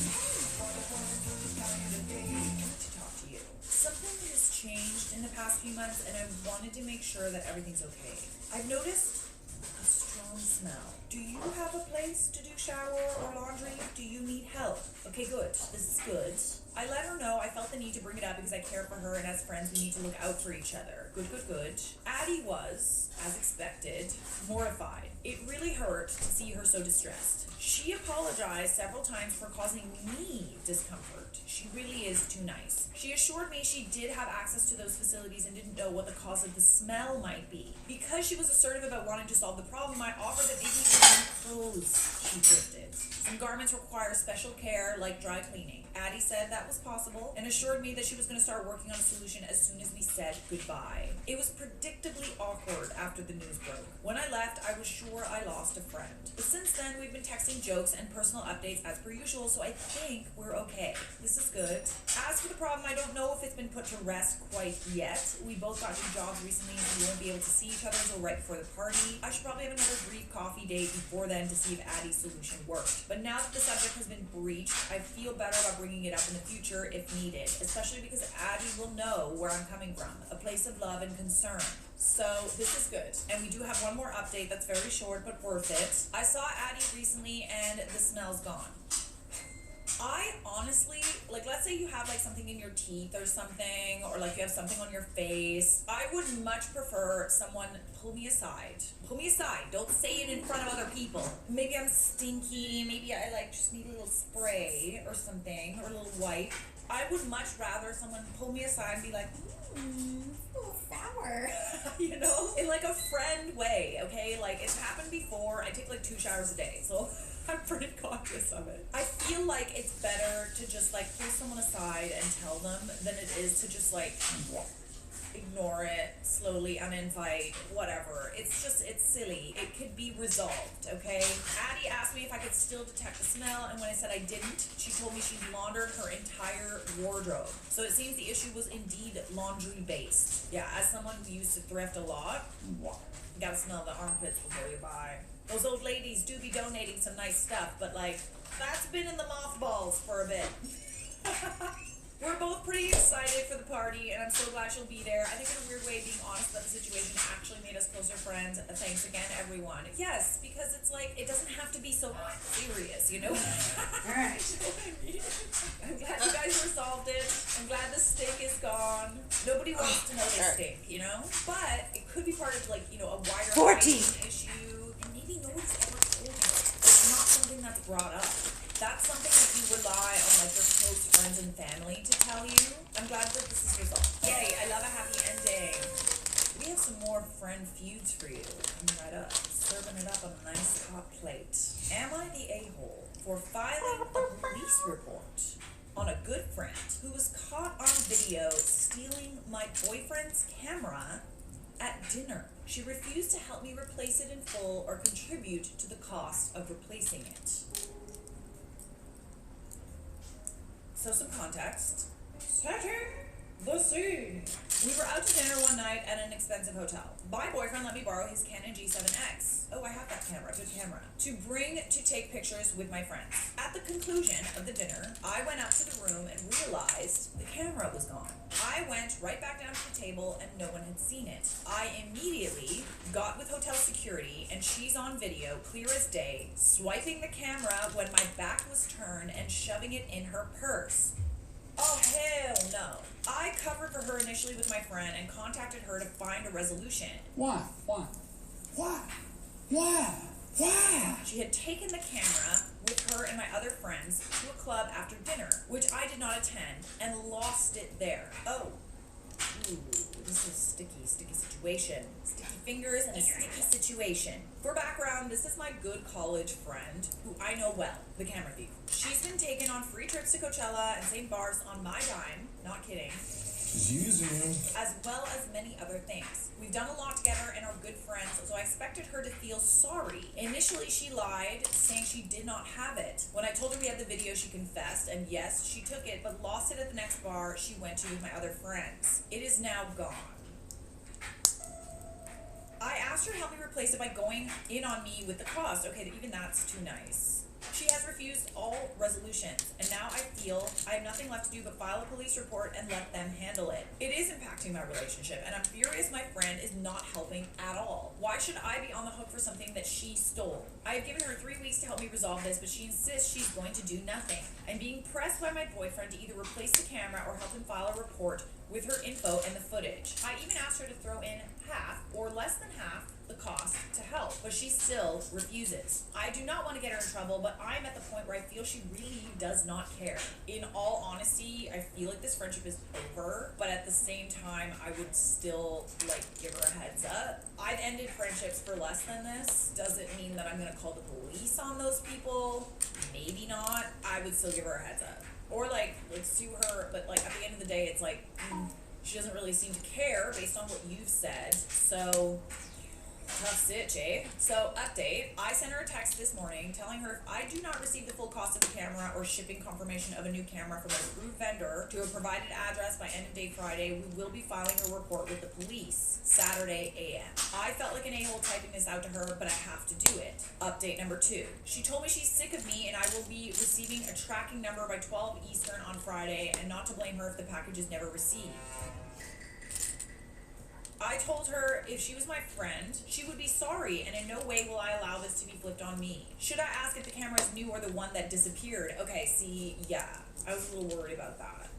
to talk to you. Something has changed in the past few months, and I wanted to make sure that everything's okay. I've noticed a strong smell. Do you have a place to do shower or laundry? Do you need help? Okay, good. This is good. I let her know I felt the need to bring it up because I care for her, and as friends, we need to look out for each other. Good. Addie was, as expected, mortified. It really hurt to see her so distressed. She apologized several times for causing me discomfort. She really is too nice. She assured me she did have access to those facilities and didn't know what the cause of the smell might be. Because she was assertive about wanting to solve the problem, I offered that maybe some clothes she thrifted. Some garments require special care, like dry cleaning. Addie said that was possible and assured me that she was going to start working on a solution as soon as we said goodbye. It was predictably awkward after the news broke. When I left, I was sure I lost a friend. But since then, we've been texting jokes and personal updates as per usual, so I think we're okay. This is good. As for the problem, I don't know if it's been put to rest quite yet. We both got new jobs recently, so we won't be able to see each other until right before the party. I should probably have another brief coffee date before then to see if Addie's solution worked. But now that the subject has been breached, I feel better about bringing it up in the future if needed, especially because Addie will know where I'm coming from, a place of love and concern. So this is good. And we do have one more update that's very short but worth it. I saw Addie recently and the smell's gone. I honestly, like, let's say you have like something in your teeth or something, or like you have something on your face. I would much prefer someone pull me aside. Pull me aside. Don't say it in front of other people. Maybe I'm stinky. Maybe I like just need a little spray or something, or a little wipe. I would much rather someone pull me aside and be like, oh, sour. you know, in like a friend way, okay? Like, it's happened before. I take like 2 showers a day, so I'm pretty conscious of it. I feel like it's better to just like pull someone aside and tell them than it is to just like ignore it, slowly uninvite, whatever. It's silly. It could be resolved, okay? Addie asked me if I could still detect the smell, and when I said I didn't, she told me she'd laundered her entire wardrobe. So it seems the issue was indeed laundry-based. Yeah, as someone who used to thrift a lot, you gotta smell the armpits before you buy. Those old ladies do be donating some nice stuff, but like, that's been in the mothballs for a bit. We're both pretty excited for the party, and I'm so glad she'll be there. I think in a weird way, being honest about the situation actually made us closer friends. Thanks again, everyone. Yes, because it's like, it doesn't have to be so serious, you know? Alright. I'm glad you guys resolved it. I'm glad the stink is gone. Nobody wants to know the stink, you know? But it could be part of, like, you know, a wider 14 issue, and maybe nobody's ever told you. It's not something that's brought up. That's something that you rely on, like, your close friends and family to tell you. I'm glad that this is resolved. Yay, I love a happy ending. We have some more friend feuds for you. Coming right up. Serving it up on a nice hot plate. Am I the a-hole for filing a police report on a good friend who was caught on video stealing my boyfriend's camera at dinner? She refused to help me replace it in full or contribute to the cost of replacing it. So some context. Setting the scene. We were out to dinner one night at an expensive hotel. My boyfriend let me borrow his Canon G7X. Oh, I have that camera, good camera. To take pictures with my friends. At the conclusion of the dinner, I went up to the room and realized the camera was gone. I went right back down to the table and no one had seen it. I immediately got with hotel security and she's on video, clear as day, swiping the camera when my back was turned and shoving it in her purse. Oh, hell no. I covered for her initially with my friend and contacted her to find a resolution. Why? She had taken the camera with her and my other friends to a club after dinner, which I did not attend, and lost it there. Oh. Ooh, this is sticky situation. Sticky fingers and a sticky situation. For background, this is my good college friend, who I know well, the camera thief. She's been taken on free trips to Coachella and St. Bart's on my dime, not kidding. She's using him. As well as many other things. We've done a lot together and are good friends, so I expected her to feel sorry. Initially, she lied, saying she did not have it. When I told her we had the video, she confessed, and yes, she took it, but lost it at the next bar she went to with my other friends. It is now gone. I asked her to help me replace it by going in on me with the cost. Okay, even that's too nice. She has refused all resolutions, and now I feel I have nothing left to do but file a police report and let them handle it. It is impacting my relationship, and I'm furious my friend is not helping at all. Why should I be on the hook for something that she stole? I have given her 3 weeks to help me resolve this, but she insists she's going to do nothing. I'm being pressed by my boyfriend to either replace the camera or help him file a report with her info and the footage. I even asked her to throw in half or less than half the cost to help, but she still refuses. I do not want to get her in trouble, but I'm at the point where I feel she really does not care. In all honesty, I feel like this friendship is over, but at the same time, I would still like give her a heads up. I've ended friendships for less than this. Does it mean that I'm gonna call the police on those people? Maybe not. I would still give her a heads up. Or like sue her, but like at the end of the day, it's like, she doesn't really seem to care based on what you've said, so Tough sitch, eh? So, update. I sent her a text this morning telling her if I do not receive the full cost of the camera or shipping confirmation of a new camera from an approved vendor to a provided address by end of day Friday, we will be filing a report with the police Saturday a.m. I felt like an a-hole typing this out to her, but I have to do it. Update number 2. She told me she's sick of me and I will be receiving a tracking number by 12 Eastern on Friday and not to blame her if the package is never received. I told her if she was my friend, she would be sorry, and in no way will I allow this to be flipped on me. Should I ask if the camera is new or the one that disappeared? Okay, see, yeah, I was a little worried about that.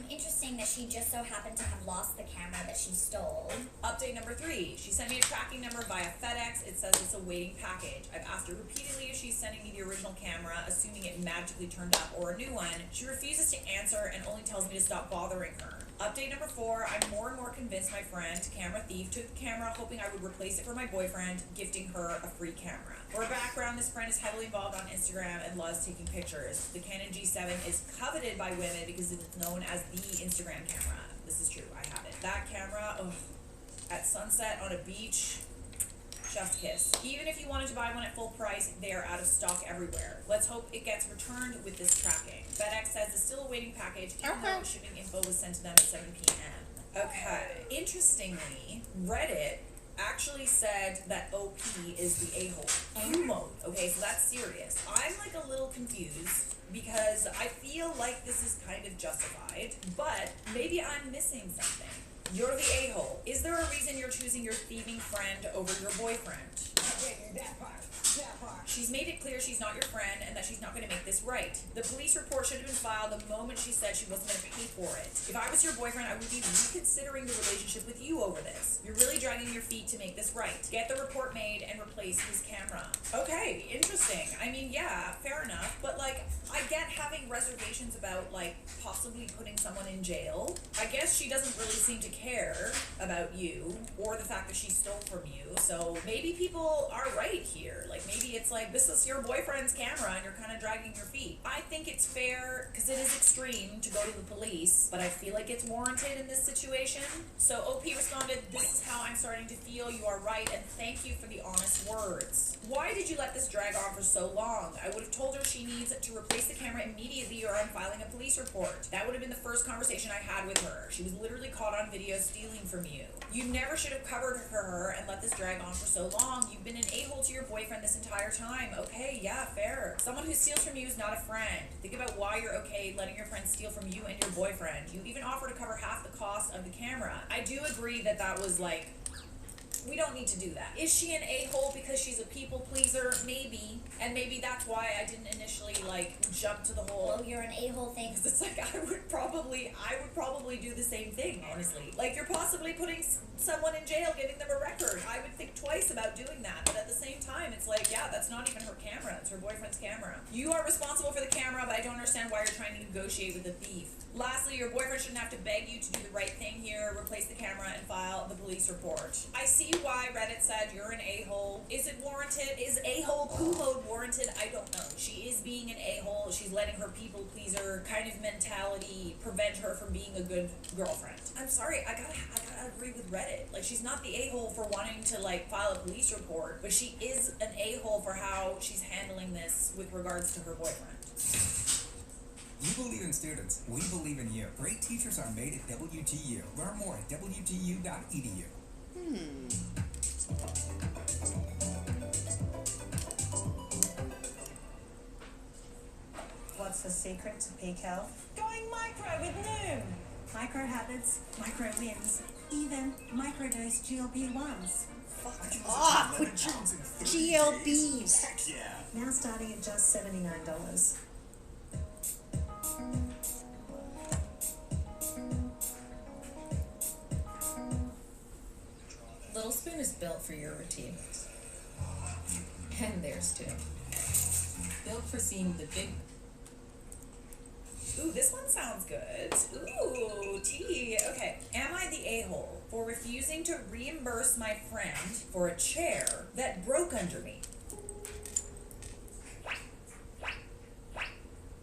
Interesting that she just so happened to have lost the camera that she stole. Update number 3. She sent me a tracking number via FedEx. It says it's a waiting package. I've asked her repeatedly if she's sending me the original camera, assuming it magically turned up, or a new one. She refuses to answer and only tells me to stop bothering her. Update number 4, I'm more and more convinced my friend, camera thief, took the camera hoping I would replace it for my boyfriend, gifting her a free camera. For background, this friend is heavily involved on Instagram and loves taking pictures. The Canon G7 is coveted by women because it is known as the Instagram camera. This is true, I have it. That camera, at sunset on a beach, chef's kiss. Even if you wanted to buy one at full price, they are out of stock everywhere. Let's hope it gets returned with this tracking. FedEx says it's still a waiting package, even though shipping info was sent to them at 7 p.m. Okay. Interestingly, Reddit actually said that OP is the a-hole. Mode. Okay, so that's serious. I'm like a little confused because I feel like this is kind of justified, but maybe I'm missing something. You're the a-hole. Is there a reason you're choosing your thieving friend over your boyfriend? That part. She's made it clear she's not your friend and that she's not going to make this right. The police report should have been filed the moment she said she wasn't going to pay for it. If I was your boyfriend, I would be reconsidering the relationship with you over this. You're really dragging your feet to make this right. Get the report made and replace his camera. Okay, interesting. I mean, yeah, fair enough. But, like, I get having reservations about, like, possibly putting someone in jail. I guess she doesn't really seem to care about you or the fact that she stole from you. So maybe people are right here. Like, maybe it's like, this is your boyfriend's camera and you're kind of dragging your feet. I think it's fair because it is extreme to go to the police, but I feel like it's warranted in this situation. So OP responded, this is how I'm starting to feel. You are right, and thank you for the honest words. Why did you let this drag on for so long? I would have told her she needs to replace the camera immediately or I'm filing a police report. That would have been the first conversation I had with her. She was literally caught on video stealing from you. You never should have covered for her and let this drag on for so long. You've been an a-hole to your boyfriend this entire time. Okay, yeah, fair. Someone who steals from you is not a friend. Think about why you're okay letting your friend steal from you and your boyfriend. You even offer to cover half the cost of the camera. I do agree that that was like, we don't need to do that. Is she an a-hole because she's a people pleaser? Maybe. And maybe that's why I didn't initially like jump to the whole, well, you're an a-hole thing. Because it's like I would probably do the same thing, honestly. Like, you're possibly putting someone in jail, giving them a record. I would think twice about doing that. But at the same time, it's like, yeah, that's not even her camera. It's her boyfriend's camera. You are responsible for the camera, but I don't understand why you're trying to negotiate with the thief. Lastly, your boyfriend shouldn't have to beg you to do the right thing here, replace the camera, and file the police report. I see why Reddit said you're an a-hole. Is it warranted? Is a-hole poo mode warranted? I don't know. She is being an a-hole. She's letting her people pleaser kind of mentality prevent her from being a good girlfriend. I'm sorry, I gotta agree with Reddit. Like, she's not the a-hole for wanting to like file a police report, but she is an a-hole for how she's handling this with regards to her boyfriend. You believe in students. We believe in you. Great teachers are made at WTU. Learn more at WTU.edu. What's the secret to peak health? Going micro with Noom. Micro habits, micro wins, even microdose GLP-1s. Fuck off with GLPs. Heck yeah. Now starting at just $79. Little Spoon is built for your routine. And theirs too. Built for seeing the big... Ooh, this one sounds good. Ooh, tea. Okay. Am I the a-hole for refusing to reimburse my friend for a chair that broke under me?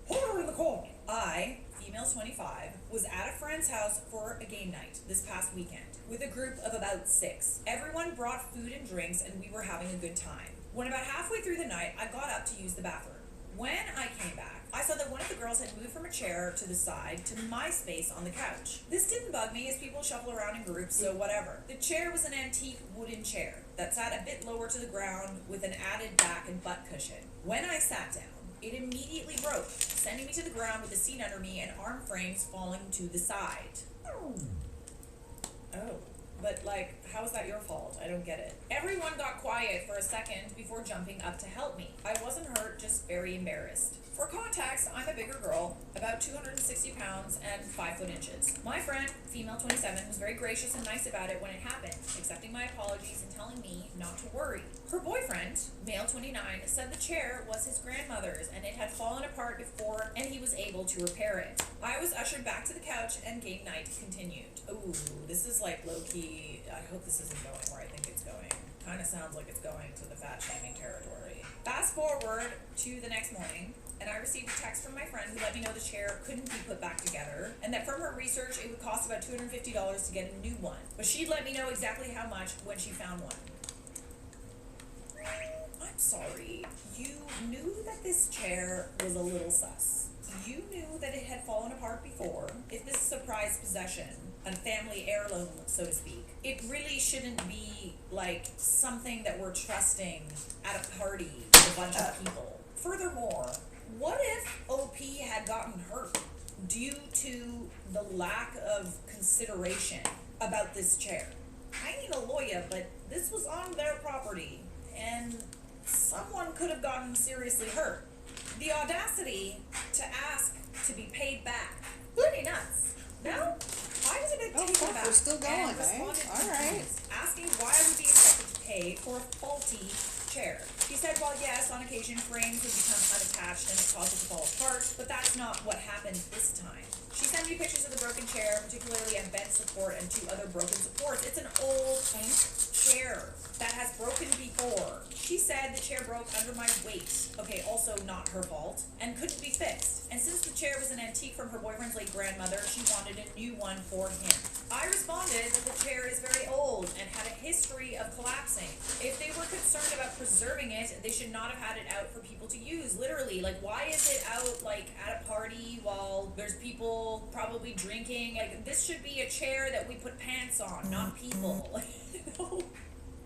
Horror in the corner. I, female 25, was at a friend's house for a game night this past weekend. with a group of about 6. Everyone brought food and drinks and we were having a good time. When about halfway through the night, I got up to use the bathroom. When I came back, I saw that one of the girls had moved from a chair to the side to my space on the couch. This didn't bug me as people shuffle around in groups, so whatever. The chair was an antique wooden chair that sat a bit lower to the ground with an added back and butt cushion. When I sat down, it immediately broke, sending me to the ground with the seat under me and arm frames falling to the side. Oh. But, like, how is that your fault? I don't get it. Everyone got quiet for a second before jumping up to help me. I wasn't hurt, just very embarrassed. For context, I'm a bigger girl, about 260 pounds and 5 foot inches. My friend, female 27, was very gracious and nice about it when it happened, accepting my apologies and telling me not to worry. Her boyfriend, male 29, said the chair was his grandmother's and it had fallen apart before and he was able to repair it. I was ushered back to the couch and game night continued. Ooh, this is like low-key. I hope this isn't going where I think it's going. Kind of sounds like it's going to the fat shaming territory. Fast forward to the next morning, and I received a text from my friend who let me know the chair couldn't be put back together, and that from her research it would cost about $250 to get a new one. But she'd let me know exactly how much when she found one. I'm sorry. You knew that this chair was a little sus. You knew that it had fallen apart before. If this is a prized possession, a family heirloom, so to speak, it really shouldn't be like something that we're trusting at a party with a bunch of people. Furthermore, what if OP had gotten hurt due to the lack of consideration about this chair? I need a lawyer, but this was on their property, and someone could have gotten seriously hurt. The audacity to ask to be paid back. Pretty nuts. No? I was a bit taken aback we're still going, and responded All right. asking why I would be expected to pay for a faulty chair. She said, well, yes, on occasion frames would become unattached and it caused it to fall apart, but that's not what happened this time. She sent me pictures of the broken chair, particularly a bent support and 2 other broken supports. It's an old chair that has broken before. She said the chair broke under my weight. Okay, also not her fault, and couldn't be fixed. And since the chair was an antique from her boyfriend's late grandmother, she wanted a new one for him. I responded that the chair is very old and had a history of collapsing. If they were concerned about preserving it, they should not have had it out for people to use. Literally, like, why is it out, like, at a party while there's people probably drinking? Like, this should be a chair that we put pants on, not people.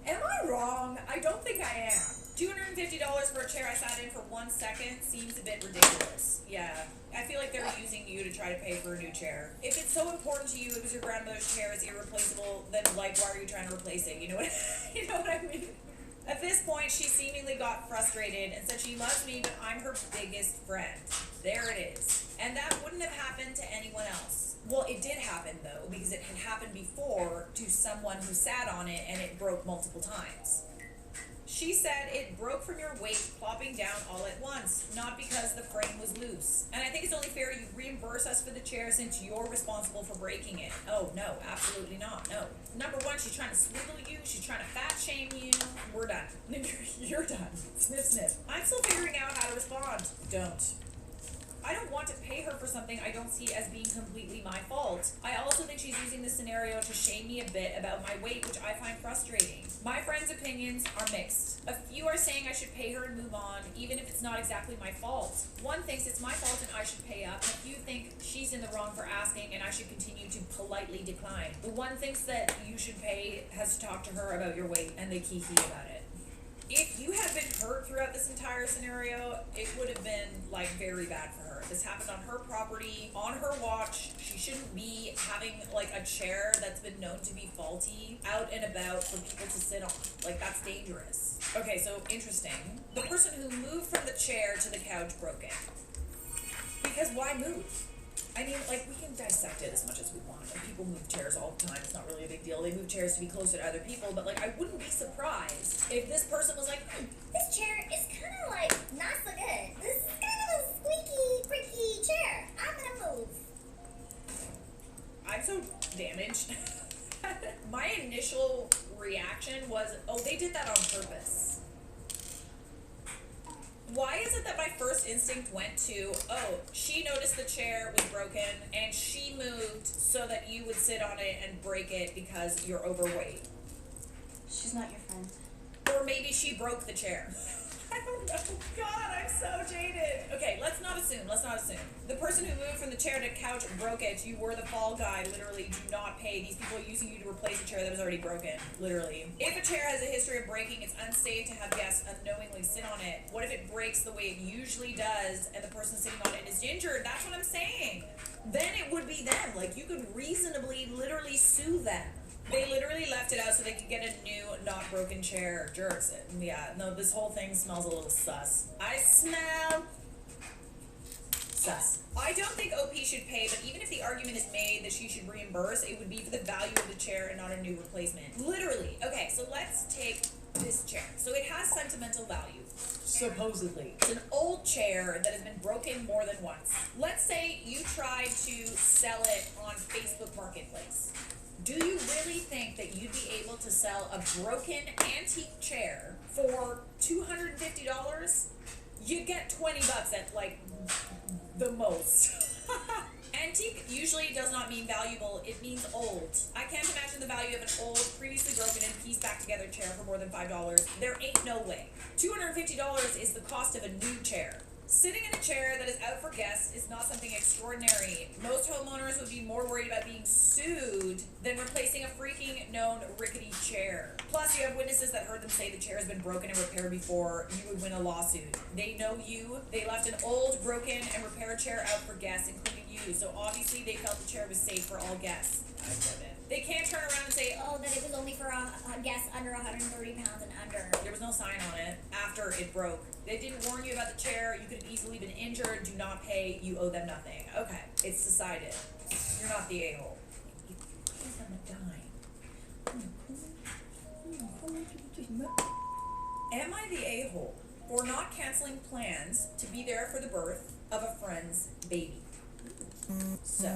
Am I wrong? I don't think I am. $250 for a chair I sat in for 1 second seems a bit ridiculous. Yeah, I feel like they're using you to try to pay for a new chair. If it's so important to you, it was your grandmother's chair, is irreplaceable, then, like, why are you trying to replace it? You know what, you know what I mean? At this point, she seemingly got frustrated and said she loves me, but I'm her biggest friend. There it is. And that wouldn't have happened to anyone else. Well, it did happen, though, because it had happened before to someone who sat on it and it broke multiple times. She said it broke from your weight plopping down all at once, not because the frame was loose. And I think it's only fair you reimburse us for the chair since you're responsible for breaking it. Oh, no, absolutely not, no. Number 1, she's trying to swindle you, she's trying to fat shame you. We're done. You're done. Sniff, sniff. I'm still figuring out how to respond. Don't. I don't want to pay her for something I don't see as being completely my fault. I also think she's using this scenario to shame me a bit about my weight, which I find frustrating. My friends' opinions are mixed. A few are saying I should pay her and move on, even if it's not exactly my fault. One thinks it's my fault and I should pay up, and a few think she's in the wrong for asking and I should continue to politely decline. The one thinks that you should pay has to talk to her about your weight, and they kiki about it. If you had been hurt throughout this entire scenario, it would have been, like, very bad for her. This happened on her property, on her watch. She shouldn't be having, like, a chair that's been known to be faulty out and about for people to sit on. Like, that's dangerous. Okay, so interesting. The person who moved from the chair to the couch broke it. Because why move? I mean, like, we can dissect it as much as we want. Like, people move chairs all the time. It's not really a big deal. They move chairs to be closer to other people. But, like, I wouldn't be surprised if this person was like, this chair is kind of, like, not so good. This is kind of a squeaky, creaky chair. I'm gonna move. I'm so damaged. My initial reaction was, oh, they did that on purpose. Why is it that my first instinct went to, oh, she noticed the chair was broken and she moved so that you would sit on it and break it because you're overweight? She's not your friend. Or maybe she broke the chair. I don't know. God, I'm so jaded. Okay, let's not assume. The person who moved from the chair to couch broke it. You were the fall guy. Literally, do not pay. These people are using you to replace a chair that was already broken. Literally. If a chair has a history of breaking, it's unsafe to have guests unknowingly sit on it. What if it breaks the way it usually does and the person sitting on it is injured? That's what I'm saying. Then it would be them. Like, you could reasonably, literally sue them. They literally left it out so they could get a new, not broken chair. Jerks. Yeah, no, this whole thing smells a little sus. I smell sus. I don't think OP should pay, but even if the argument is made that she should reimburse, it would be for the value of the chair and not a new replacement. Literally. Okay, so let's take this chair. So it has sentimental value. Supposedly. It's an old chair that has been broken more than once. Let's say you tried to sell it on Facebook Marketplace. Do you really think that you'd be able to sell a broken antique chair for $250? You'd get $20 at, like, the most. Antique usually does not mean valuable, it means old. I can't imagine the value of an old, previously broken and pieced back together chair for more than $5. There ain't no way. $250 is the cost of a new chair. Sitting in a chair that is out for guests is not something extraordinary. Most homeowners would be more worried about being sued than replacing a freaking known rickety chair. Plus, you have witnesses that heard them say the chair has been broken and repaired before. You would win a lawsuit. They know you. They left an old, broken, and repaired chair out for guests, including you. So obviously, they felt the chair was safe for all guests. I get it. They can't turn around and say, Oh, that it was only for a guest under 130 pounds and under. There was no sign on it after it broke. They didn't warn you about the chair. You could have easily been injured. Do not pay. You owe them nothing. Okay, it's decided. You're not the a-hole. You guys have a dime. Am I the a-hole for not canceling plans to be there for the birth of a friend's baby? So,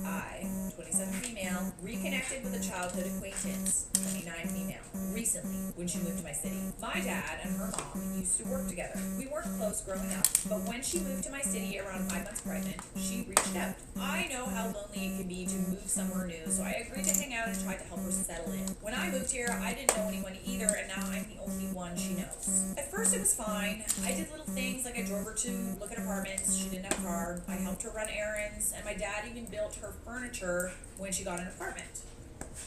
I, 27 female, reconnected with a childhood acquaintance, 29 female, recently when she moved to my city. My dad and her mom used to work together. We weren't close growing up, but when she moved to my city around 5 months pregnant, she reached out. I know how lonely it can be to move somewhere new, so I agreed to hang out and tried to help her settle in. When I moved here, I didn't know anyone either, and now I'm the only one she knows. At first it was fine. I did little things like I drove her to look at apartments. She didn't have a car. I helped her run errands, and my dad even built her furniture when she got an apartment.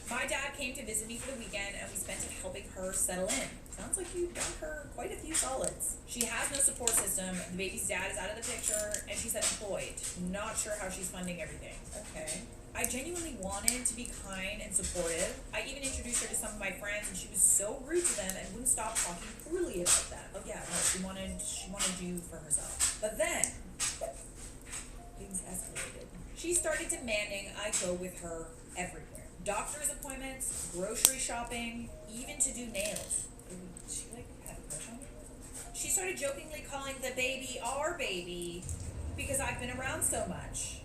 My dad came to visit me for the weekend and we spent it helping her settle in. Sounds like you've done her quite a few solids. She has no support system, the baby's dad is out of the picture, and she's unemployed. Not sure how she's funding everything. Okay. I genuinely wanted to be kind and supportive. I even introduced her to some of my friends and she was so rude to them and wouldn't stop talking poorly about them. Oh yeah, no, she wanted you for herself. But then things escalated. She started demanding I go with her everywhere. Doctor's appointments, grocery shopping, even to do nails. Ooh, she like had a crush on me? She started jokingly calling the baby our baby because I've been around so much.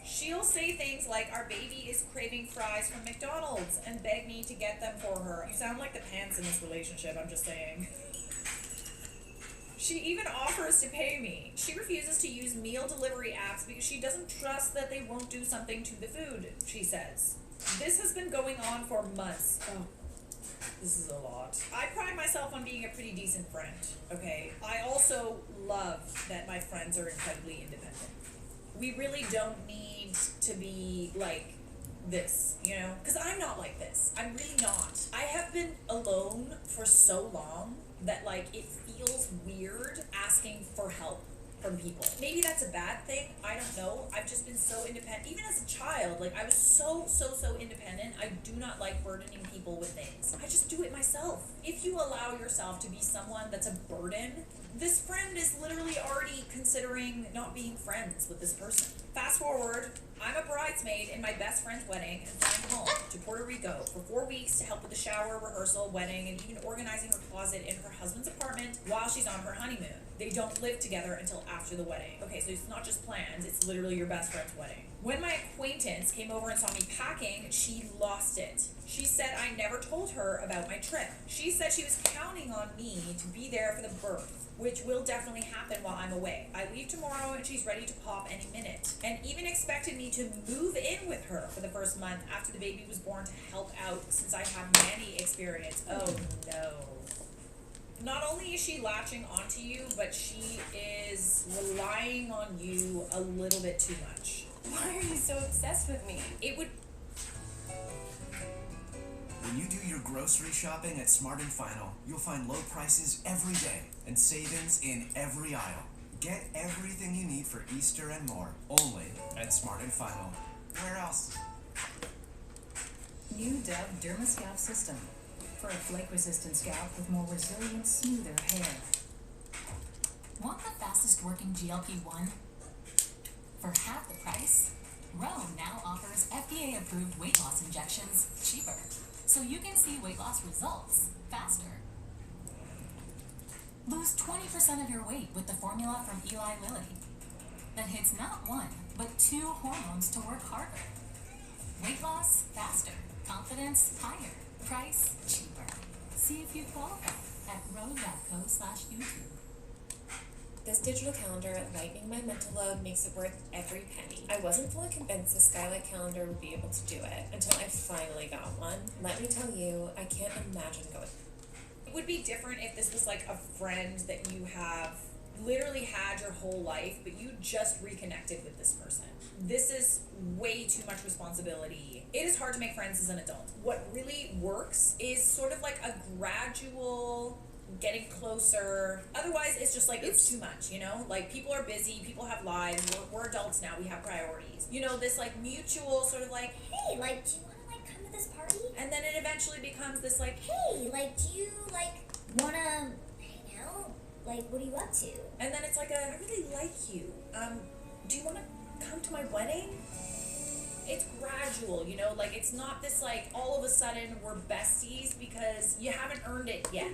She'll say things like, our baby is craving fries from McDonald's, and beg me to get them for her. You sound like the pants in this relationship, I'm just saying. She even offers to pay me. She refuses to use meal delivery apps because she doesn't trust that they won't do something to the food, she says. This has been going on for months. Oh, this is a lot. I pride myself on being a pretty decent friend, okay? I also love that my friends are incredibly independent. We really don't need to be like this, you know? Because I'm not like this. I'm really not. I have been alone for so long that, like, it feels weird asking for help from people. Maybe that's a bad thing. I don't know. I've just been so independent. Even as a child, like, I was so independent. I do not like burdening people with things. I just do it myself. If you allow yourself to be someone that's a burden, this friend is literally already considering not being friends with this person. Fast forward, I'm a bridesmaid in my best friend's wedding and flying home to Puerto Rico for 4 weeks to help with the shower, rehearsal, wedding, and even organizing her closet in her husband's apartment while she's on her honeymoon. They don't live together until after the wedding. Okay, so it's not just plans, it's literally your best friend's wedding. When my acquaintance came over and saw me packing, she lost it. She said I never told her about my trip. She said she was counting on me to be there for the birth, which will definitely happen while I'm away. I leave tomorrow and she's ready to pop any minute. And even expected me to move in with her for the first month after the baby was born to help out since I have nanny experience. Oh no. Not only is she latching onto you, but she is relying on you a little bit too much. Why are you so obsessed with me? It would... When you do your grocery shopping at Smart & Final, you'll find low prices every day and savings in every aisle. Get everything you need for Easter and more, only at Smart & Final. Where else? New Dove Derma-Scalp System. For a flake-resistant scalp with more resilient, smoother hair. Want the fastest working GLP-1? For half the price, Rome now offers FDA-approved weight loss injections cheaper, so you can see weight loss results faster. Lose 20% of your weight with the formula from Eli Lilly that hits not one, but 2 hormones to work harder. Weight loss faster, confidence higher, price cheaper. See if you qualify at rose.co/YouTube. This digital calendar lightening my mental load makes it worth every penny. I wasn't fully convinced the Skylight calendar would be able to do it until I finally got one. Let me tell you, I can't imagine going. It would be different if this was like a friend that you have literally had your whole life, but you just reconnected with this person. This is way too much responsibility. It is hard to make friends as an adult. What really works is sort of like a gradual getting closer. Otherwise, it's just like, it's too much, you know? Like, people are busy, people have lives, we're adults now, we have priorities. You know, this like mutual sort of like, Hey, like, do you want to, like, come to this party? and then it eventually becomes this like, Hey, like, do you, like, want to hang out? Like, what are you up to? and then it's like I really like you. Do you want to come to my wedding? It's gradual, you know? Like, it's not this like, all of a sudden we're besties because you haven't earned it yet.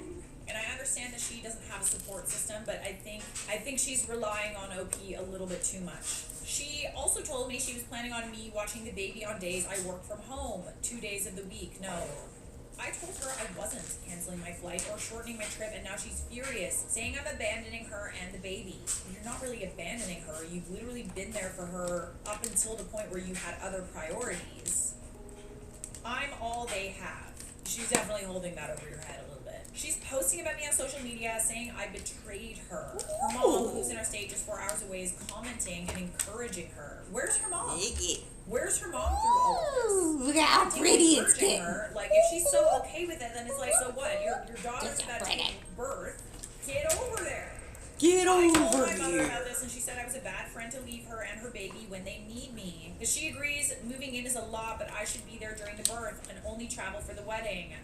And I understand that she doesn't have a support system, but I think she's relying on OP a little bit too much. She also told me she was planning on me watching the baby on days I work from home, 2 days of the week. No. I told her I wasn't canceling my flight or shortening my trip, and now she's furious, saying I'm abandoning her and the baby. You're not really abandoning her. You've literally been there for her up until the point where you had other priorities. I'm all they have. She's definitely holding that over your head a little bit. She's posting about me on social media, saying I betrayed her. Her mom, who's in our state just 4 hours away, is commenting and encouraging her. Where's her mom? Where's her mom through all of this? Look at how pretty it's getting. Her. Like, if she's so okay with it, then it's like, so what? Your daughter's about to give birth. Get over there. Get I told over my mother here. about this, and she said I was a bad friend to leave her and her baby when they need me. But she agrees moving in is a lot, but I should be there during the birth and only travel for the wedding.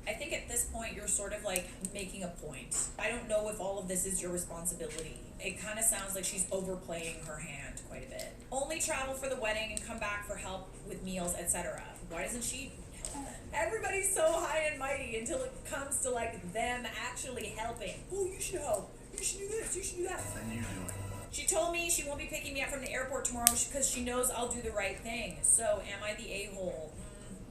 I think at this point you're sort of like making a point. I don't know if all of this is your responsibility. It kind of sounds like she's overplaying her hand quite a bit. Only travel for the wedding and come back for help with meals, etc. Why doesn't she help then? Everybody's so high and mighty until it comes to like them actually helping. Oh, you should help. You should do this. You should do that. Then you do it. She told me she won't be picking me up from the airport tomorrow because she knows I'll do the right thing. So am I the a-hole?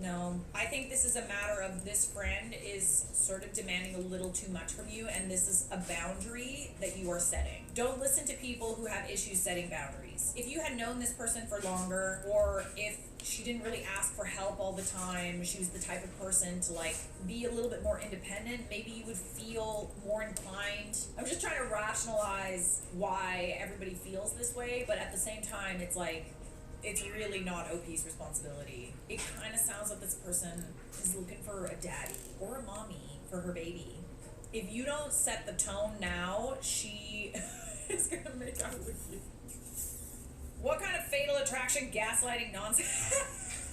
No. I think this is a matter of this friend is sort of demanding a little too much from you, and this is a boundary that you are setting. Don't listen to people who have issues setting boundaries. If you had known this person for longer, or if she didn't really ask for help all the time, she was the type of person to like be a little bit more independent, maybe you would feel more inclined. I'm just trying to rationalize why everybody feels this way, but at the same time, it's like, it's really not OP's responsibility. It kind of sounds like this person is looking for a daddy or a mommy for her baby. If you don't set the tone now, she is gonna make out with you. What kind of fatal attraction gaslighting nonsense?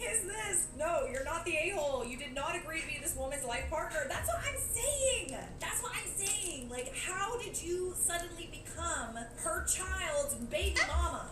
is this? No, you're not the a-hole. You did not agree to be this woman's life partner. That's what I'm saying. That's what I'm saying. Like, how did you suddenly become her child's baby mama?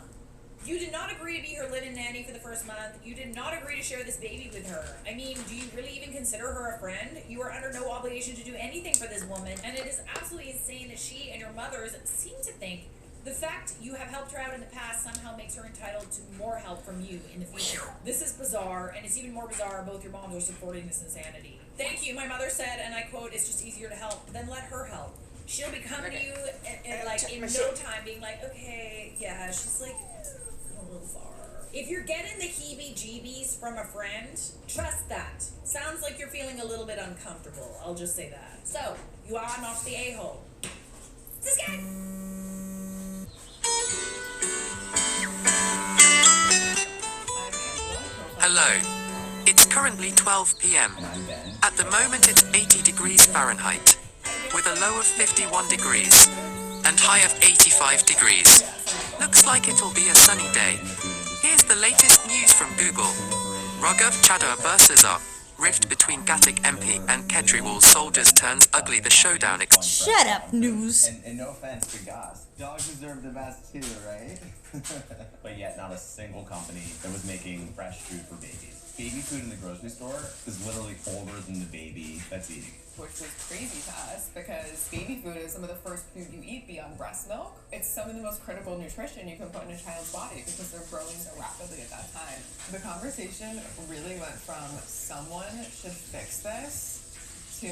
You did not agree to be her live-in nanny for the first month. You did not agree to share this baby with her. I mean, do you really even consider her a friend? You are under no obligation to do anything for this woman, and it is absolutely insane that she and your mothers seem to think the fact you have helped her out in the past somehow makes her entitled to more help from you in the future. This is bizarre, and it's even more bizarre both your moms are supporting this insanity. Thank you, my mother said, and I quote, it's just easier to help than let her help. She'll be coming to you and like in no time being like, okay, yeah, she's like a little far. If you're getting the heebie-jeebies from a friend, trust that. Sounds like you're feeling a little bit uncomfortable, I'll just say that. So, you are not the a-hole. This guy. Hello. It's currently 12 p.m. At the moment it's 80 degrees Fahrenheit, with a low of 51 degrees, and high of 85 degrees. Looks like it'll be a sunny day. Here's the latest news from Google. Raghav Chadha versus a rift between Gatik MP and Kejriwal soldiers turns ugly. The showdown. Shut up, news. And no offense to Gus, dogs deserve the best too, right? But yet not a single company that was making fresh food for babies. Baby food in the grocery store is literally older than the baby that's eating. Which was crazy to us because baby food is some of the first food you eat beyond breast milk. It's some of the most critical nutrition you can put in a child's body because they're growing so rapidly at that time. The conversation really went from someone should fix this to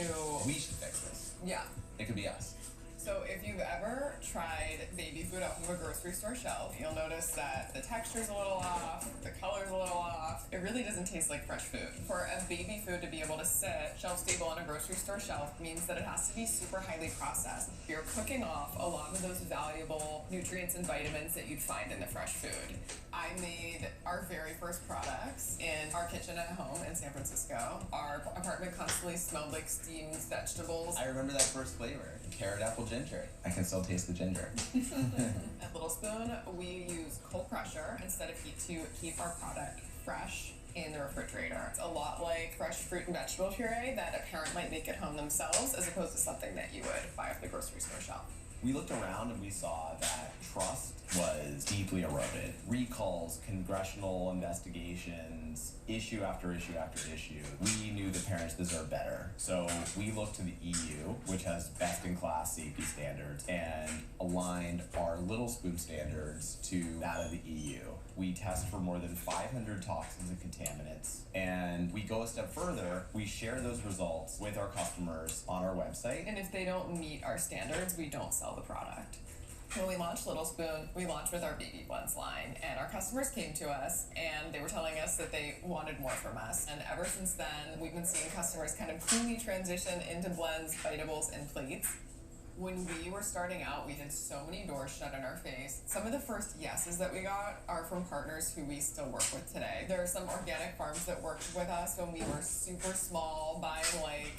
We should fix this. yeah. It could be us. So if you've ever tried baby food off of a grocery store shelf, you'll notice that the texture's a little off, the color's a little off. It really doesn't taste like fresh food. For a baby food to be able to sit shelf stable on a grocery store shelf means that it has to be super highly processed. You're cooking off a lot of those valuable nutrients and vitamins that you'd find in the fresh food. I made our very first products in our kitchen at home in San Francisco. Our apartment constantly smelled like steamed vegetables. I remember that first flavor, carrot apple ginger. I can still taste the ginger. At Little Spoon, we use cold pressure instead of heat to keep our product fresh in the refrigerator. It's a lot like fresh fruit and vegetable puree that a parent might make at home themselves as opposed to something that you would buy off the grocery store shelf. We looked around and we saw that trust was deeply eroded. Recalls, congressional investigations, issue after issue after issue. We knew the parents deserved better. So we looked to the EU, which has best-in-class safety standards, and aligned our Little Spoon standards to that of the EU. We test for more than 500 toxins and contaminants, and we go a step further. We share those results with our customers on our website. And if they don't meet our standards, we don't sell the product. When we launched Little Spoon, we launched with our baby blends line, and our customers came to us and they were telling us that they wanted more from us. And ever since then, we've been seeing customers kind of cleanly transition into blends, biteables, and plates. When we were starting out, we had so many doors shut in our face. Some of the first yeses that we got are from partners who we still work with today. There are some organic farms that worked with us when we were super small, buying 20,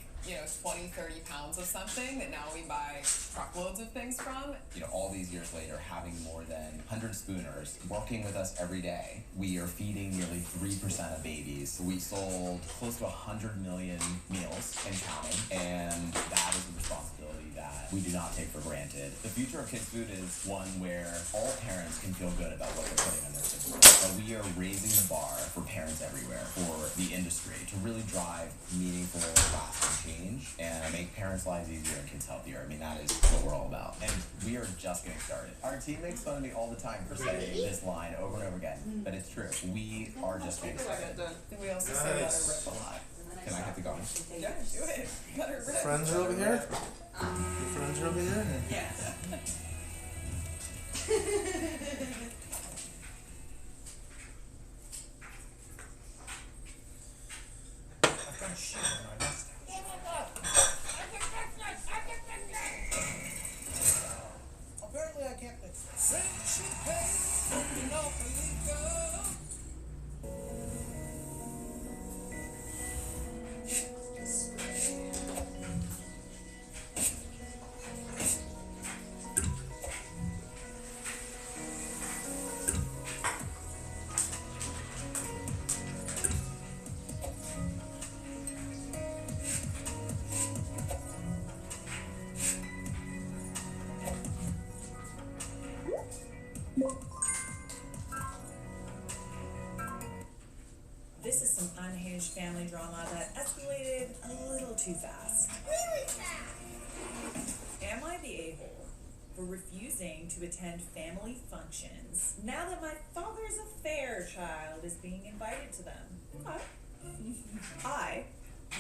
30 pounds of something that now we buy truckloads of things from. All these years later, having more than 100 spooners working with us every day, we are feeding nearly 3% of babies. We sold close to 100 million meals and counting, and that is a responsibility that we do not take for granted. The future of kids' food is one where all parents can feel good about what they're putting on their kids' food. But we are raising the bar for parents everywhere, for the industry, to really drive meaningful, lasting change and make parents' lives easier and kids healthier. I mean, that is what we're all about. And we are just getting started. Our team makes fun of me all the time for saying this line over and over again, but it's true. We are just getting started. We also say let her rip a lot. Can I get the going? Yeah, do it. Let her rip. Friends are over here? Your friends are over here? Yes. I've got shit on my mustache. Apparently I can't fix this. Friendship pays, you know, This is some unhinged family drama that escalated a little too fast. Am I the a-hole for refusing to attend family functions now that my father's affair child is being invited to them? Okay. I,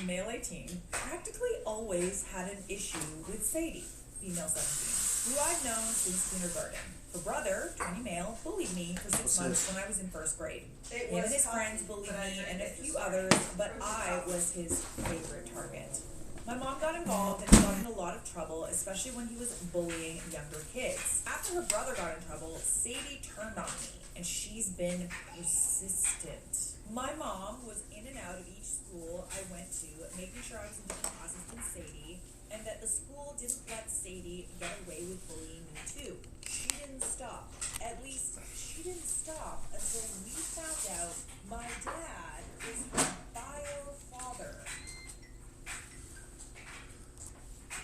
male 18, practically always had an issue with Sadie, female 17, who I've known since kindergarten. Her brother, 20 male, bullied me for 6 months when I was in first grade. Him and his friends bullied me and a few others, but I was his favorite target. My mom got involved and he got in a lot of trouble, especially when he was bullying younger kids. After her brother got in trouble, Sadie turned on me, and she's been persistent. My mom was in and out of each school I went to, making sure I was in different classes than Sadie, and that the school didn't let Sadie get away with bullying me too. She didn't stop. At least, she didn't stop until we found out my dad is her bio father,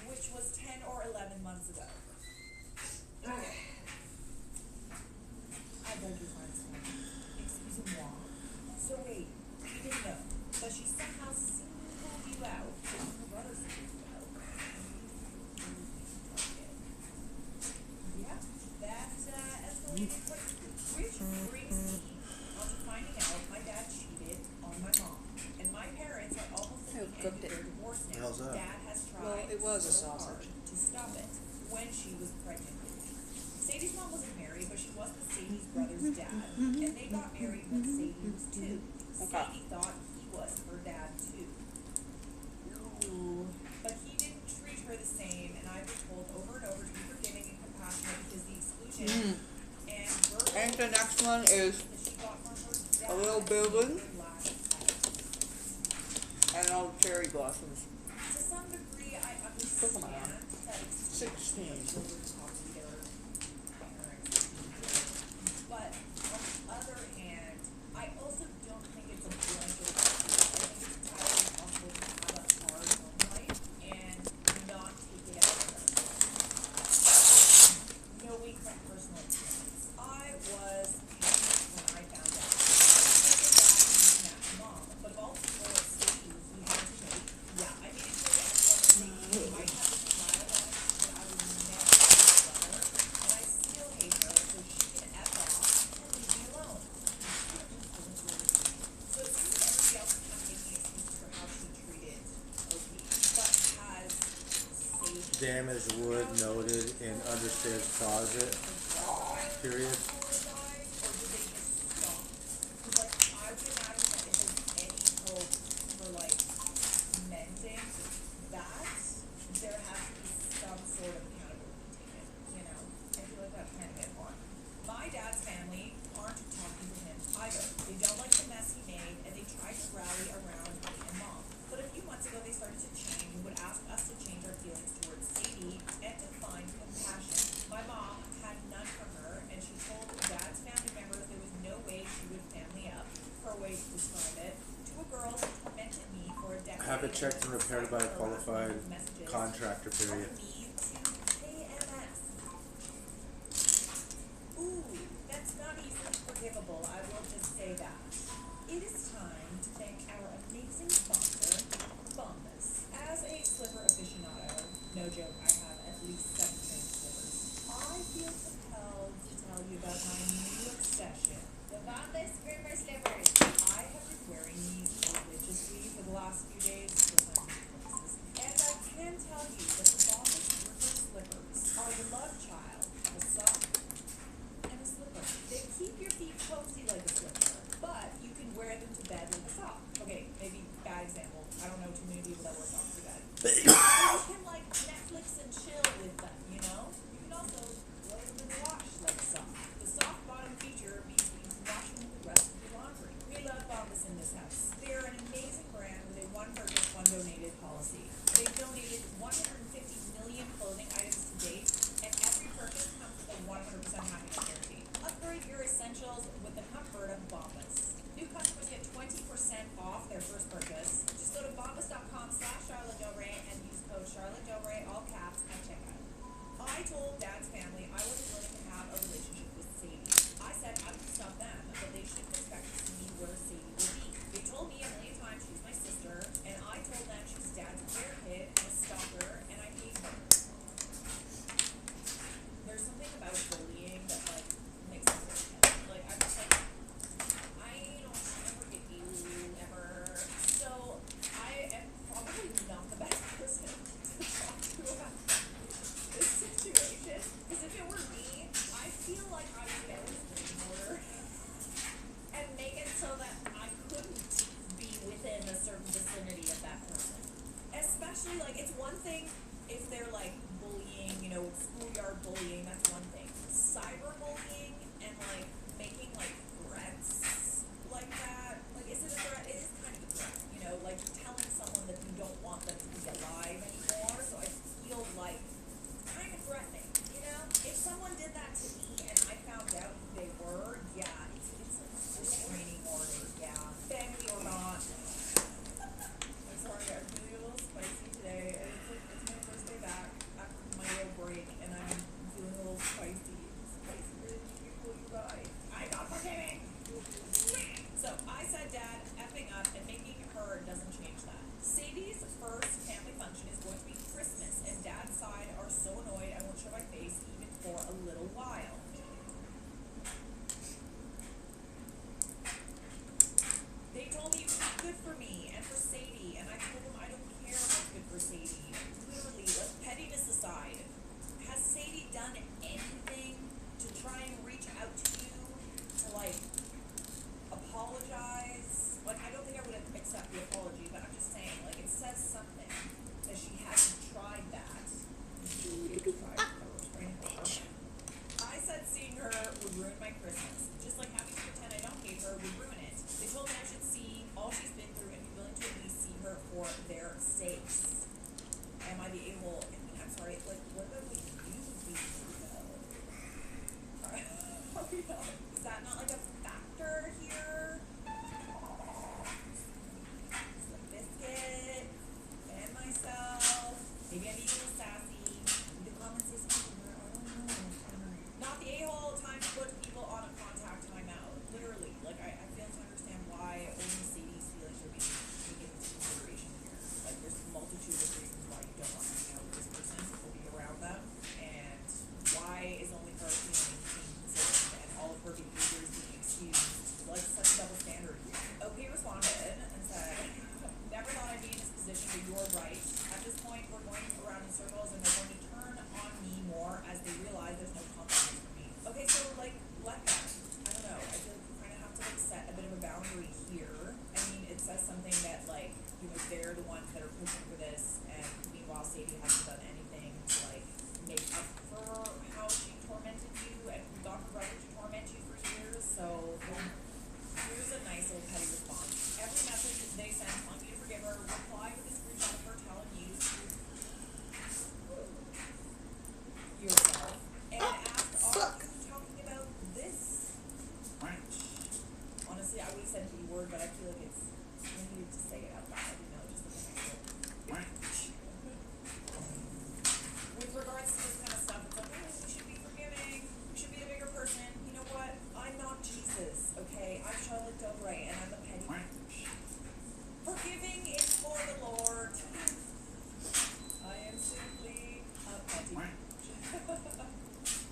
which was 10 or 11 months ago. Okay. I beg your pardon. Excusez-moi. So wait, you didn't know, but she somehow singled you out, and her brother singled you out. Yeah, that escalated quickly, which brings me on to finding out my dad cheated on my mom, and my parents are almost at the end of their divorce now. How's that? Dad has tried Well, it was a so sausage. hard to stop it when she was pregnant with me. Sadie's mom wasn't married, but she was with Sadie's brother's dad, and they got married when Sadie was 2. Sadie thought he was her dad too. Ooh. But he didn't treat her the same, and I've been told over and over to be forgiving and compassionate because the exclusion and verbal And the next one is that she got from her dad a little building made her lash out. and all the cherry blossoms. To some degree, I Look at my arm. understand that it's 16. children talk to their parents, but on the other hand, I also don't think it's a blanket excuse. I think it's entirely possible to have a hard home life and not take it out on others. Knowing from personal experience, I was panicked when I found out. I was thinking that my mom, but of all people at Sadie, he had to make. Yeah, I made it clear to everyone that Sadie might have a smile on it, but I would never be his brother, and I still hate her, so she can F off and leave me alone. So it seems that everybody else is kind of making excuses for how she treated OP, but has Sadie Damaged wood noted in understairs closet. Period. My dad's family aren't talking to him either. They don't like the mess he made, and they tried to rally around me and mom. But a few months ago, they started to change and would ask us to change our feelings towards Sadie and to find compassion. My mom had none from her, and she told dad's family members there was no way she would family up, her way to describe it, to a girl who tormented me for a decade. Have it checked and repaired by a qualified contractor. Period. Ooh, that's not easily forgivable, I will just say that. It is time to thank our amazing sponsor, Bombas. As a slipper aficionado, no joke, I have at least 7 pairs of slippers. I feel compelled to tell you about my new obsession, the Bombas Screamer Slippers. I have been wearing these religiously for the last few days for scientific purposes, and I can tell you that the Bombas Screamer Slippers are the love child of a sock and a slipper. They keep your feet cozy like a slipper, but you can wear them to bed like a sock. Okay, maybe bad example. I don't know too many people that wear socks to bed. You can like Netflix and chill with them, you know? You can also throw them in the wash like a sock. The soft bottom feature means that you can wash them with the rest of your laundry. We love Bombas in this house. They are an amazing brand with a one purchase, one donated policy. They've donated 150 million clothing items to date, and every purchase comes with a 100% happiness guarantee. Upgrade your essentials with the comfort of Bombas. New customers get 20% off their first purchase. Just go to bombas.com/Charlotte Del Rey and use code Charlotte Del Rey, all caps, at checkout. I told Dad's family I wasn't willing to have a relationship with Sadie. I said I would stop them, but they shouldn't expect to see me where Sadie will be. They told me a million times she's my sister, and I told them she's dad's bear kid and a stalker, and I hate her. There's something about bullying that like makes me really like I'm just like I don't forget you ever. So I am probably not the best person to talk to about this situation, because if it were me, I feel like I would get a restraining order and make it so that I couldn't be within a certain vicinity of that person. Especially like it's one thing if they're like bullying, you know, schoolyard bullying, that's one thing. Cyberbullying and like making like threats like that, like is it a threat? It is kind of a threat, you know, like telling someone that you don't want them to be alive anymore. So I feel like kind of threatening, you know? If someone did that to me and I found out who they were, yeah, it's a restraining order, yeah. Family or not. I'm sorry, I'm feeling a little spicy today. And it's my first day back after my little break, and I'm feeling a little spicy. Spicy really people, you guys. I'm not forgiving! So I said Dad effing up, and making her doesn't change that. Sadie's first family function is going to be Christmas, and Dad's side are so annoyed I won't show my face even for a little while. They told me it would be good for me and for Sadie, and I told them I don't care what's good for Sadie. Literally, like, pettiness aside, has Sadie done anything to try and reach out to you to, like, apologize? Like, I don't think I would accept the apology, but I'm just saying, like, it says something that she hasn't tried that. I said seeing her would ruin my Christmas. Just like having to pretend I don't hate her would ruin it. They told me I should see all she's been through and be willing to at least see her for their sakes. Am I the a-hole? I'm sorry, like, what about the you though? Are we not? Is that not like a factor here? Some biscuit, and myself. Maybe I'm being a little sassy. The comments say something. I don't know. Not the a-hole. Time to put people on a contact time out. Literally. Like, I fail to understand why only Sadie's feelings are being taken into consideration here. Like, there's a multitude of reasons why you don't want to hang out with this person or be around them. And why is only her feeling being considered and all of her behaviors being excused? Like, such a double standard here. OP responded and said, never thought I'd be in this position, but you're right. At this point, we're going around in circles and they're going to turn on me more as they realize there's no compromise for me. Okay, so, like, let them. I don't know. I feel like you kind of have to, like, set a bit of a boundary here. I mean, it says something that, like, you know, they're the ones that are pushing for this, and meanwhile, Sadie hasn't done anything to, like, make up for how she tormented you and got her brother to torment you for years. So, here's a nice little petty response. Every message that they send telling you to forgive her, reply with a screenshot of her telling you yourself and ask, are you talking about this? Honestly, I would have said the word, but I feel like it's I needed to say it out loud, you know, just the with regards to this kind of stuff, it's like, oh, we should be forgiving, we should be the bigger person. You know what? I'm not Jesus, okay? I'm Charlotte Dobray, and I'm a petty bitch. Forgiving is for the Lord. I am simply a petty bitch.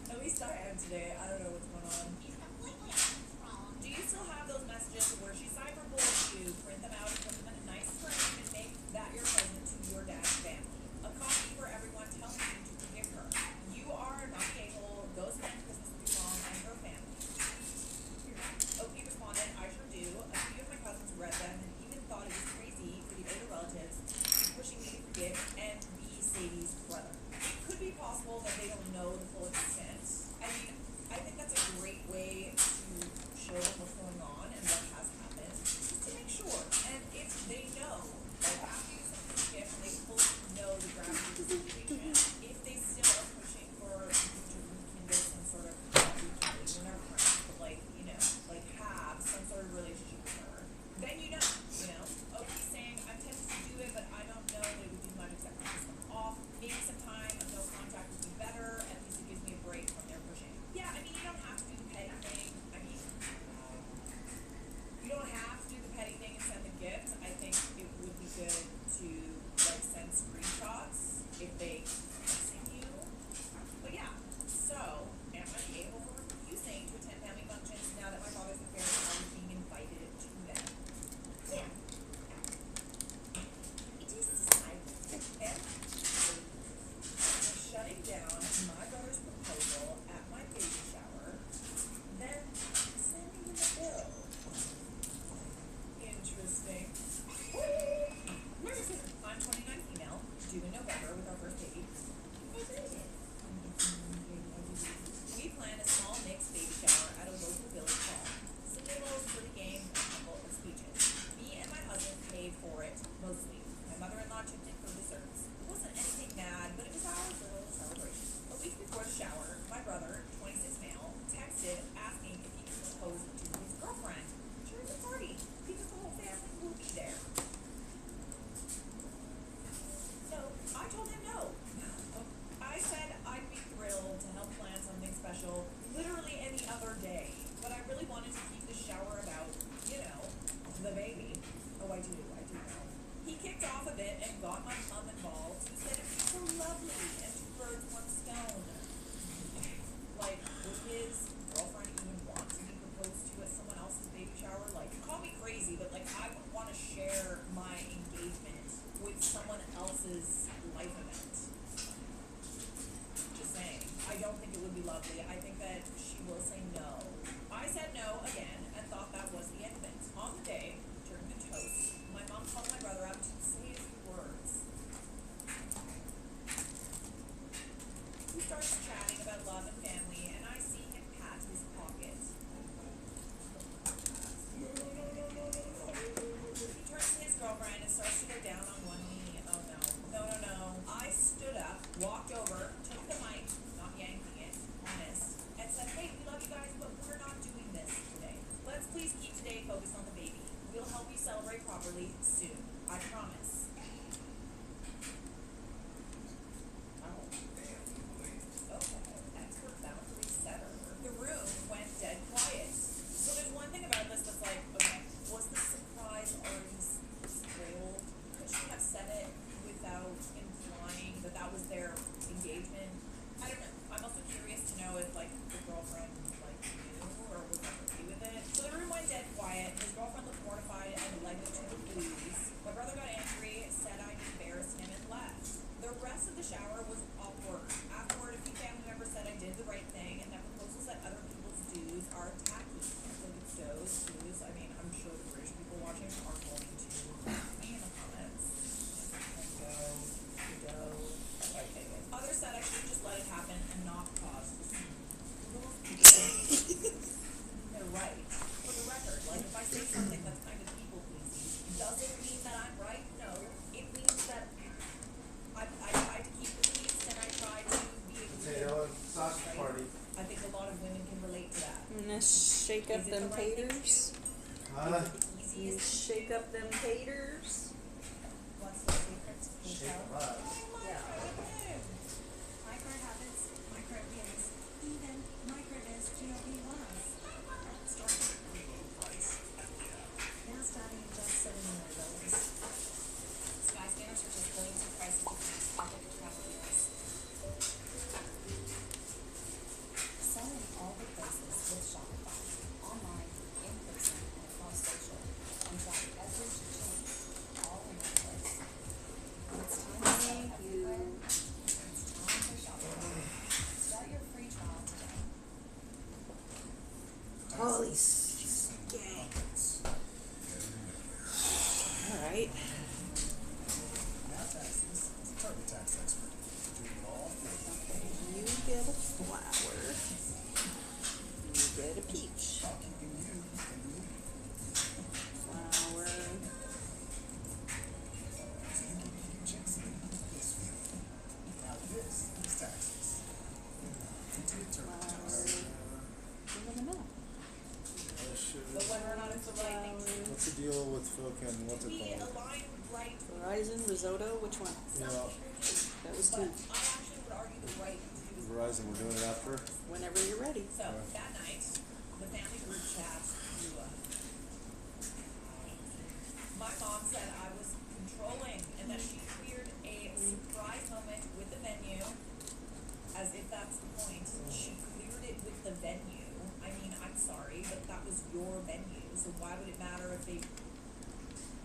At least I am today. I don't know what's going on. Do you still have those messages where she cyberbullied you, print them out and put them in a nice frame and make that your present to your dad's family? A copy for everyone telling you to forgive her. You are not the a-hole. Go spend Christmas with your mom and her family. OP responded, I sure do. A few of my cousins read them and even thought it was crazy for the older relatives pushing me to forgive and be Sadie's brother. It could be possible that they don't know the full extent. I mean, I think that's a great way be lovely. I think that she will say no. I said no again and thought that was the end of it. On the day, during the toast, my mom called my brother up to say a few words. He starts chatting about love and family, and I see him pat his pocket. He turns to his girlfriend and starts to go down on one knee. Oh no. No. I stood up, walked over, took the mic, not yanking it, honest, and said, hey, we love you guys, but we're not doing this today. Let's please keep today focused on the baby. We'll help you celebrate properly soon. I promise. Expert boundary setter. The room went dead quiet. So there's one thing about this that's like, okay, was the surprise already spoiled? Could she have said it without implying that that was their engagement? I don't know. I'm also curious to know if like the girlfriend like knew or was like okay with it. So the room went dead quiet. His girlfriend looked mortified and led it to the blues. My brother got angry, said I'd embarrassed him, and left. The rest of the shower was awkward. Afterward, a few family members said I did the right thing and that proposals at other people's dues are tacky. Including dues. I mean, I'm sure the British people watching are going to me in the comments. Okay. Others said I should just let it happen and not cause the scene. They're right. For the record, like if I say something that's kind of people pleasing, does it mean that I'm right? No. It means that I try to keep the peace and I try to be able to Potato and sausage party. I think a lot of women can relate to that. I'm gonna shake up them taters. You shake up them taters. What's the secret to Shake Michelle? them up. Micro habits, micro wins, even micro does GLP-1s. Now starting at just $79. Skyscanners are just billions of prices decrease all of your travel deals. Sell in all the places with Shopify. Online, in person, and across social. And track every change, all in one place. It's time to sell everywhere. It's time for Shopify. Start your free trial today. Holy gang. Alright. Now taxes is a TurboTax expert, doing it all for you. You get a flower. You get a peach. While keeping you in the loop. Flower. So you can keep chasing this feeling. Now this is taxes. You did TurboTax. But whether or not it's the right thing to What's the deal with fucking, what's it be called? aligned right. Verizon, risotto, which one? Yeah, That was But two. I actually would argue the right thing to do is Verizon, we're doing it after? Whenever you're ready. So that night, the family group chat blew up. My mom said I was controlling and that she cleared a surprise moment with the venue, as if that's the point. She cleared it with the venue. I mean, I'm sorry, but that was your venue, so why would it matter if they...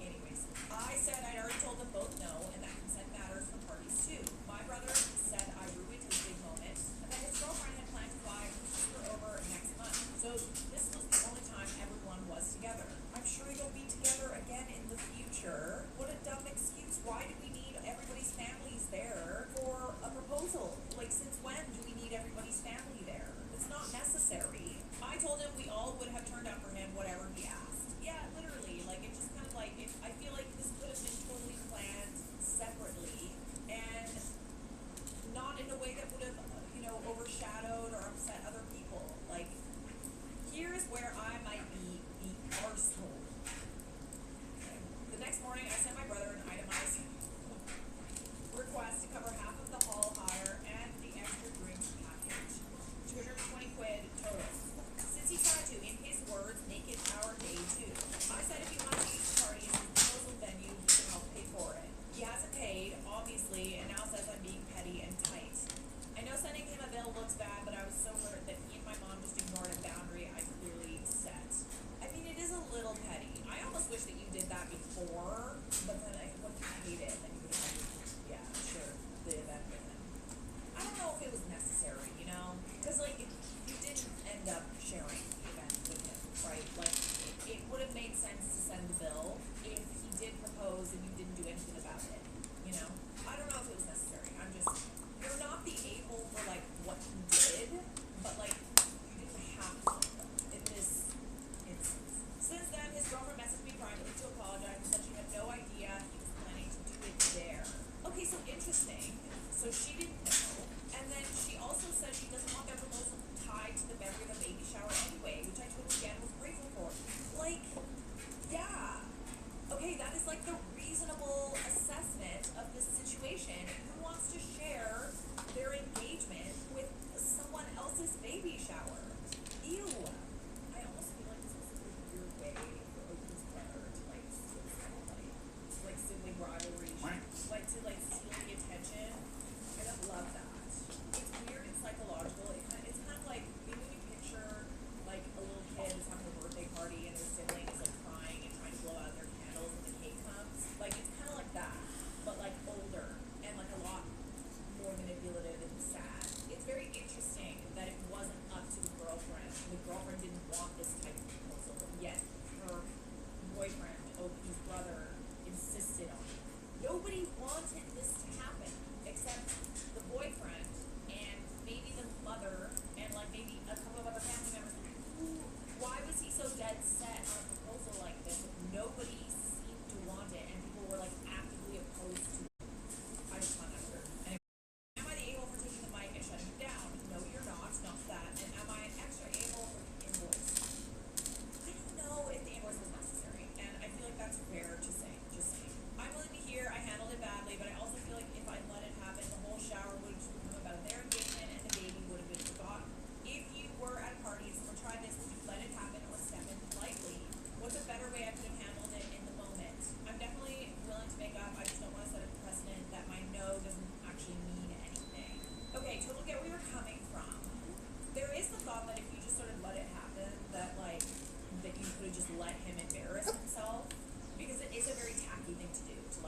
Anyways, I said I'd already told them both no, and that consent matters for parties too. My brother said I ruined his big moment, and that his girlfriend had planned to fly her sister over next month. So this was the only time everyone was together. I'm sure you'll be together again in the future. What a dumb excuse. Why do we need everybody's families there for a proposal? Like, since when do we need everybody's family there? It's not necessary. I told him we all would have turned up for him whatever he asked. Yeah, literally, like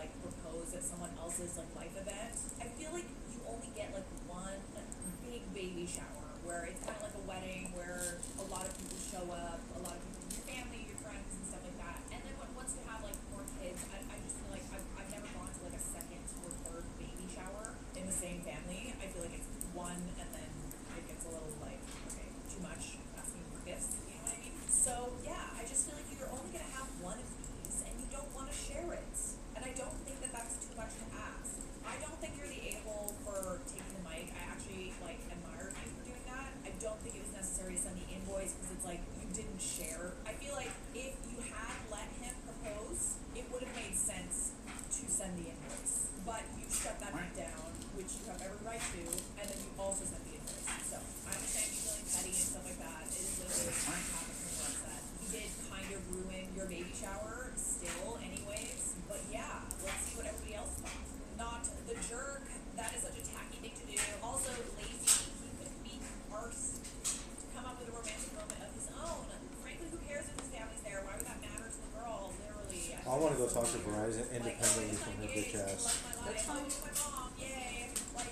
like propose at someone else's like life event. I feel like you only get like one big baby shower where it's kind of like a wedding where a lot of people show up, a lot of people from your family, your friends, and stuff like that. And then once you have like more kids, I just feel like I've never gone to like a second or third baby shower in the same family. I feel like it's one and then it gets a little like, okay, too much asking for gifts, you know what I mean? So yeah, I just feel like you're only gonna have one of these and you don't want to share it. And I don't think that that's too much to ask. I don't think you're the a-hole for taking the mic. I actually like admire you for doing that. I don't think it was necessary to send the invoice because it's like you didn't share. I feel like if you had let him propose, it would have made sense to send the invoice. But you shut that down, which you have every right to, and then you also sent the invoice. So I understand you feeling petty and stuff like that. It is literally what happened from the onset. He did kind of ruin your baby shower still anyways. But yeah, let's see what everybody else thought. Not the jerk. That is such a tacky thing to do. Also lazy. He could be arsed to come up with a romantic moment of his own. Frankly, who cares if his family's there? Why would that matter to the girl? Literally. I want to go talk to Verizon independently from her bitch ass. That's fine. My mom, yay. Like,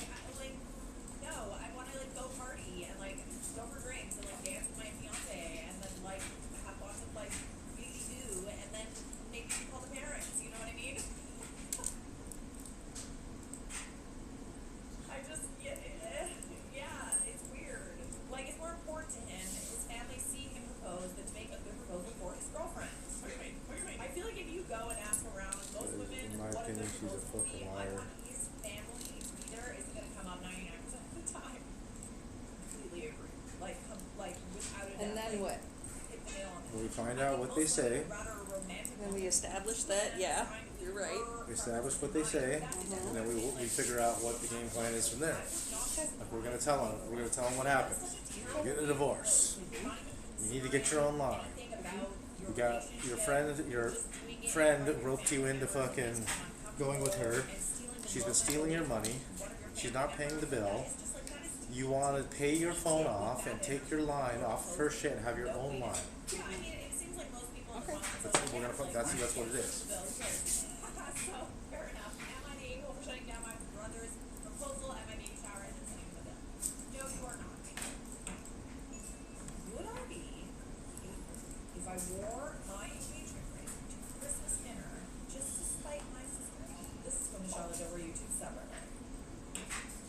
no, I want to like go party and like go for drinks and like dance with my fiance and then like have lots of like beauty do and then maybe call the parents. You know what I mean? I just yeah, it's weird. Like it's more important to him his family see him propose than to make a good proposal for his girlfriend. I feel like if you go and ask around, most women, In my what a opinion, good she's a proposal would be. fucking I liar. want his family to be there isn't going to come up 99% of the time. Completely agree. Like without a doubt. And then like, what? hit the nail on the When we head. find I out think what most they women say, would rather a romantic Then we moment establish than that, yeah, trying to you're right. we establish what they say, and then we figure out what the game plan is from there. Like we're gonna tell them what happened. You're getting a divorce. You need to get your own line. You got your friend roped you into fucking going with her. She's been stealing your money. She's not paying the bill. You want to pay your phone off and take your line off of her shit and have your own line. Yeah, I mean, it seems like most people in the comments That's what it is. So, fair enough. Am I the a-hole for shutting down my brother's proposal at my baby shower and then sending the bill? No, you are not. Would I be if I wore my engagement ring to Christmas dinner just to spite my sister? This is from the Charlotte Over YouTube subreddit.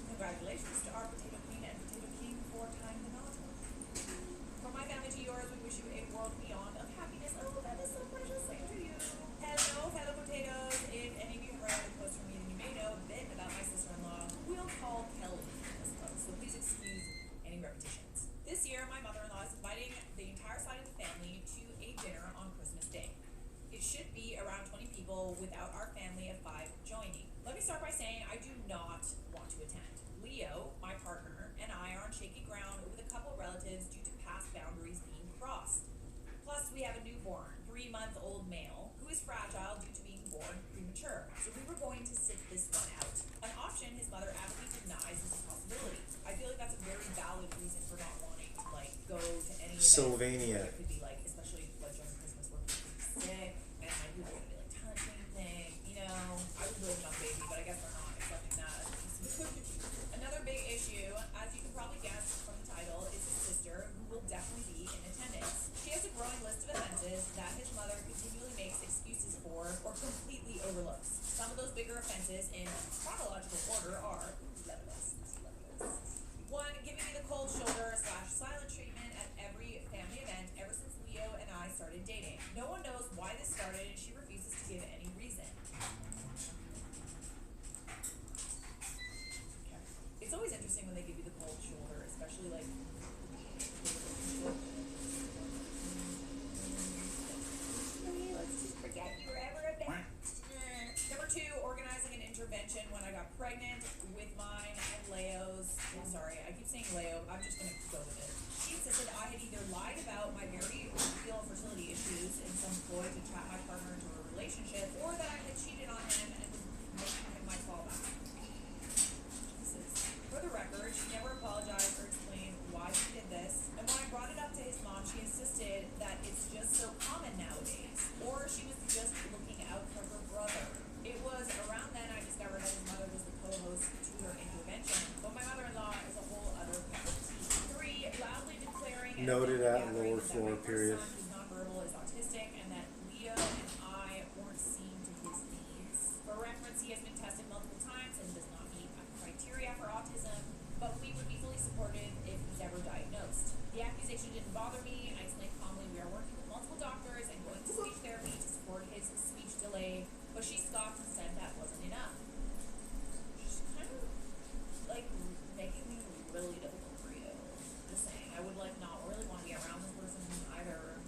Congratulations to our Potato Queen and Potato King for tying the knot. From my family to yours, we wish you a world beyond of happiness. Oh, that is so precious. Same to you. Hello potatoes. If any of you have read the post from me, then you may know a bit about my sister-in-law. We'll call Kelly in this post, so please excuse any repetitions. This year, my mother-in-law is inviting the entire side of the family to a dinner on Christmas Day. It should be around 20 people without our family of 5 joining. Let me start by saying I do not want to attend. Leo, my partner, and I are on shaky ground with a couple relatives due to past boundaries being crossed. Plus, we have a newborn, 3-month-old male, who is fragile due to being born premature. So we were going to sit this one out. An option his mother absolutely denies is a possibility. I feel like that's a very valid reason for not wanting to like go to any event. Sylvania. It could be like, especially like during Christmas where people could be sick and like people would be like touching things, you know. I was really on baby, but I guess we're not accepting that. Another big issue, as you can probably guess from the title, is his sister, who will definitely be in attendance. She has a growing list of offenses that his mother continually makes excuses for or completely overlooks. Some of those bigger offenses in chronological order are 1. Giving me the cold shoulder / silent treatment at every family event ever since Leo and I started dating. No one knows why this started and she refuses to give any reason. It's always interesting when they give you the cold shoulder, especially like let's just forget you were ever a bad. Number 2, organizing an intervention when I got pregnant with mine and Leo's. I'm sorry, I keep saying Leo. I'm just gonna go with it. She insisted I had either lied about my very real fertility issues in some ploy to trap my partner into a relationship, or that I had cheated on him and was making him my fallback. For the record, she never apologized or explained why she did this, and when I brought it up to his mom, she insisted that it's just so common nowadays, or she was just looking out for her brother. It was Noted at lower floor, period. My son, who's nonverbal, is autistic, and that Leo and I weren't seen to his needs. For reference, he has been tested multiple times and does not meet criteria for autism, but we would be fully supportive if he's ever diagnosed. The accusation didn't bother me. I explained calmly we are working with multiple doctors and going to speech therapy to support his speech delay, but she scoffed and said that wasn't enough. She's kind of like making me really difficult for you. Just saying, I would like not really want to be around this person either.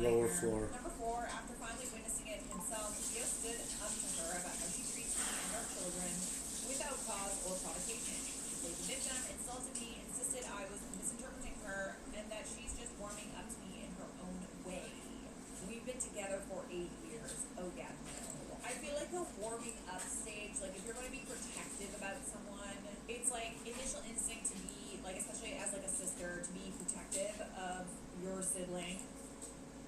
Lower floor. Number 4, after finally witnessing it himself, Leo stood up to her about how she treats me and our children without cause or provocation. She played the victim, insulted me, insisted I was misinterpreting her, and that she's just warming up to me in her own way. We've been together for 8 years. Oh yeah, no. I feel like the warming up stage, like if you're going to be protective about someone, it's like initial instinct to be, like especially as like a sister, to be protective of your sibling.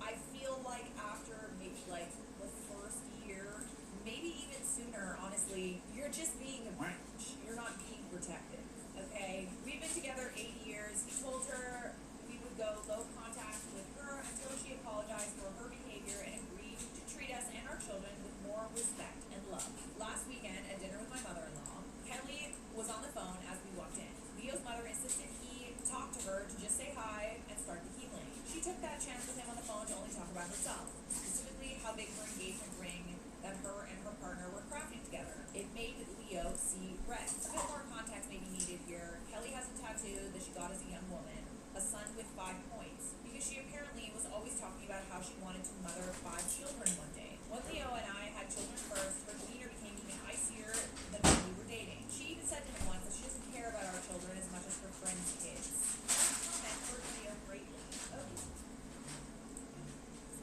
I feel like after maybe like the first year, maybe even sooner, honestly, you're just being a bitch. You're not being protective, okay? We've been together 8 years. He told her we would go low contact with her until she apologized for her behavior and agreed to treat us and our children with more respect and love. Last weekend at dinner with my mother-in-law, Kelly was on the phone as we walked in. Leo's mother insisted he talk to her to just say hi and start the healing. She took that chance with him on the phone to only talk about herself, specifically how big her engagement ring that her and her partner were crafting together. It made Leo see red. A bit more context may be needed here. Kelly has a tattoo that she got as a young woman, a sun with 5 points, because she apparently was always talking about how she wanted to mother 5 children one day. When Leo and I had children first, her demeanor became even icier than when we were dating. She even said to him once that she doesn't care about our children as much as her friends' kids. That comment hurt Leo greatly. Oh.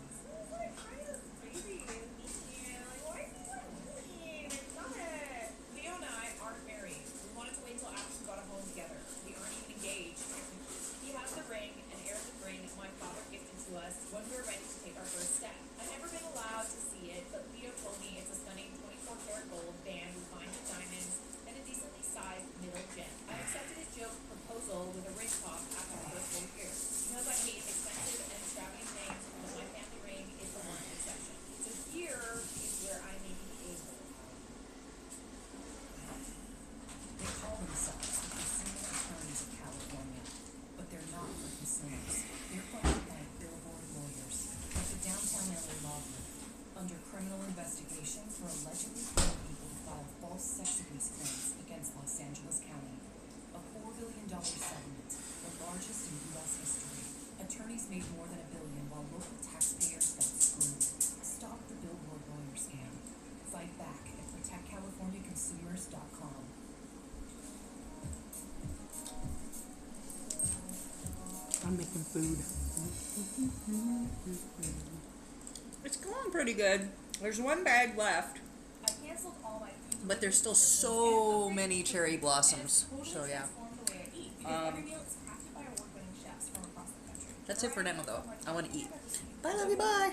This is like kind of crazy and mean. Like, why is he so mean? Stop it. Leo and I aren't married. We wanted to wait until after we got a home together. We aren't even engaged. He has the ring, an heir to the ring my father gifted to us when we were ready to take our first step. I've never been allowed to see it, but Leo told me it's a stunning 24-karat gold band with fine diamonds and a decently sized middle gem. I accepted his joke proposal with a ring pop after the first 4 years. He knows I hate expensive and extravagant things, but my family ring is the one exception. So here is where I may be able. They call themselves the consumer attorneys of California, but they're not for consumers. They're funded by billboard lawyers, like the downtown LA law group, under criminal investigation for allegedly paying people to file false sex abuse claims against Los Angeles County. A $4 billion settlement, the largest in U.S. history. Attorneys made more than $1 billion while local taxpayers got screwed. Stop the billboard lawyer scam. Fight back at protectcaliforniaconsumers.com. I'm making food. It's going pretty good. There's 1 bag left, I canceled all my food. but there's still so many cherry blossoms. So yeah. That's it for now though. I want to eat. Bye, love you, bye.